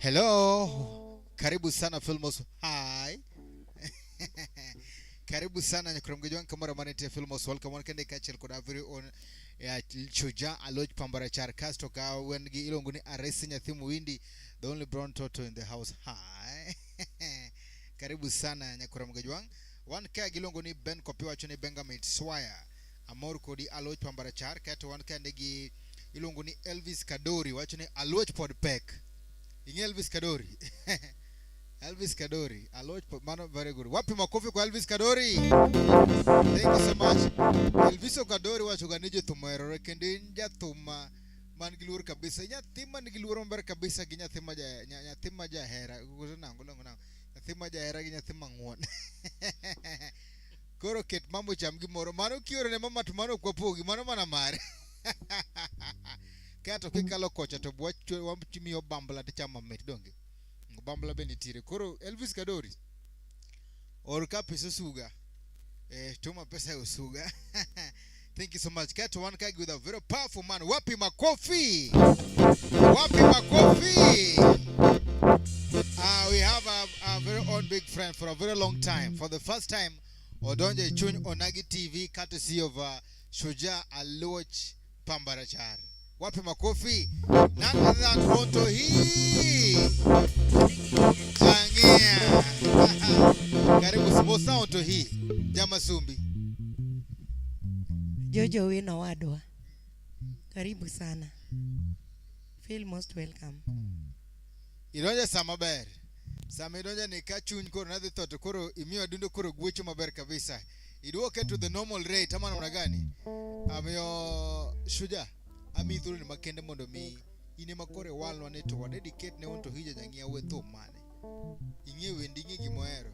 Hello. Karibu sana Filmos. Hi. Karibu sana nyakuramgeji wangu kamara manete Filmos. Welcome on kende kachel koda very own Shujaa Aloch Pambarachar Castro ka wengi ilonguni aresi nyathimu windi the only brown toto in the house. Hi. Karibu sana nyakuramgeji wangu. One ka gilonguni Ben kopiwa choni Bengamit Swire. Amor kodi Aloch Pambarachar kato one ka ndegi ilonguni Elvis Kadori wachoni Aloch Podpek. Elvis Kadori. Elvis Kadori. Aloch man, very good. Wapi makofi kwa Elvis Kadori. Thank you so much. Elvis Kadori wachuganije tumero rekende nja tuma mangilur kabisa. Nya thima nigilur mber kabisa ginya thima ja hera. Kuzuna ngolongo na. Thima ja hera ginya thima ngwon. Koro ket mambo chamgi moro. Mano kiore ne mama tumano kwa pogi. Mano mana mare. Kato kikalo kocha to bwacho wamchimiyo bambla te chama met donge. Bambla benitire. Koro Elvis Kadori. Orka pesa suga. Tuma pesa usuga. Thank you so much. Kato one kagi with a very powerful man. Wapi makofi. Wapi makofi. We have a very old big friend for a very long time. For the first time, Odonje Chun Onagi TV, courtesy of Shujaa Aloch Pambarachar. Wapi makofi. None other than Onto hii. Changia. Karibu simosa Onto hii. Jama Sumbi. Jojo wino wadwa. Karibu sana. Feel most welcome. Ironja samaber. Sama ironja ni kachuny koro nadhi toto koro imiyo dundo koro gwecho maber kabisa. Iduoke to the normal rate ama namna gani? Amiyo Shujaa. Ami dhuru ni makende mondo mi ine makore walwa ne to wadedicate ne Onto hija jangia wetho mane inge wendi inge gimoero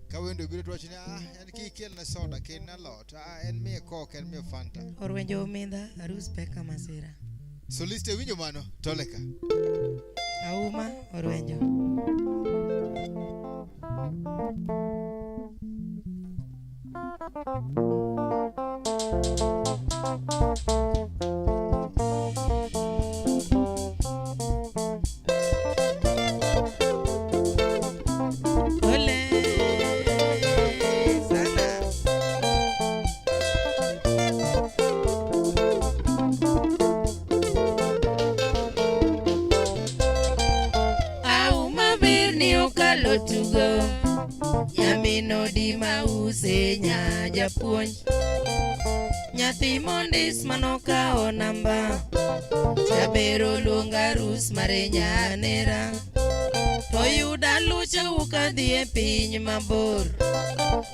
ka wendo biro twachne en kikel na soda ken na lot en me coke en me fanta Orwenjo umenda arus peka masira soliste winjo mano toleka Auma orwenjo Tugo Yamino di mause nya japuonj Nyathi mondis manoka o namba Jabero luonga rus mare nyanera Toyuda lucha ukadhi e piny mabor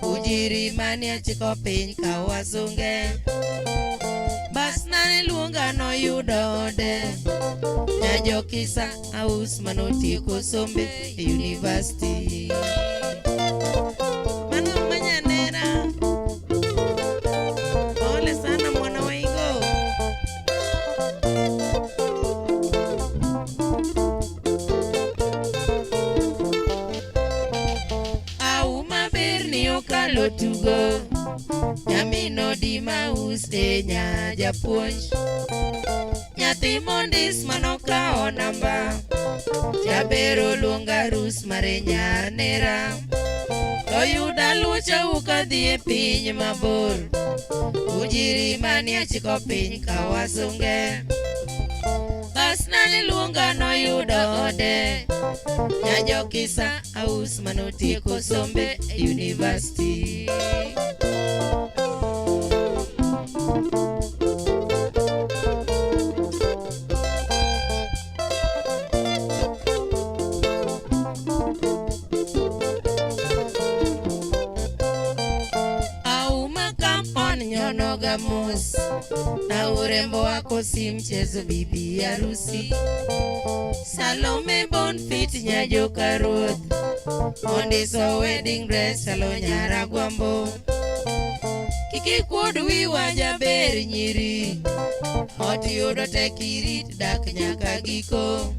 Ujiri mani achiko piny kawasunge Bas nane luonga no yudo ode Nyajo kisa aus manotieko sombe e university Mano manyanera Ole sana mwana waingo Auma berni okalo tugo Nyamino di mause nya japuonj Nyathi mondis manoka o namba Jabero luonga rus mare nyanera Toyuda lucha ukadhi e piny mabor Ujiri mani achiko piny kawasunge Bas nane luonga no yudo ode Nyajo kisa aus manotieko sombe e university Mus na urembo wako si mchezo bibi harusi Salome Bonfit nyajo karuoth Ondiso wedding dress salo nyara gwambo Kiki kuod wiwa jaber nyiri Oti yudo tekirit dak nyaka giko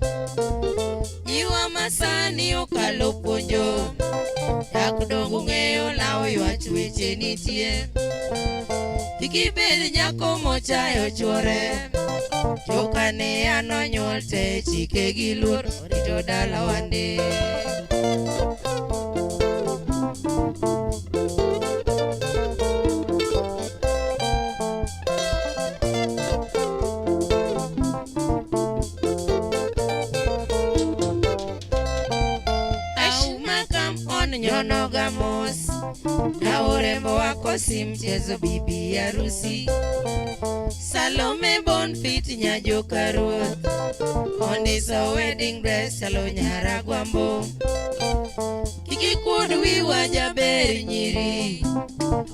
Nyiwa masani okalo puonjo Dak dongo ng'eyo lao ywach weche nitie Kiki bed nyako mochayo chwore Jokane anonyuol te chike gi luor orito dala wande. Nyono gamos na urembo wako si mchezo bibi harusi. Salome Bonfit nyajoka ruoth ondisa wedding dress chalo nyara gwambo. Kiki kuod wiwa jaber nyiri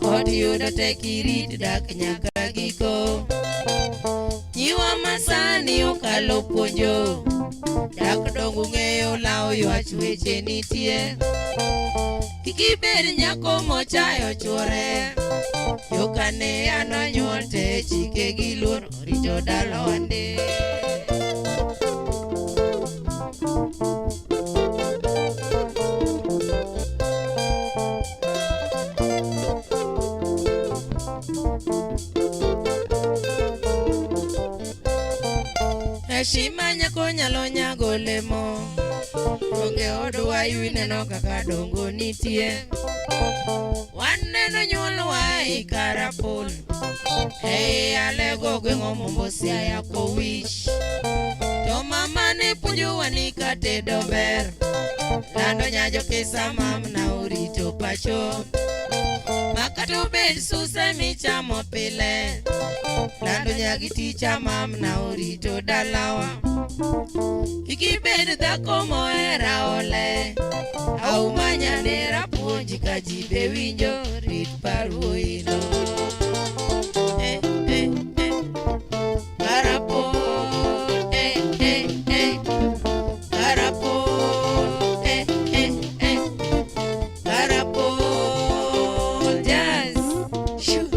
od yudo tek irit dak nyaka giko. Nyiwa masani okalo puonjo dak dongo ng'eyo lao ywach weche nitie. Kiki bed nyako mochayo chwore Jokane anonyuol te chike gi luor orito dala wande. Heshima nyako nyalo nyago lemo onge odwa yuineno kaka dongo nitie. Waneno nyuolwa i Karapul alego gweng'o Mombasa ya kowich. To mama ne puonjowa ni katedo ber lando nyajo kisa mamna orito pacho. Makato bed suse michamo pile lando nyagi ticha mamna orito dalawa. Kiki bed dhako mohera ole au manyanera puonji ka ji be winjo rit paruoino. Karapul, Karapul, Karapul, jazz, shoot.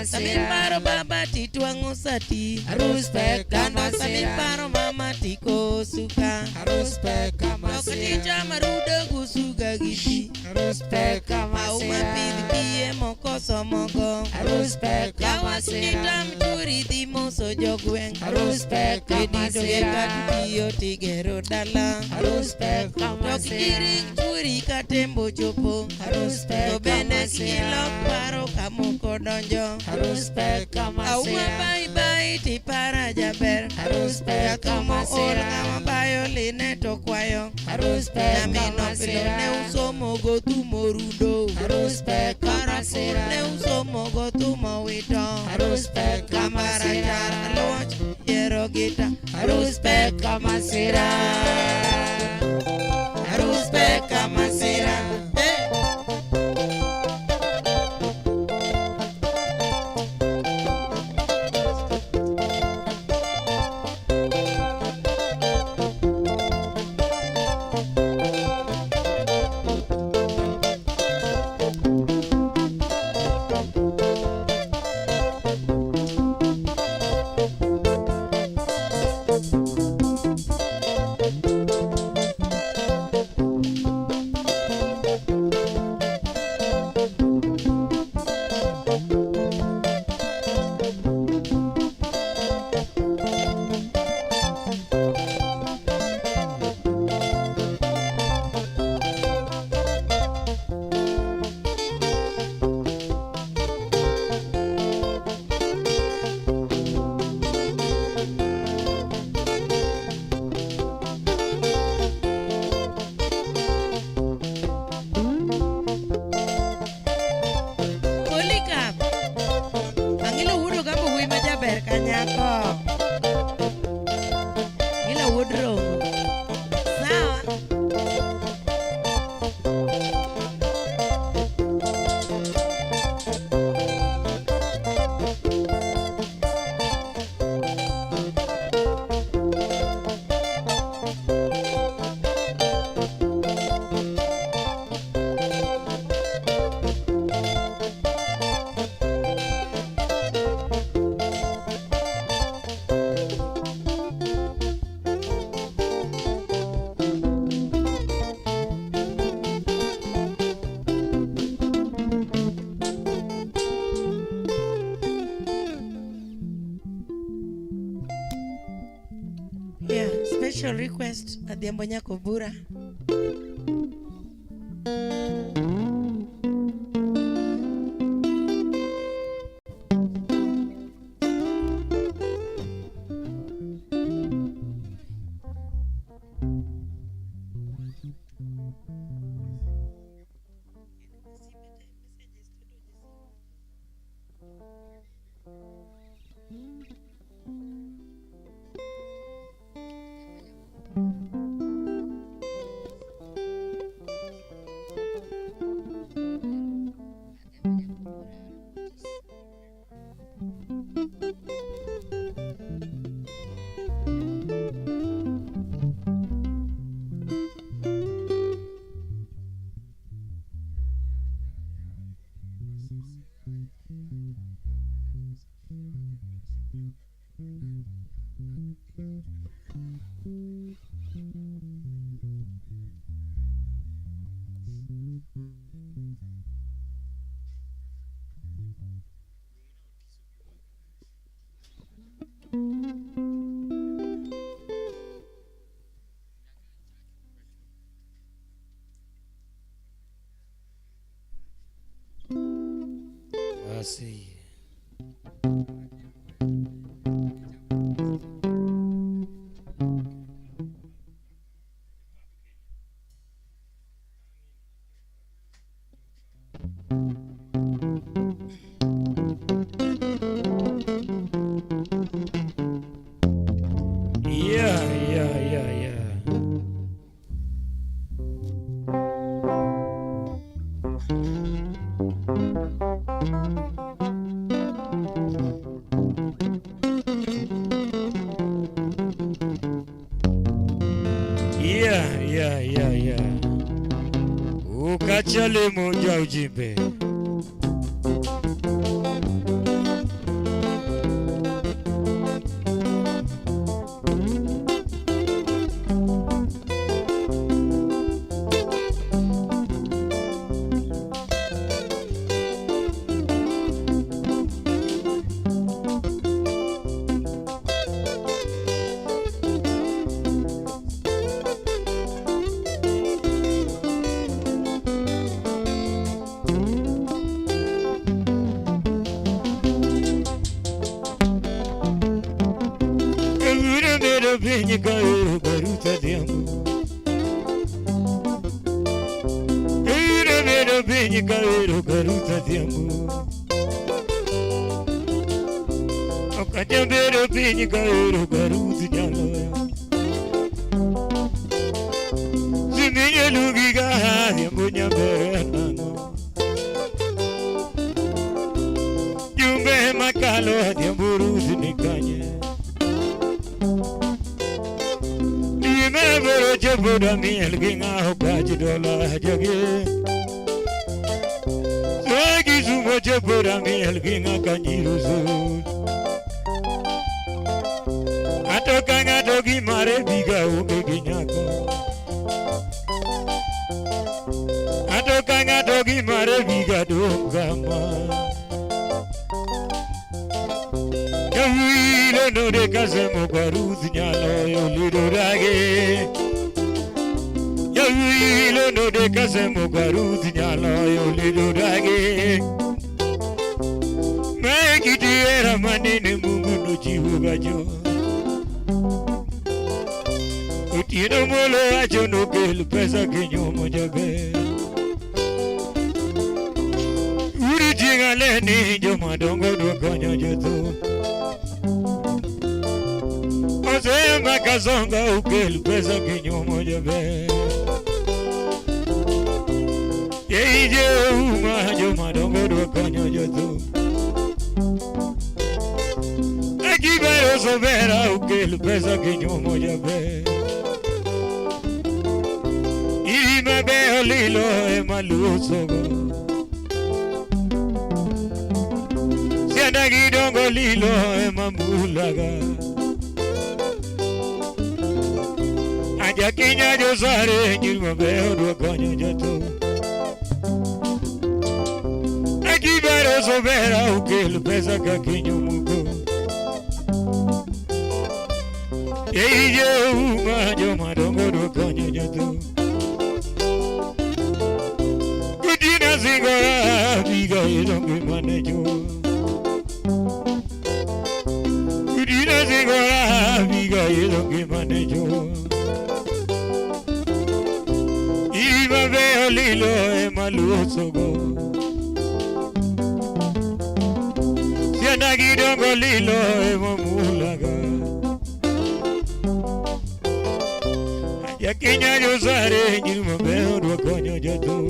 Samin paro baba titwango sati samin paro mama tiko suka Okatija maruda gusuga giti Auma pidi pie moko somogo Kawa sinita mturi dimo so jogwen Edido yekatu piyo tigero dala Tokikiring turi katembo chopo Tobende kilok paro kamoko donjo Auma bye bye tipara jaber Yakamo ol ngama bayo line to kwayo Namino pilo ne uso mogo tu morudo Karapul ne uso mogo tu mowito Kamara char aloch yero gita. Arus peka masira. Arus peka masira. Special request Adhiambo Nyako Bura. I see. Yeah. Yeah. Ukachale moja ujimbe. Venha cair garuta de amor. Venha cair garuta de amor. Kajambero pinyi kairo garuzi nyalo Zimiye lugi gahadi mbunya bere nango Jumbe makalo hadi mburuzi nikanye Dime bero chabuda miel ginga hokaji dola jage Swagi sumo chabuda miel ginga kanjiru zul Atokanga togi mare biga ume ginyako Atokanga togi mare biga dongama Yawilo no de kasemo garuzi nyalo yo lido rage Yawilo no de kasemo garuzi nyalo yo lido rage Megiti era manene mungu no chivu gajo Utino molo acho no kel pesa kinyomo jabe Uri jinga leni joma dongo do konyo joto Ose makazonga ukel pesa kinyomo jabe Yeije uma joma dongo do konyo joto Akibero sobera ukel pesa kinyomo jabe Irime beo lilo e malusogo Sianda gidongo lilo e mamulaga Aja kinya josare nyirma beo dua konyo jato Akibero sobera ukel pesa kakinyo mugo Yeije uma joma dongo dua konyo jato Kudina zingora biga idongo manejo Kudina zingora biga idongo manejo Iba veo lilo e malusogo Sianda gidongo lilo e mamulaga Ya kinya josare nyirma beo dua konyo jato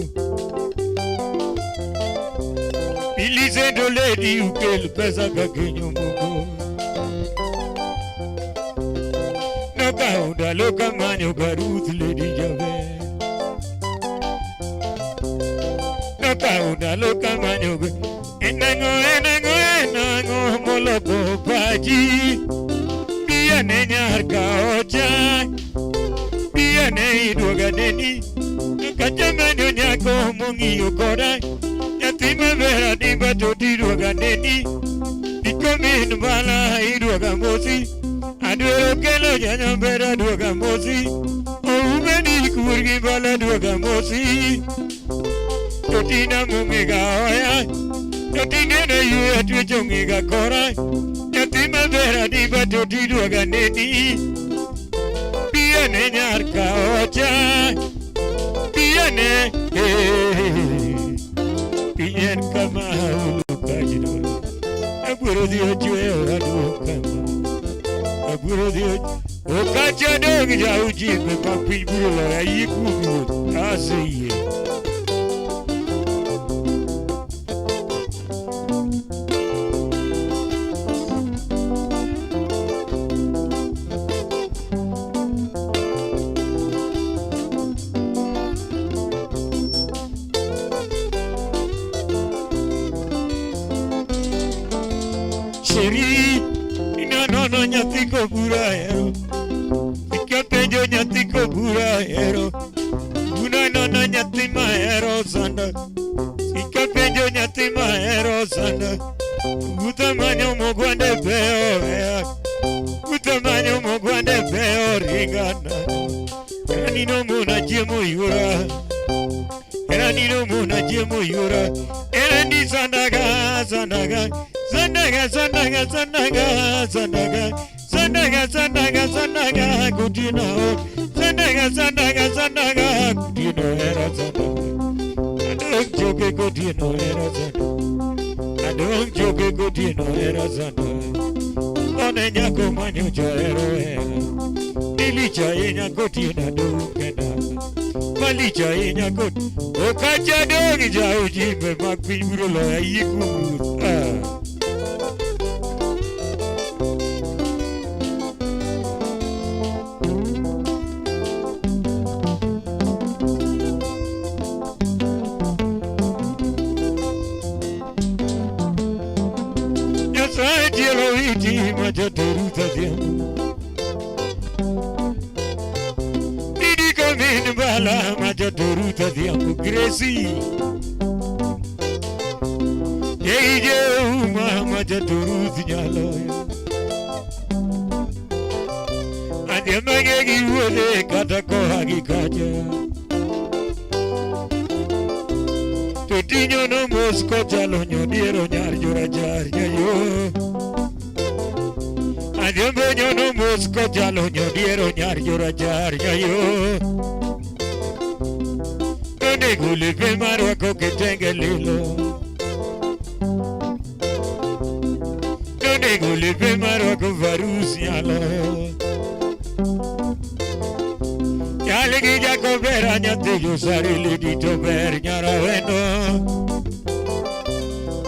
Ilise do lady ukel pesa kakinyo mugo Noka unda loka manyo garuth lady jabe Noka unda loka manyo enango moloko paji Pia nenyar ka ocha Pia ne iduoga neni Kachamanyo nyako mongiyo kodai Yatima vera dimba totiruoga neni Dikomin bala iruoga mosi Adwero kelo nyanya vera duoga mosi Oumeni kurgi bala duoga mosi Totina mungiga oya Totina na yue tuechongiga kora Yatima vera dimba totiruoga neni Pia ne nyarka ocha Pia ne Piñen kama ulukajino Aburo dio chue oradu kama Aburo dio Okacha dog ja ujime papi buro ya yiku Aseye Sheri, no nyatiko buraero Ikapenjo nyatiko buraero no nyati maero sanda Ikapenjo nyati maero sanda Utamanyo mogwande beo Utamanyo mogwande beo ringana Eranino muna jemo yura Eranino muna jemo yura Erani sandaga sandaga Sandaga, sandaga, sandaga, sandaga, sandaga, sandaga, sandaga, kutino. Sandaga, sandaga, sandaga, kutino era sandaga. I don't joke, kutino era sandaga. I don't joke, kutino era sandaga. Chone nyako manyo choero Nilicha nyako tina dukenda Malicha nyako Okacha dogi jau jimbe Makpinburo loya yiku Majotoruta diamo Didi comin bala majotoruta diamo Gracie Yeije uma majotoruta nyaloya Ande magegi wole katako hagi kaja Tutinyo no mosko jalo nyodiero nyar jura jar nyayo Adiambo nyono musko jalo nyodiero nyar jura jar nyayo Kone guli pe marwa koke tenge lilo Kone guli pe marwa ko varus nyalo Nyale ki jako vera nyate yo sari lidi to ber nyara wendo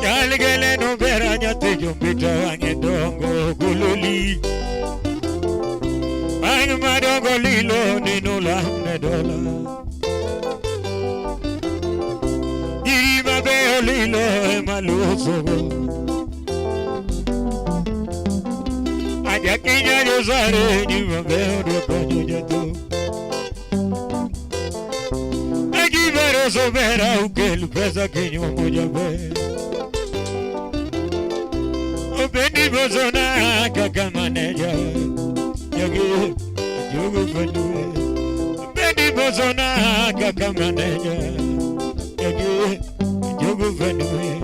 Nyale gele no vera nyate yo mbita wange dongo gululi Wange madongo lilo nino lamne dola Irima beo lilo emaluso Aja kinya yo sari nima beo do kanyo jato Agibero sobera ukel pesa kinyo moja be Bendi bozona kakamaneja Yogi Yogo fanue Bendi bozona kakamaneja Yogi Yogo fanue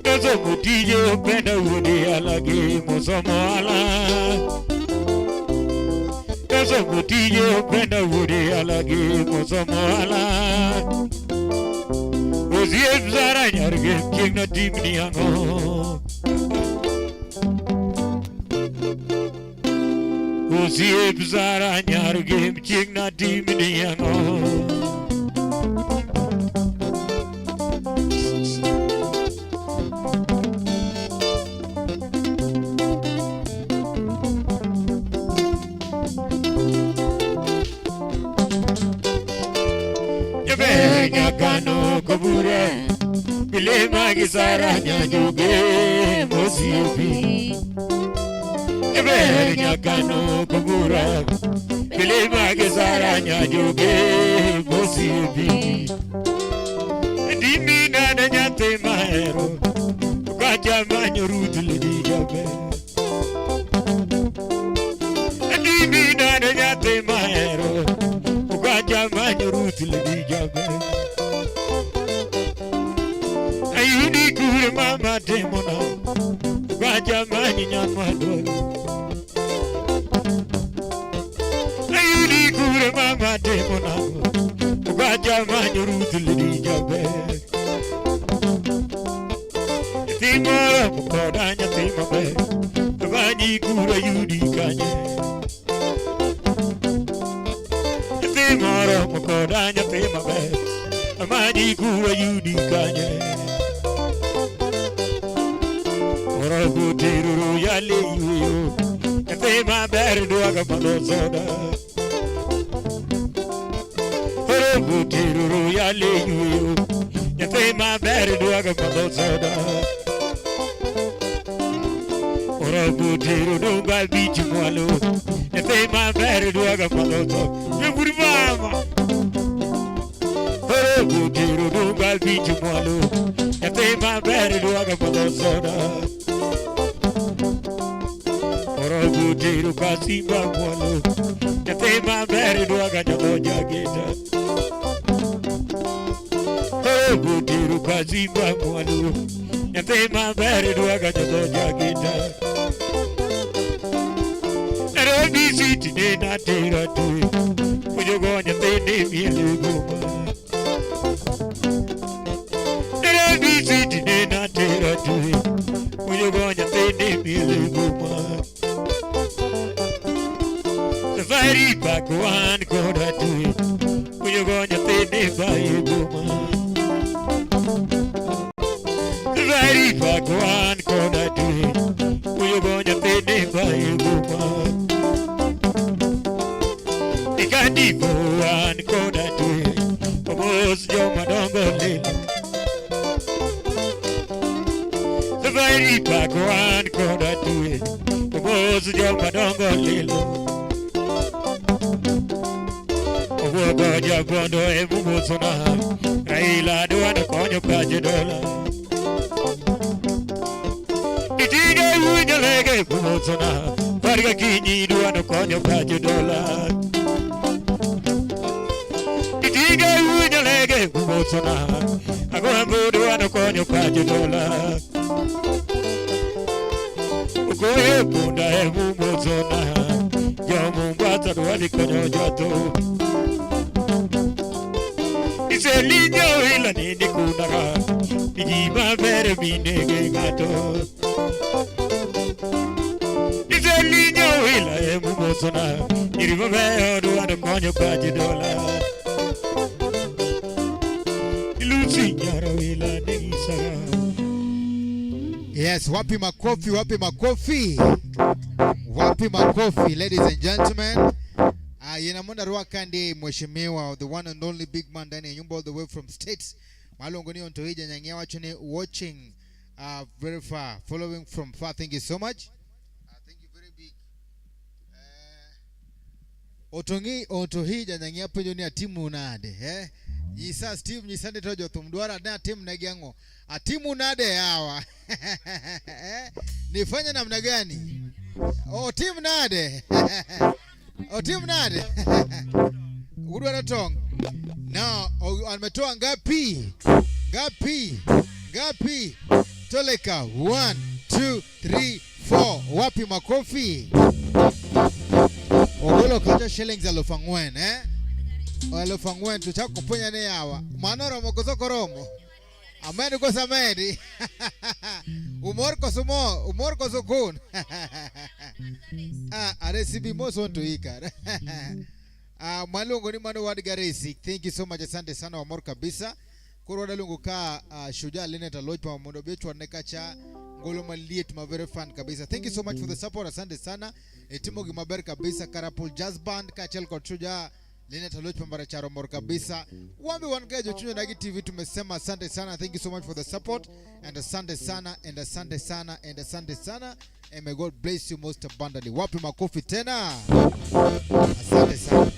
Dozo mutijo penda udi alagi musomo ala Dozo mutijo penda udi alagi musomo ala Uzieb zara nyarge kingna timni ango Uzieb zara nyarge kingna timni ango Nyakano kubure Bilema gisara nyajuge Mosiebi Ebe nyakano kubure Bilema gisara nyajuge Mosiebi Dimi nana nyate mahero Kaja manyo rutuli di jabe Dimi nana nyate mahero Kaja manyo rutuli di jabe Ayudi kure mama demona Kaja manyo nyamadolo Ayudi kure mama demona Kaja manyo rutuli di jabe Timora mukodanya timabe Banyi kure yudi kanye Timora mukodanya timabe Banyi kure yudi kanye Ora kutiruru yale yuyo Tema berdu aga palosoda Ora kutiruru yale yuyo Tema berdu aga palosoda Ora kutiruru ga bichi mwalo Tema berdu aga palosoda Yeguribama Ora kutiruru ga bichi mwalo Tema berdu aga palosoda Ora kutiru kasimba mwalo Tema berdu aga nyamoja gita Ora kutiru kasimba mwalo Tema berdu aga nyamoja gita Robi siti nena tera tui Pujogonya tene miele goma Robi siti nena tera tui Pujogonya tene miele goma Very back one coda do it. When you're going to pay the by woman. Very back one coda do it. When you're going to pay the by woman. The candy for one coda do it. Almost your madongo lily. The very back one coda do it. Almost your madongo lily. Goja bondo ebu musona Raila duwana konyo kaje dola Itiga unya lege ebu musona Varga kinyi duwana konyo kaje dola Itiga unya lege ebu musona Agwambu duwana konyo kaje dola Ugoye bunda ebu musona Jomu mbata duwani konyo jato Ise linyo ila nini kunara Nijima vere minege gato Ise linyo ila emu mosona Nirima vere duwano konyo kaji dola Ilusi nyara ila nisara. Yes, wapi makofi, wapi makofi. Wapi makofi, ladies and gentlemen. Yenamunda Rwakandi mheshimiwa, the one and only big man ndani ya nyumba all the way from States. Malongoni ontoija nyangia wachone watching very far, following from far. Thank you so much. Thank you very big. Otongi ontohija nyangia penyo ni timu nade. Nyisa Steve nyisande tojo tumduara na timu nagiango. Timu nade hawa. Nifanya namna gani? Oh, timu nade. Oh, timu nade. Udu anatong. Now, ametoa ngapi? Ngapi? Ngapi? Toleka. 1, 2, 3, 4. Wapi makofi? Ogolo kaja shillings alofangwen, alofangwen tuchako ponya ne yawa. Manoro mokoso koromo. Ameni ko samedi. Umor ko sumo, umor ko sukun. Aresibi moso nto ikara. Malungu ni manu wadigaresi. Thank you so much, asante sana umor kabisa. Kuro lungu ka Shujaa Lineta Lojpa mundo betu wanekacha ngolo maliet ma very fun kabisa. Thank you so much for the support, asante sana. Timo gimaber kabisa. Karapul Jazz Band kachel kwa Shujaa Lineta Lojpa mbaracharo mor kabisa. Wambi wangejo chunyo Nagi TV tumesema asante sana. Thank you so much for the support and asante sana and asante sana and asante sana. And may God bless you most abundantly. Wapi makofi tena. Asante sana.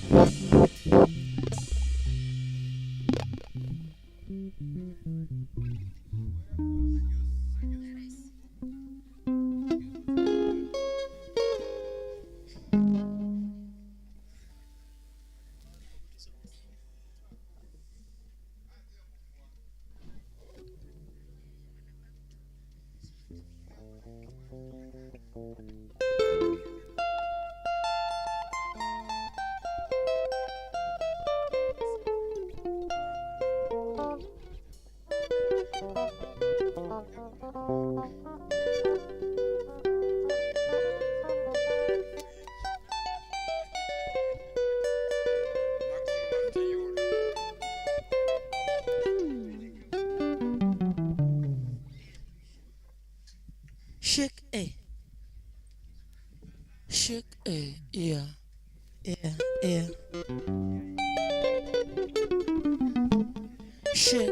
Shake a. Shake a. Yeah. Yeah. Yeah. Shake.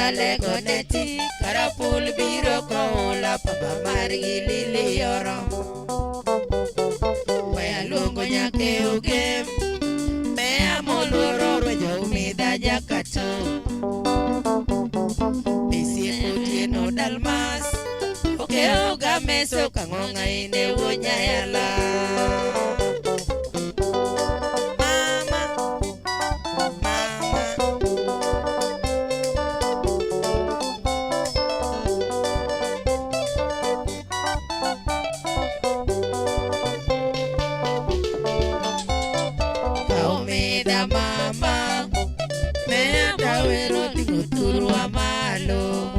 Legoneti karapul biro kola papa margi lili yoro Waya lungo nyake ugem Mea moloro rojo umida jakato Bisi kutie no dalmas Oke oga meso kangonga ine unyayala Mama Uturwa malo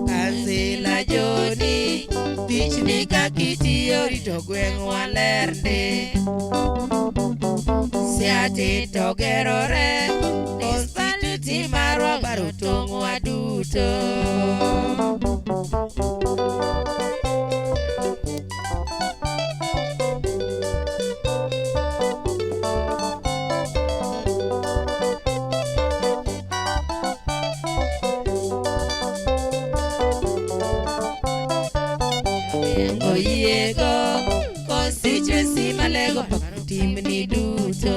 Kansila Joni Tichni kakitiyo rito gweng walerde Siati togerore Constituti marwa barutung waduto Oyego constituency malego timni duto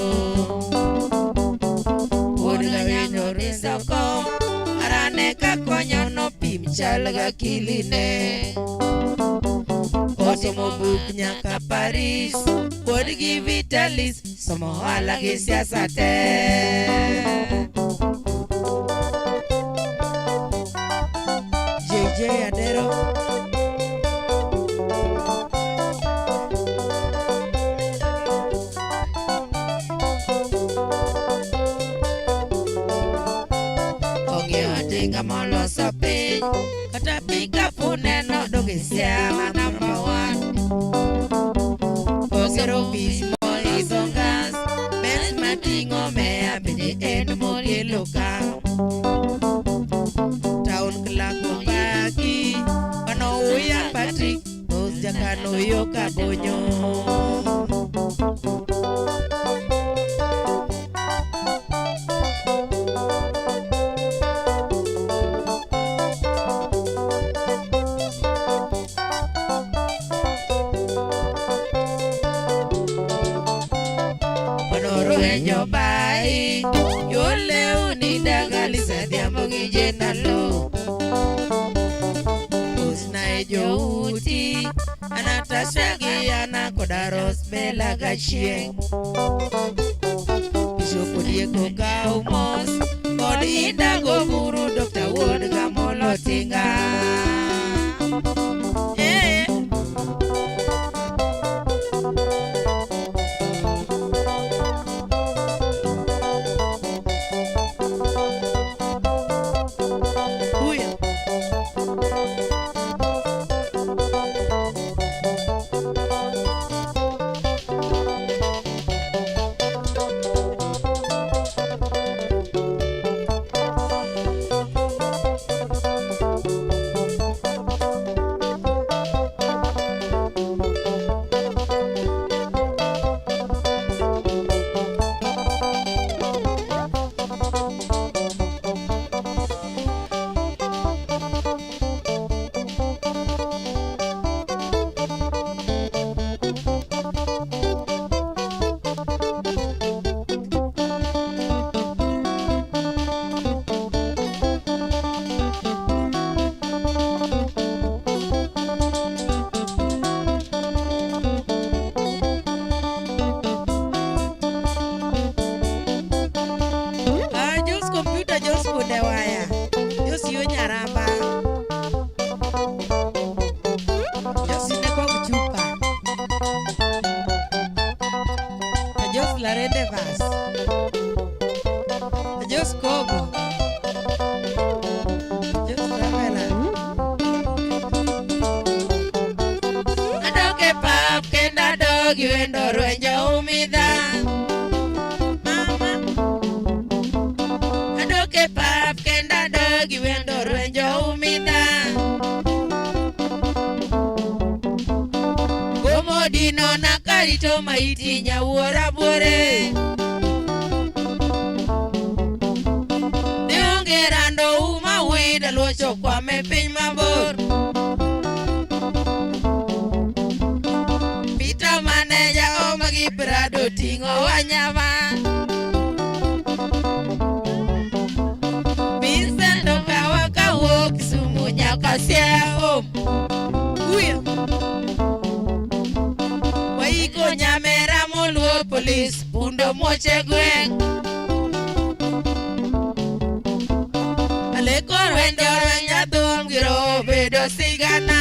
Podga wino risoko Arane kakonyo no pim chalga kiline Osomo buk nyaka Paris Podgi vitalis Somo halagi siasa te JJ Adero Molo sopi Kata pika puneno Dogi siama number one Osero bismo isongas Benes matingo mea Bini enu moki luka Town klako pagi Pano uya Patrick Nos jakano yoka bonyo Bai yole unidagali sadiambo gijenalo Usna ejouti Anatasha ana kodaros bela gachieng Bishop Diego Gaumos Kodi Indago Guru Dr. Wood Gamolo Tinga Karito maiti nyawora bore Neongerando uma wida locho kwa mepin mabor Pita maneja omagi prado tingo wanyama Vincent okawaka wok sumu nyaka siya Uya Waiko nyamera moluo police Pundo moche gweng Alekor wendor wenyatum giro bedo sigana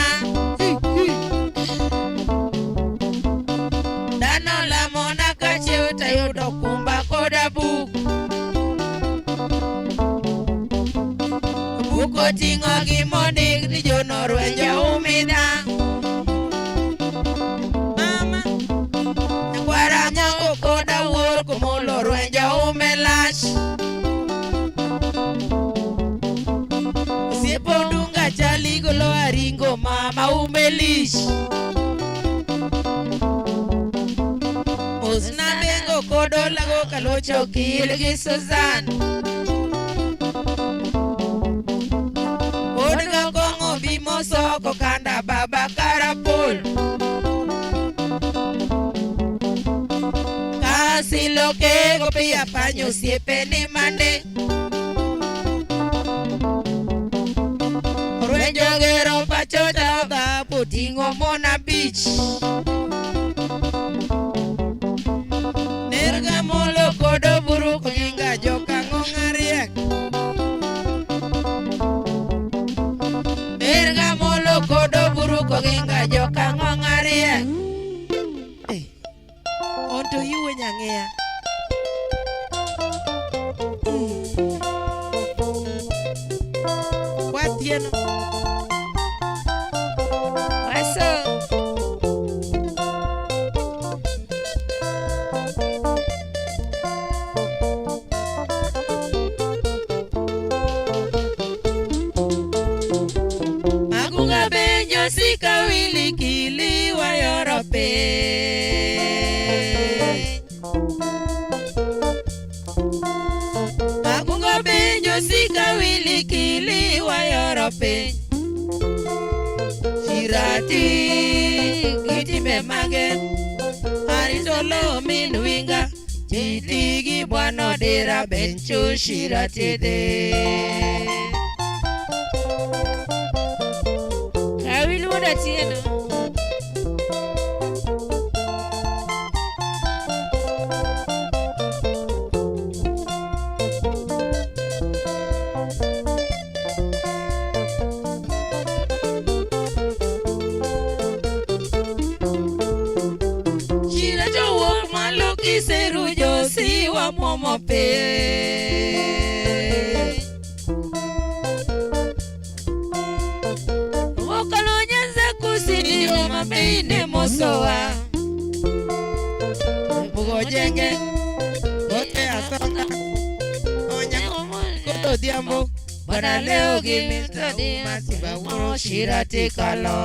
Dano la mona kache utayudo kumba koda buk Oting'o gimodik ni jonorwenjo umida. Mama Nyakwara nyango koda wuor kumolo rwenjo umelach. Osiepo dunga chali golo aringo mama umelish. Osna bengo kodo lago kalocho kil gi Suzan. Odga kongo bimo soko kanda baba karapul. Kasi loke kopia panyo siepe ni mande. Rwenjo gero pachota da putingo mona beach. Nerga molo kodo buru kuinga joka ngongariek. Nerga molo kodo buru kuinga joka ngongariek. Onto you nyangea. What you know? What's up? Magunga benjo sika wili kili wa Europe. Magunga benjo sika wili kili wa Europe. Shirati kitime magen arizolo minwinga chitigi bwano dera bencho shirati de. Kawilu da tieno. Seru josi wa momo pe. Wakalo nyanza kusini o mameine mosoa. Bugo jenge ote asonga. Onya koto diambo. Bana leo gimita di masiba wuro shirati kalo.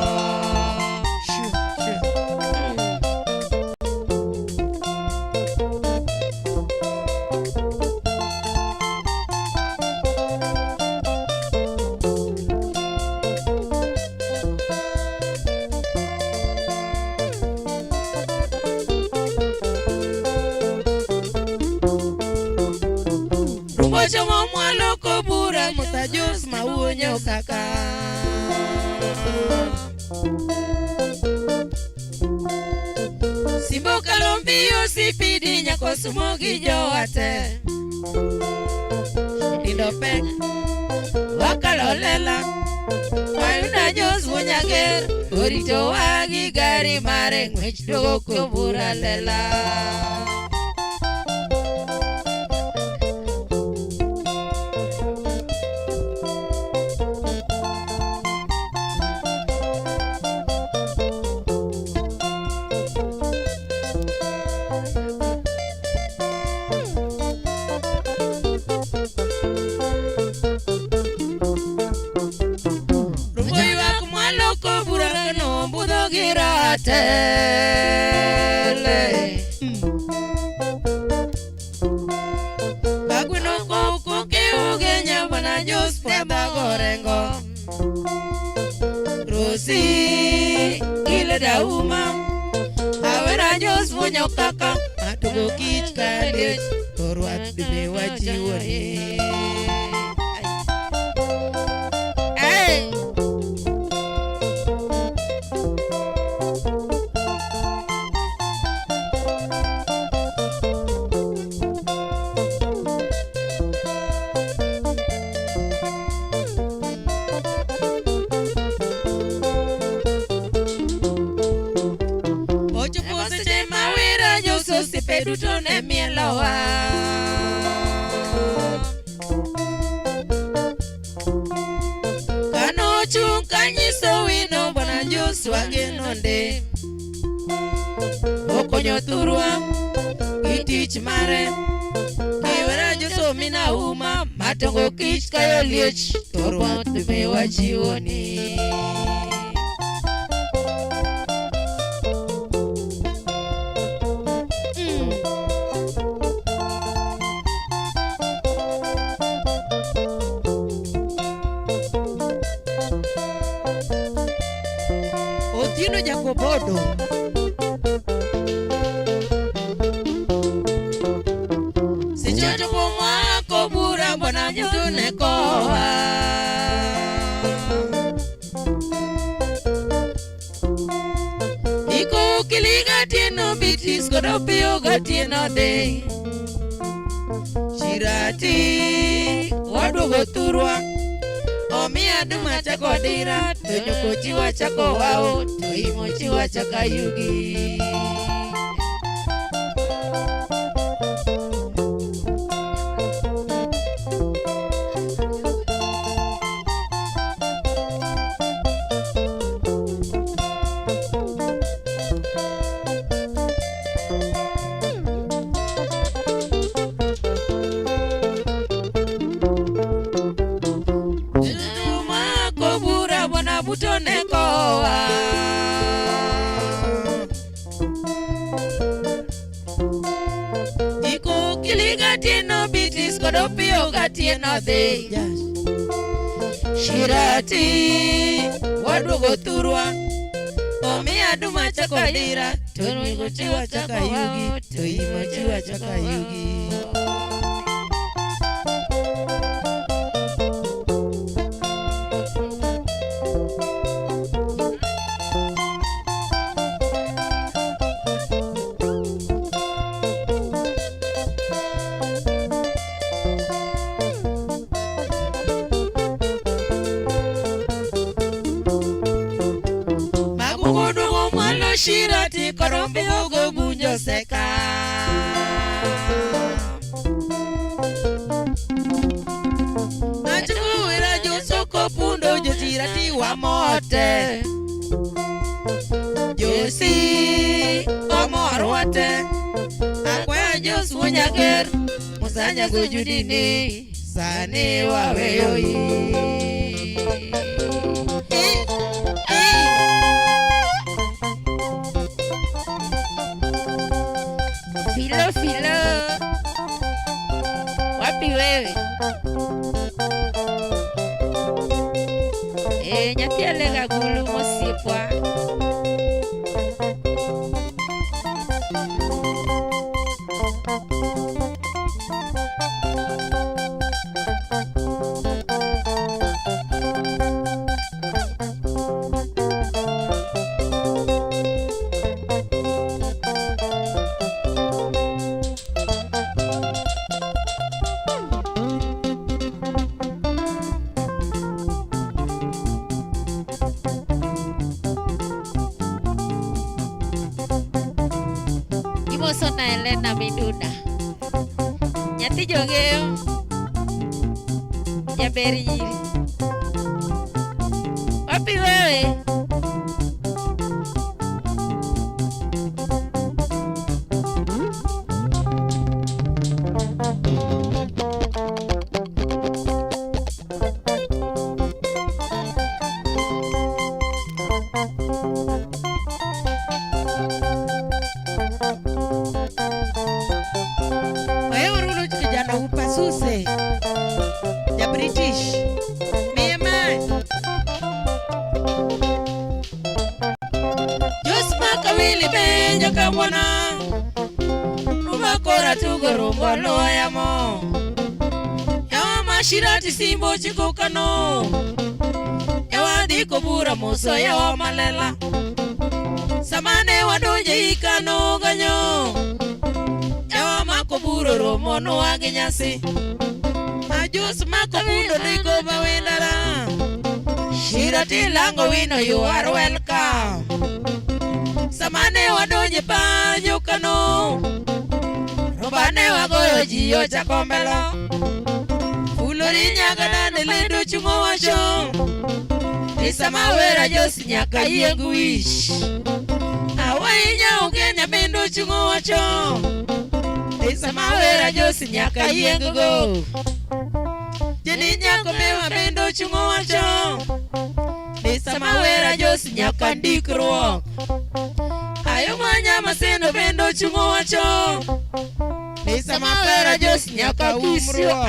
Rumbocho mwalo kobura mutajus mauonyo kaka. Simbo kalombio sipidi nyako sumogi joate. Dindo pek wakalolela Mayuna jos munyager Orito wagi gari mare ngwech dogo kubura lela. Tele Bagwino ko kuke ugenya bana jos peda gorengo Rosi ile dauma Awera jos funyo kaka Atugo kich kandich Torwat bime wajiwani. Pedutone mielawa Beatrice Wagenonde okonyo thurwa itich mare kiwera josomi na uma matongo kich kayo liech torwa tumewa chiwoni Otieno Jacobodo Sechocho kwa kobura mbona mutune koa Iko kiliga tieno Beatrice kodopio gatieno de Shirati wadugo turwa Omia duma chako dira Tonyoko chiwa chako wao Toimo chiwa chaka yugi Butone koa Iko kiliga tieno Beatrice kodopio gatieno de Shirati wadugo thurwa Omia duma chako dira Tonyiko chiwa chaka yugi Toimo chiwa chaka yugi Shirati korombe ogo bunjo seka Nachukuwira josoko pundo josirati wa mote Josi omor wate Akwaya josu nyager Musanya gujudini Sani waweyoi Filo Wapi wewe Nyati alega gulu mosipwa Sona Elena Miduna Nyati jogeo Jaberi nyiri Wapi wewe Upasuse ya British Mieman Josma kawili benjo kamwana Numakora tugorombo loa ya mo Yawa mashirati simbo chikukano Yawa diko bura muso yawa malela Samane wadonje ikano ganyo Makoburo romono wage nyasi Ajus makoburo niko bawendara Shirati lango wino you are welcome Samane wadonje panyo kano Robane wagoyo jiyo chakombelo Ulori nyagadane ledo chungo washo Isamawera Josi nyaka yengu wish. Awainya ugenya bendo chungo wacho. Isamawera Josi nyaka yengu go. Jeni nyako mewa bendo chungo wacho. Isamawera Josi nyaka ndikruok. Ayo mwanya maseno bendo chungo wacho. Isamawera Josi nyaka umruok.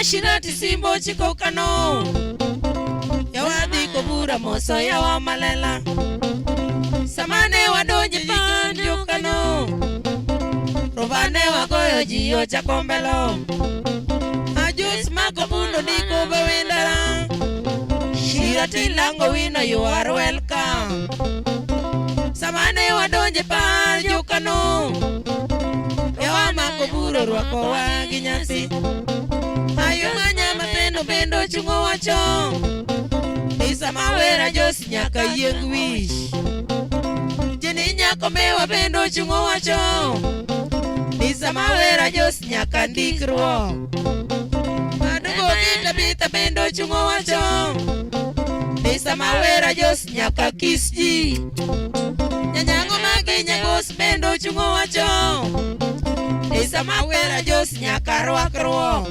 Shirati simbo chiko kano. Yawadhi kobura moso yawa malela. Samane wadonje panjo kano. Rovane wagoyo jiyo chakombelo. Ajus mako bundo niko bawendara. Shirati lango wino, you are welcome. Samane wadonje panjo kano. Yawa mako buro rwako waginyasi. Ayo nganya mapendo bendo chungo wacho. Isamawera Josi nyaka yengu wish. Jeni nyako mewa bendo chungo wacho. Isamawera Josi nyaka ndikruok. Adugo kita bita bendo chungo wacho. Isamawera Josi nyaka kisji. Nyanyango magi nyagos bendo chungo wacho. Isamawera Josi nyaka rwakruok.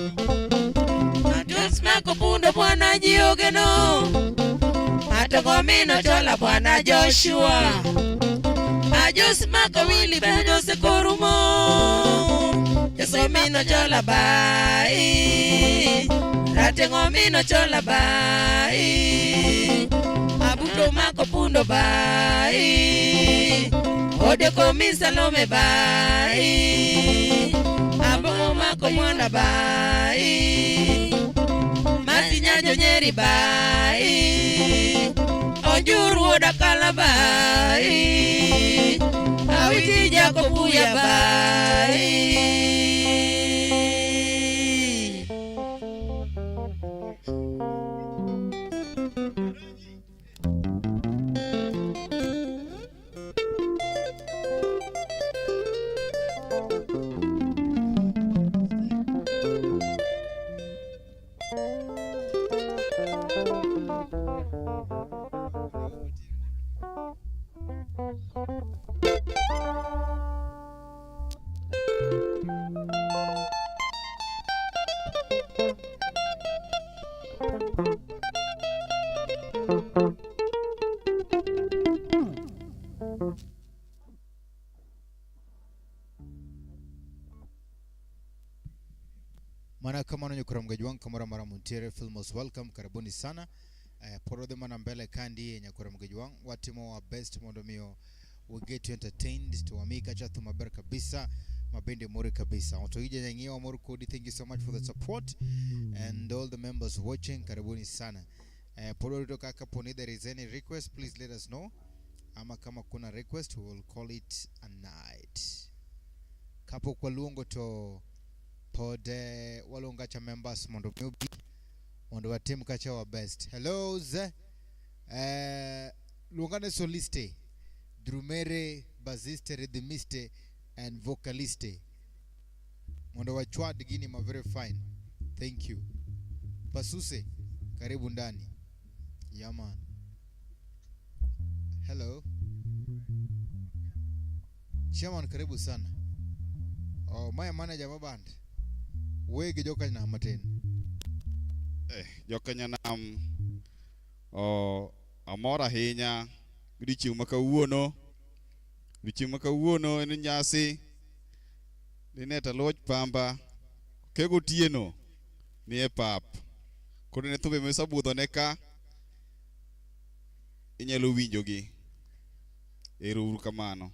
Ajus mako pundo bwana jiogeno. Atogomino chola bwana Joshua. Ajus mako wili bundo sekorumo. Jasomino chola bai. Ratengomino chola bai. Abuto mako pundo bai. Ode komisa lome bai. Abongo mako mwana bai. Masinyajo nyeri bai. Onjuru oda kala bai. Awiti jako puya bai. Mana kama nanyo kuramgaji wangu kamara mara muntiere filmos welcome karibuni sana. Poro de mana mbele kandi yenye kuramgaji wangu watimo wa best mondomio we get you entertained to amika chatu maber kabisa mabende mori kabisa. Otoija nyangia wa moru kodi, thank you so much for the support and all the members watching karibuni sana. Poro rito kaka poni there is any request please let us know. Ama kama kuna request we will call it a night. Kapo kwa luongo to pode walonga cha members mondo miobi mondo wa team kacha wa best. Hello ze luongane soliste, drumere, bassiste, rhythmiste and vocaliste mondo wa chwad gini ma very fine. Thank you. Pasuse karibu ndani. Yaman. Hello Shaman karibu sana. Oh, my manager wa band. Wege joka na matin. Joka nyanam amora hinya gichieng makawuono en nyasi dineta loj pamba kego tieno ni e pap kod ne thumbe mesabudho ne ka inyalo winjogi. Ero kamano.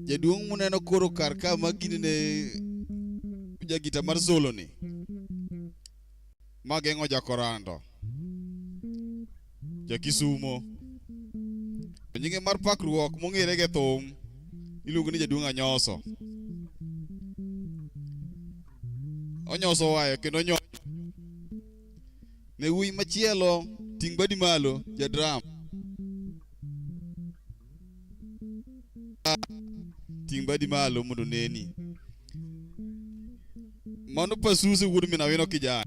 Jaduong' muneno koro kar ka magini ne jagita mar solo ni mageng'o jakorando jakisumo nyinge mar pakruok mong'ere ge thum iluongo ni jaduong' Anyoso. Onyoso wayo kendo ne wuyi machielo ting' badi malo jadram ting' badi malo mondo neni mano pasuse wuod mina wino kijana.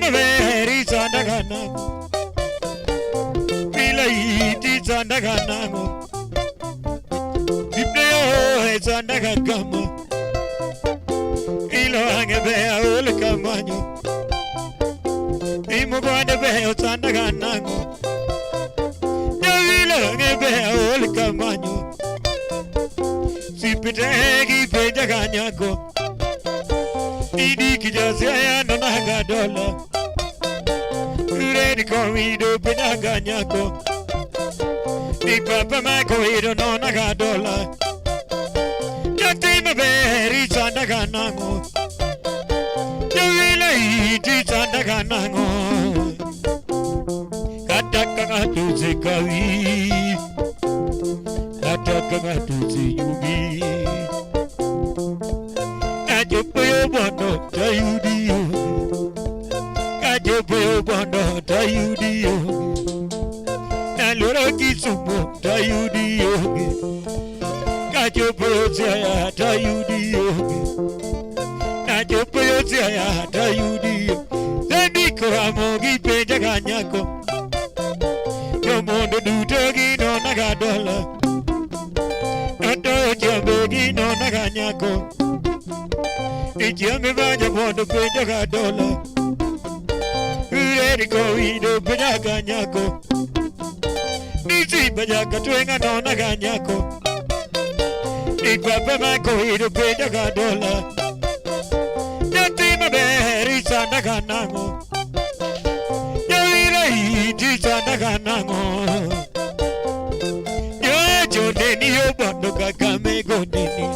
Yatimaveri Sandaganango Pilaiti Sandaganango Dipneo Sandagagamo Iloange Bea Ulcamanyo Imugwanda Bea Sandaganango Iloange Bea Ulcamanyo Sipitegi Pejaganyako Idi Kijasaya Nonagadola Ready Comido Pejaganyako Di Papa Macoido Nonagadola Yatimaveri Sandaganango Yavilaiti Sandaganango Katakagatu Zikavi Katakagatu Ziyubi Kajopoyo Bono Tayudio Kajopoyo Bono Tayudio Nalura Kisumo Tayudio Kajopoyo Zaya Tayudio Kajopoyo Zaya Tayudio Zendiko Amogi Pejaganyako Yomondo Dutogi no Nagadola Noto Jambegi no Naganyako Ijame Baja Mondo Pejagadola Ready Coido Pejaganyako Nisi Bajaga Twenga no Naganyako Papa Macoido Pejagadola Yatimaveri Sandaganango Yavilaiti Sandaganango Yajodeni Yobondo Kakame Gondeni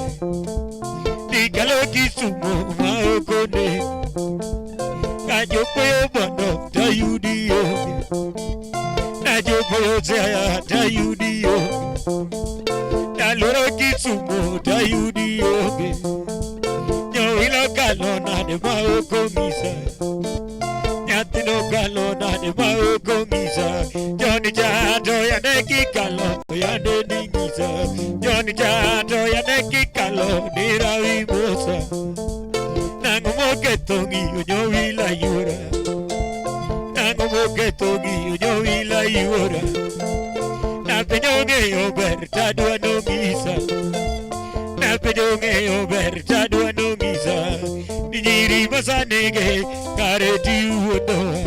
Nikaloki Sumo Maokone Kajopo Yobondo Tayudio Najopo Zaya Tayudio Naloro Kisumo Tayudio Nyawilo Galona de Maoko Misa Nyatino Galona de Maoko Misa Johnny Jato Yaneki Kalo Yande Ningisa Johnny Jato Yaneki Kalo Nirawi Mosa Nango Ketongi Nyawila Yura Nango Ketongi Nyawila Yura Napenyonge Oberta Duano Misa Napenyonge Oberta Duano Misa Niri Masanege Kareti Udoa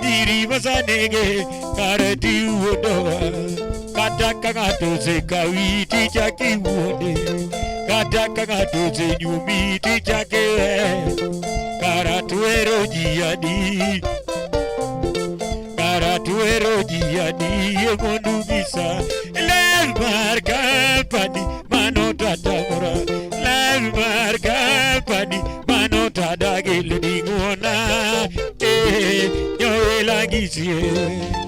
Niri Masanege Kareti Udoa Katakagato Se Kawiti Jaki Wode Katakagato Se Nyumiti Jake Karatuero Jiadi Karatuero Jiadi Mondugisa Lev Marka Padi Manota Tamora Lev Marka Padi Manota Dagil Dingona Yoela Gizie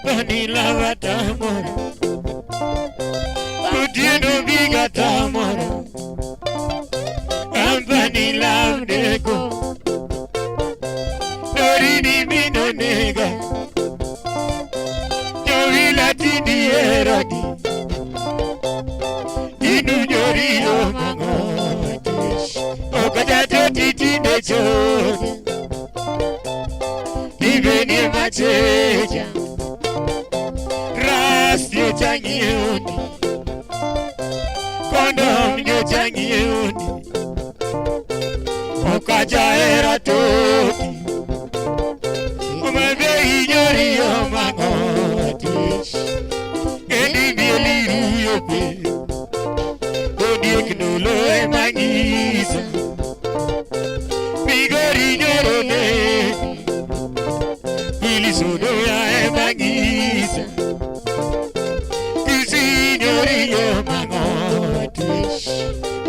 Vanilla Tamor Utieno Viga Tamor Vanilla Nego Dorini Mino Nega Yovila Tidi Erodi tinde chode Ibeni mateja Ras yo changioni Kondom yo changioni Okaja era toki Umebe inyori yo mangoti Edi bieli ruyo pe Odiek nulo e mangisa Bigori nyoro neni Ili sodo ya e mangisa Kisi nyori yo mangoti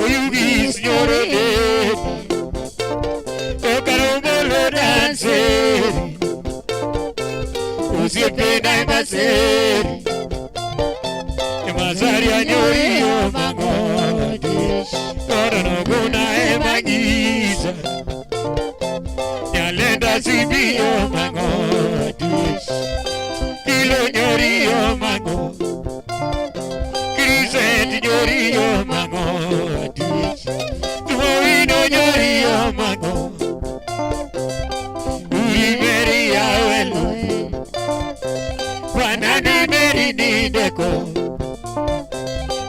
Oyugi signoro neni Tokaromolo danseri Usiependa imaseri Masari anyori yo mangodi Korono guna e mangisa Nyalenda sibi yo mangodi Kilo nyori yo mango Kriseti nyori yo mangodi Tumoino nyori yo mango Ulimeri ya welo Wanani meri ni deko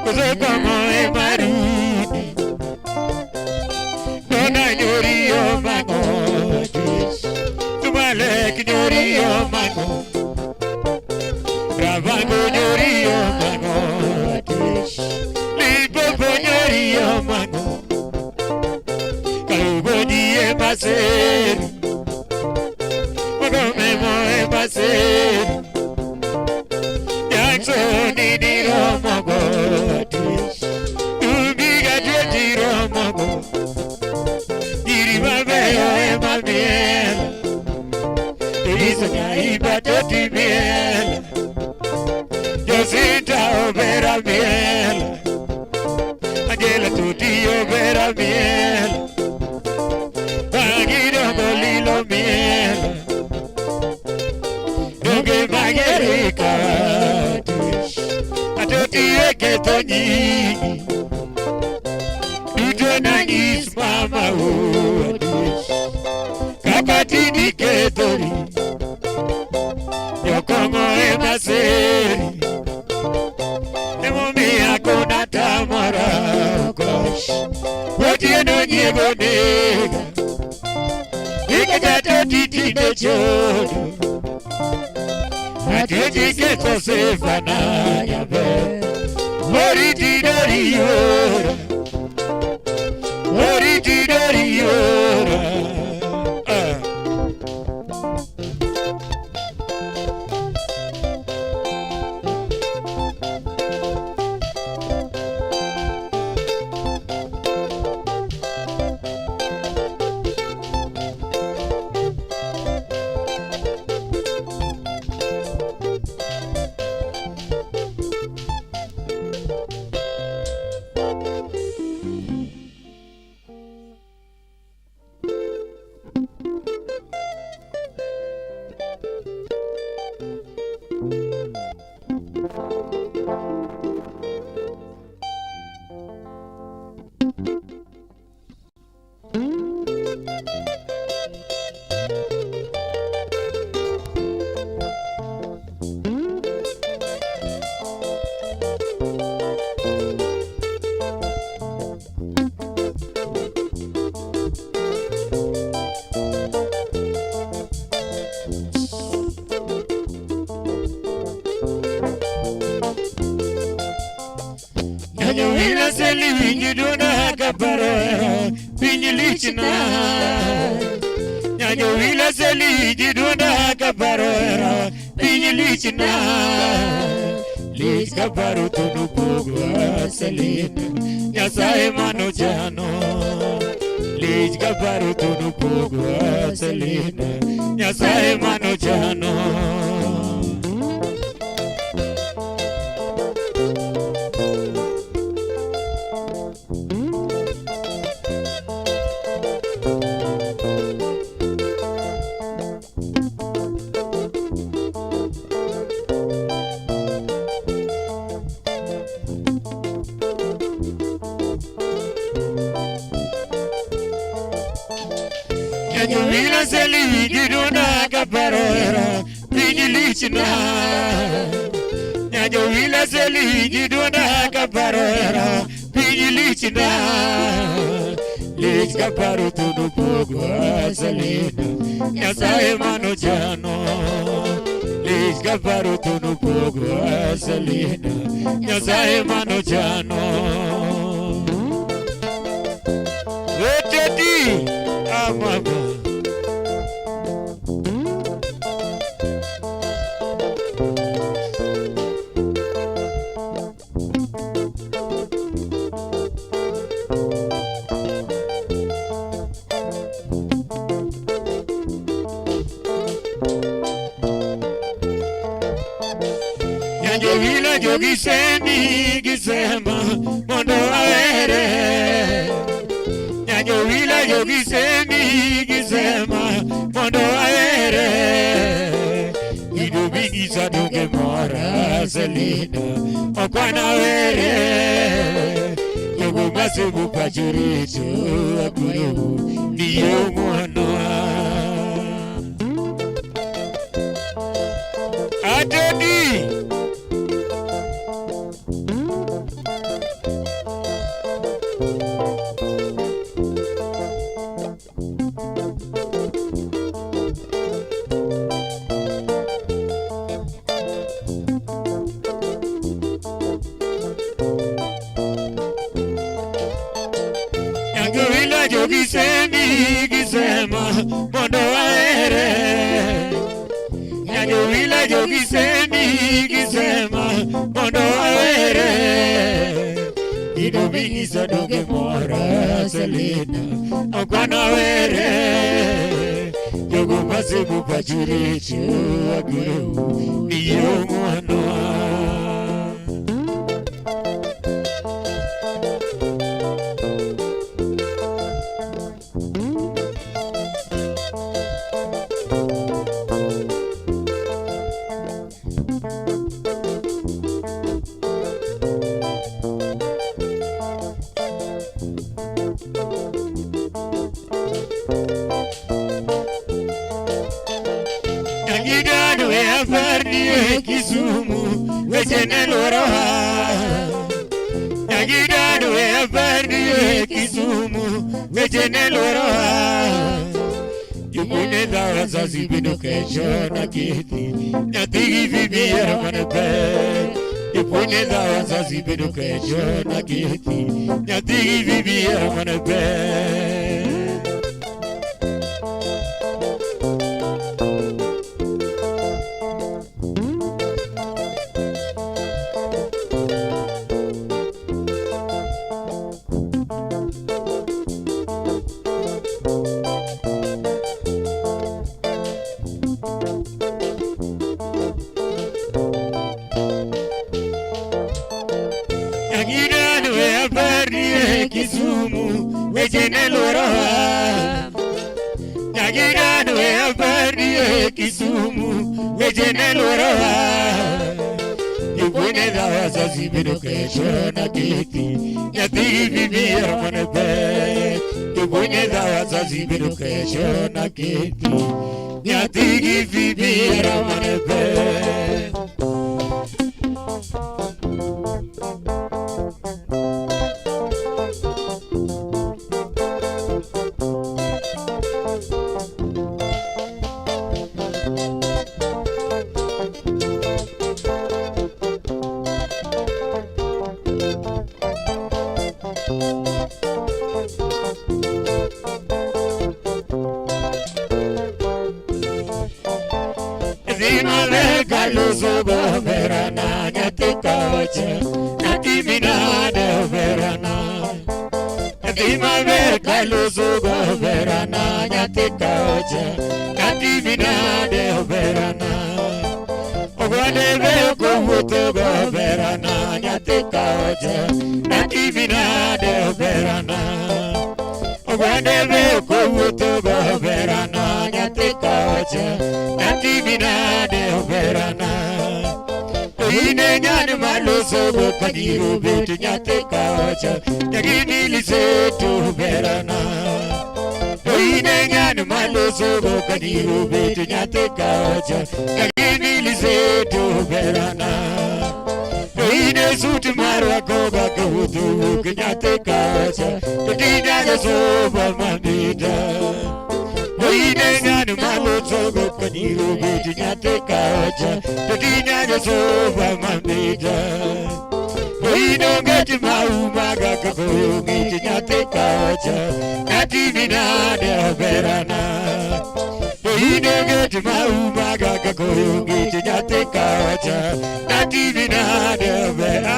Kozokomo e marudi Dona nyori yo mango Tumalek nyori yo mango Ravango nyori yo mango Lipopo nyori yo mango Kaluboni e maseri Magomemo e maseri Jacksoni ni romogo Umiga joti romogo Diri mabeyo e mamiela Teriso nyaiba joti miela Josinta obera miela Angela tuti obera miela Bangido golilo miela Doge magerika Atoti eke tonyini Duto nangis mama uadish Kakatini ketori Yokongo e maseri Emomi akona tamara gosh Wotieno nyego nega Ike jato titi de chodo Ateti ke kose fanaya be Oriti dori yora Oriti dori yora Nyanyo wila seli jiduna kabarora Pinyilichina Lich kabaru tunu pugwa selina Nyasaye mano jano Lich kabaru tunu pugwa selina Nyasaye mano jano lichna nyajo wila seli jidona kaparora pinyi lichna lich kaparo tunu pogo asalina nyasaye mano jano lich kaparo tunu pogo asalina nyasaye mano jano wetedi amama Vila jogi seni gisema mondo avere Nyanyo vila jogi seni gisema mondo avere Ido bigi sa dunge mora selina okwana avere Yogo masebu pachuricho akuru niyo mwana Adedi Jogi seni gisema mondo aere Nyanyo vila jogi seni gisema mondo aere Ido bingi sa doge mora selina okwana aere Yogo masibu pachuricho aguru niyo mwana Kisumu wechene loroha Nagidadu ebardi Kisumu wechene loroha Yumune dawa zazi binu kesho na kiti Nyatigi vibiera manepe Yumune dawa zazi binu kesho na kiti Nyatigi vibiera manepe Kisumu wechene loroha Nagirano ebardi Kisumu wechene loroha Yupune dawa zazi binu kesho na kiti Nyatigi vibiera manepe Yupune dawa zazi binu kesho na kiti Nyatigi vibiera manepe Dima vega luzo go verana nyatika oche Natimina de verana Dima vega luzo go verana nyatika oche Natimina de verana Ogwane vego muto go verana nyatika oche Natimina de verana Ogwane vego muto go verana nyatika oche Natimina de verana Ine nyani maluso go kadiru betu nyate kaocha Nyagini lisetu verana Ine nyani maluso go kadiru betu nyate kaocha Nyagini lisetu so mamita. Oine nganu malo sogo kaniro betinya te kaja. Tatinya so mamita. Oine ngati mau maga kakoyo betinya te kaja. Nativina de verana. Oine ngati mau maga kakoyo betinya te kaja. Nativina de verana.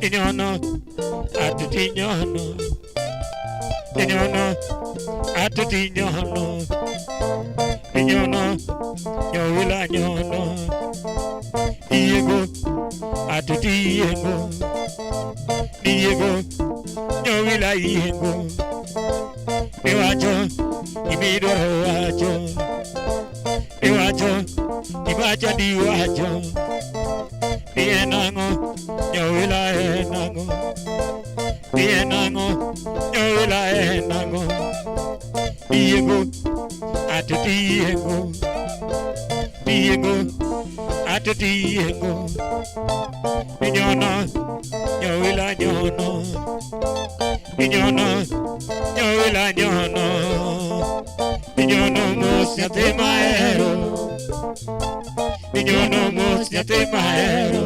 Dinyana, atu dinyana, nyawila nyana, Diego, atu Diego, nyawila Diego, imidoro ibaja diwajo, Dienango, nyawila enango, Diego, atu Diego, Dinyana, nyawila nyana, Dinyana mosya te maero, Dinyana mosya te maero,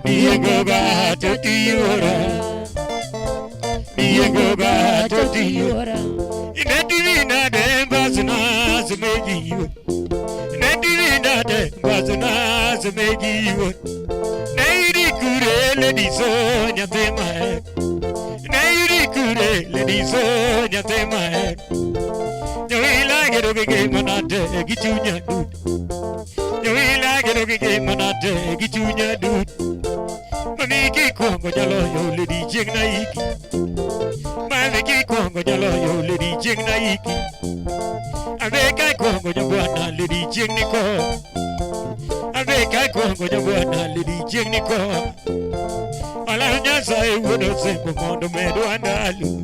Diego gato tiora, Inativina de bazna semegiwa, Inativina de bazna semegiwa, Nairi kurele di sonya te maero, Nairi kurele di sonya te maero, Nyawila gero ge manate gichunya dud, Nyawila gero ge manate gichunya dud, Mamiki kwango jalo yo lady jingna iki, Mamiki kwango jalo yo lady jingna iki, Aveka kwango jabwana lady jingniko, Aveka kwango jabwana lady jingniko, Ala nyasa e wodo sembo mondo medu andalu,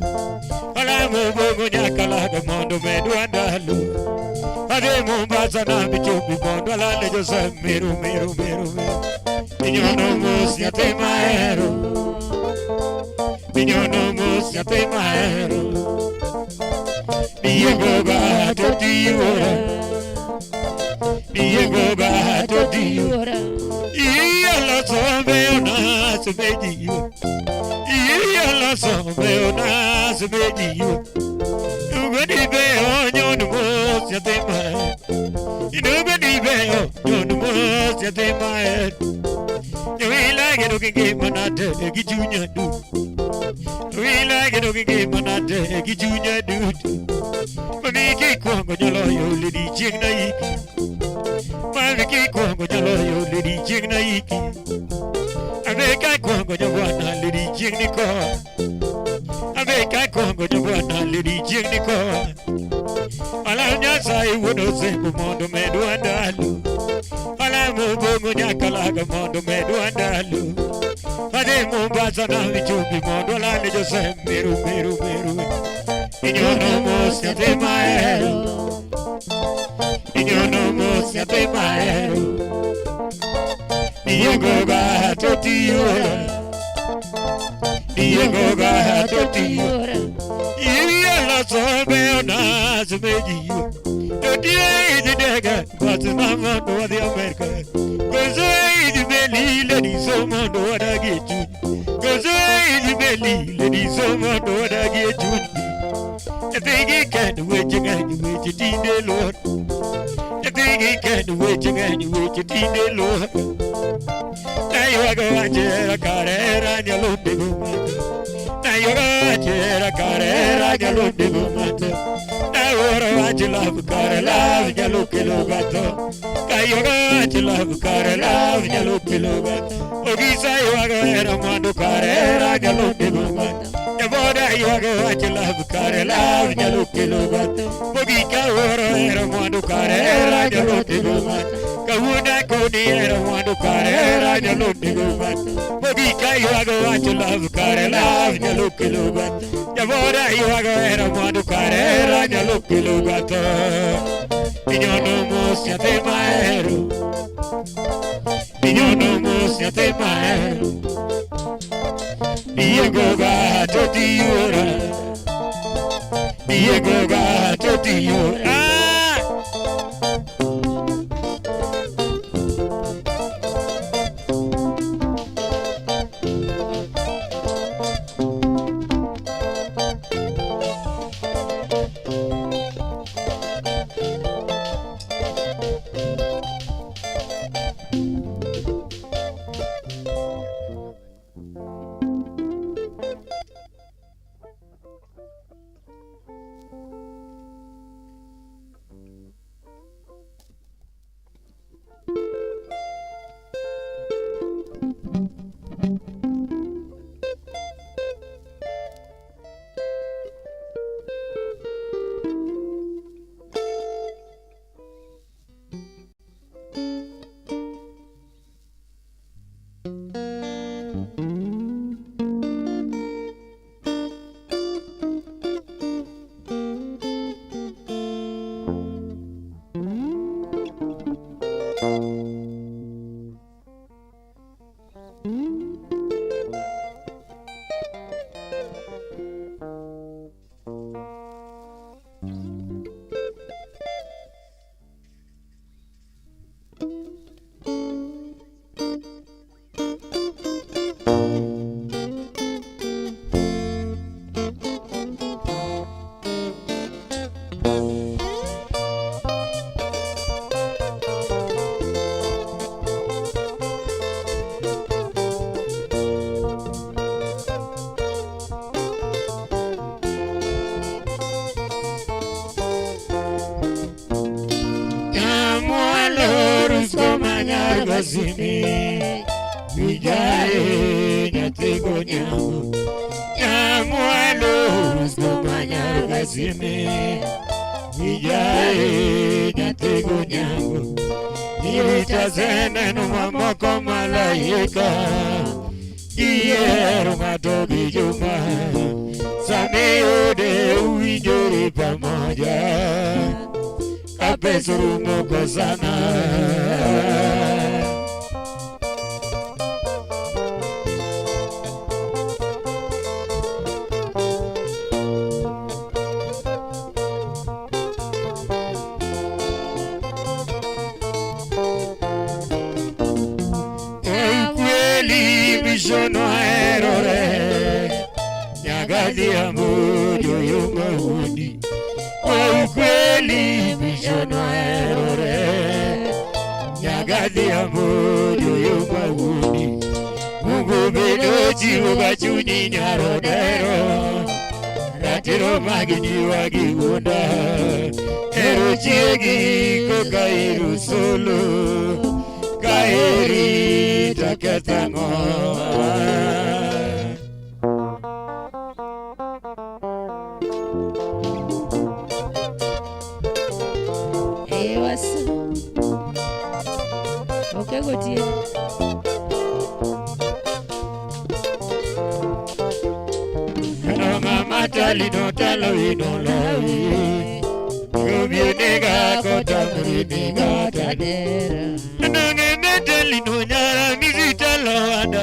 Ala mobo nyakala ga mondo medu andalu, Ade mombasa na bichubi mondo ala lejo sa meru. Dinyana mosya te maero, Diego gato tiora, Ia la sombeona semegiwa, Nugani beo nyono mosya te maero, Nugani beo nyono mosya te maero, Nyawila gero ge manate gichunya dud, Nyawila gero ge manate gichunya dud, Mamiki kwango nyalo yo lady jingna iki, Mamiki kwango nyalo yo lady jingna iki, Aveka kwango nyabwana lady jingniko, Aveka kwango nyabwana lady jingniko, Ala nyasa e wodo sembo mondo medu andalu, Ala mubongo nyakalaga mondo medu andalu, Ade mombasa na vichubi mondo ala lejo se meru, Dinyana mosya te maero, Diego gato tiora, Ia la sombeona semegiwa, Dodie di dega, Guatemala mondo di America, Gozoi di belli le di somondo da gechu, Gozoi di belli le di somondo da gechu, I think he can't wait you did Lord. I think he can't wait you did Lord. na yuaga achera karera nyalundi gumato na yuaga achera karera nyalundi gumato na oro achila karela nyaluki lugato ka yuaga achila karela nyaluki lugato ogisa yuaga era mando karera nyalundi gumato boda yuaga achila karela nyaluki lugato ogika oro era mando karera nyaluki lugato Kawuna kodi era mando karera nyalundi gumato ogika yuaga achila karela nyaluki lugato boda yuaga era mando karera nyaluki lugato Minyono mosia te maero Minyono mosia te maero Diego gato tiura Diego gato tiura Zini Vijaye Nyatego Nyango Nyamualo Skomanya Gazini Vijaye Nyatego Nyango Nilitazene Numamoko Malaika Iyeru Matobi Juma Samiode Uinjuri pamoja Kapesuru Moko sana Sono errore Nyagadi amudio yumawudi Ukweli Sono errore Nyagadi amudio yumawudi Mungu bedoji ubachuni nyarodero Ratiro magini wagigunda Ero chiegi kokairu solo Kairi taketango what's okay, go to Kanonga matali no talo no lawi Gobi nega kota muri nega tadera Kanonga matali no nyara mizita lawanda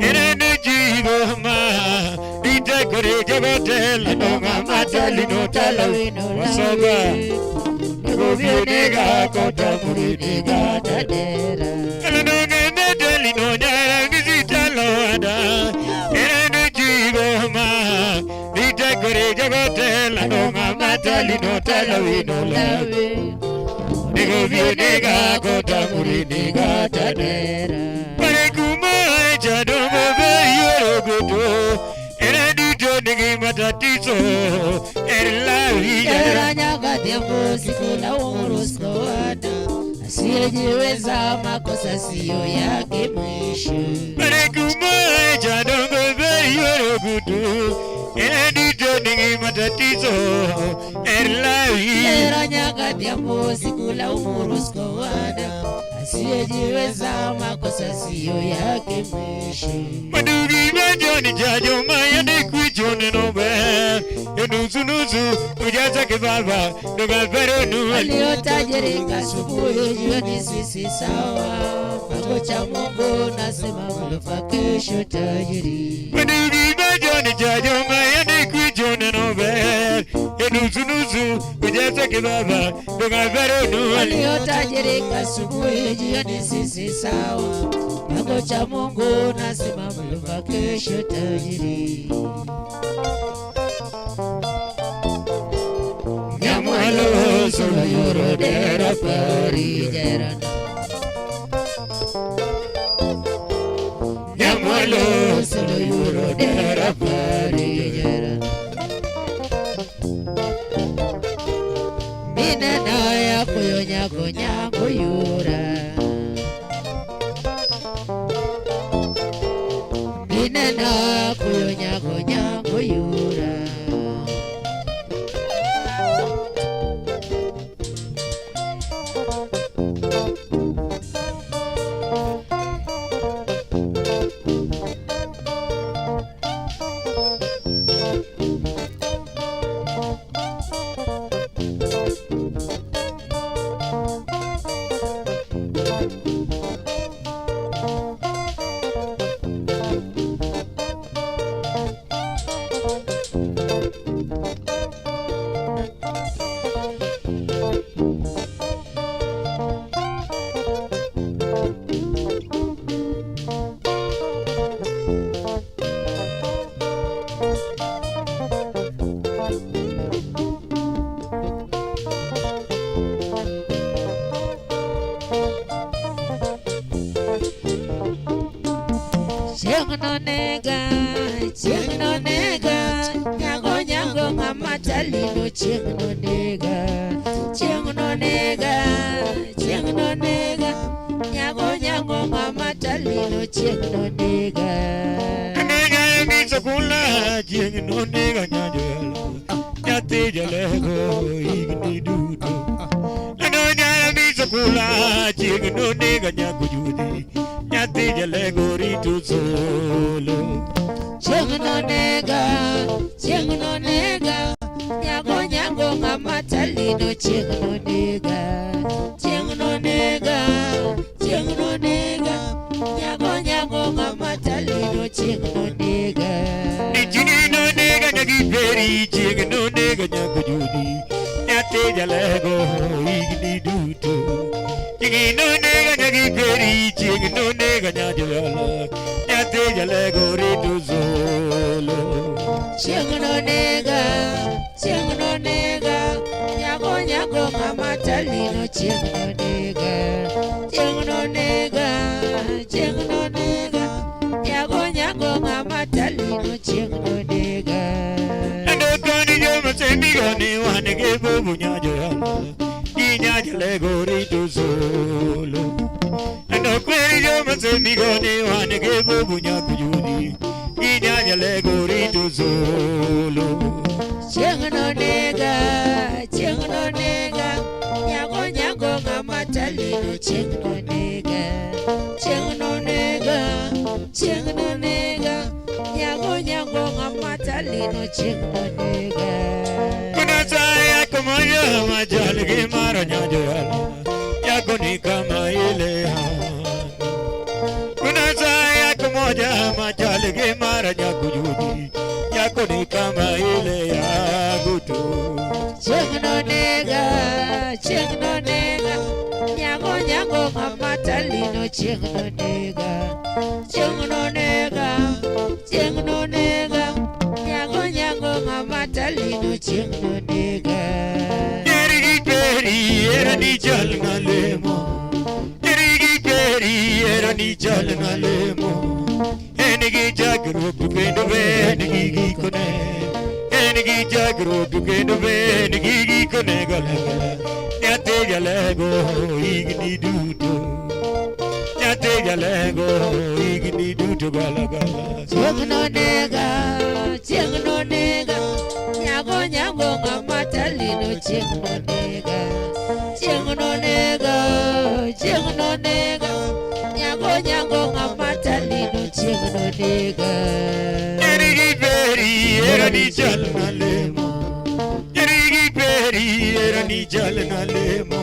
Erene jigo ma Ita kore jabotel Kanonga matali no talo wasoga Gobi nega kota muri nega tadera Kanonga matali no nyara mizita lawanda Erene jigo ma Ita kore jabotel Kanonga matali no talo no lawi Nego viene ga kota muri nega tadera. matatizo la vida. Era nyakati ya sikula umurusikoada, asiyejiweza makosa siyo yake mwisho. Barekumoja dongo beyo gudu, enedito ningi matatizo la vida. Era nyakati ya sikula umurusikoada, asiyejiweza makosa siyo yake mwisho. Madugi majoni jajo mayande kuchone nobe, nuzu ujaza kebaba doga peronu. Aliyotajirika asubuhi jioni sisi sawa, pango cha Mungu nasema mlofa kesho tajiri. Madugi majoni jajo mayande kuchone nobe, nuzu ujaza kebaba doga peronu. Aliyotajirika asubuhi jioni sisi sawa, pango cha Mungu nasema mlofa kesho tajiri. Nyamwalo solo yoro dera pari Jerana. Nyamwalo solo yoro dera pari Jerana. Mina naya kuyonya konya kuyura, mina naya kuyonya konya kuyura. Chingno nega, nyago ngamatalino chingno nega, nyago ngamatalino chingno nega. Nega misakula chingno nega nyajelo, nyate jalego igni dudu. Nega misakula chingno nega nyakujudi, nyate jalego ritu solo. Chingno nega, nyago ngamatalino chingno nega, nyago ngamatalino chingno nega. Chingno nega nyagiperi, chingno nega nyakujudi, nyate jalego igni dudu. Chingno nega nyagiperi, chingno nega nyajalo, nyate jalego ritu solo. Chingno nega, nyago ngamatalino chingno nega, nyago ngamatalino chingno nega. Andokani joma semigoni wanege bobu nyajalo, nyajalo ritu solo. Andokweri joma semigoni wanege bobu nyakujudi, nyajalo ritu solo. Chingno nega, nyago ngamatalino chingno nega, nyago ngamatalino chingno nega. Kuna saya kumoja majalgi maro nyajalo, yakoni kama ile hano. Kuna saya kumoja majalgi maro nyakujudi, yakoni kama ile yagutu. Chingno nega, nyago ngamatalino chingno nega, nyago ngamatalino chingno nega. Derigi peri era ni jal ngalemo, derigi peri era ni jal ngalemo. Enigi jagru pupendo enigi kone, nigi chakruok to kendo be nigi gikone galagala. Nyathi jalego higni duto. Nyathi jalego higni duto galagala. Chieng no nega, nyago ngama talino chieng no nega, nyago ngama talino chieng no nega. Nyarigi peri era ni chal na lemo. Nyarigi peri era ni chal na lemo.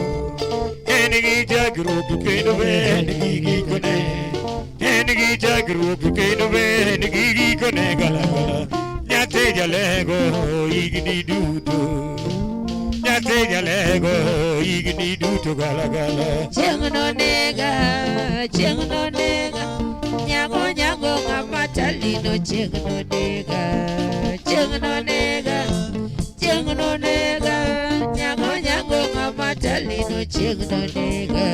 Enigi chakruok to kendo be nigi gikone. Enigi chakruok to kendo be nigi gikone galagala. Nyathi jalego higni duto. Nyathi jalego higni duto galagala. Chieng no nega, nyago ngama talino chieng no nega, nyago ngama talino chieng no nega.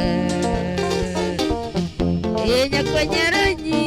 Nyakwanyaranyi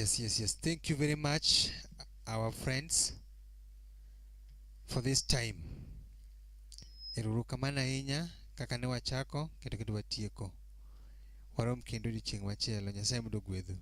Yes. Thank you very much, our friends, for this time. Erukamana ahinya kaka ne wachako kendo kendo watieko. Warom kendo odiochieng' machielo. Nyasaye mondo ogwedhu.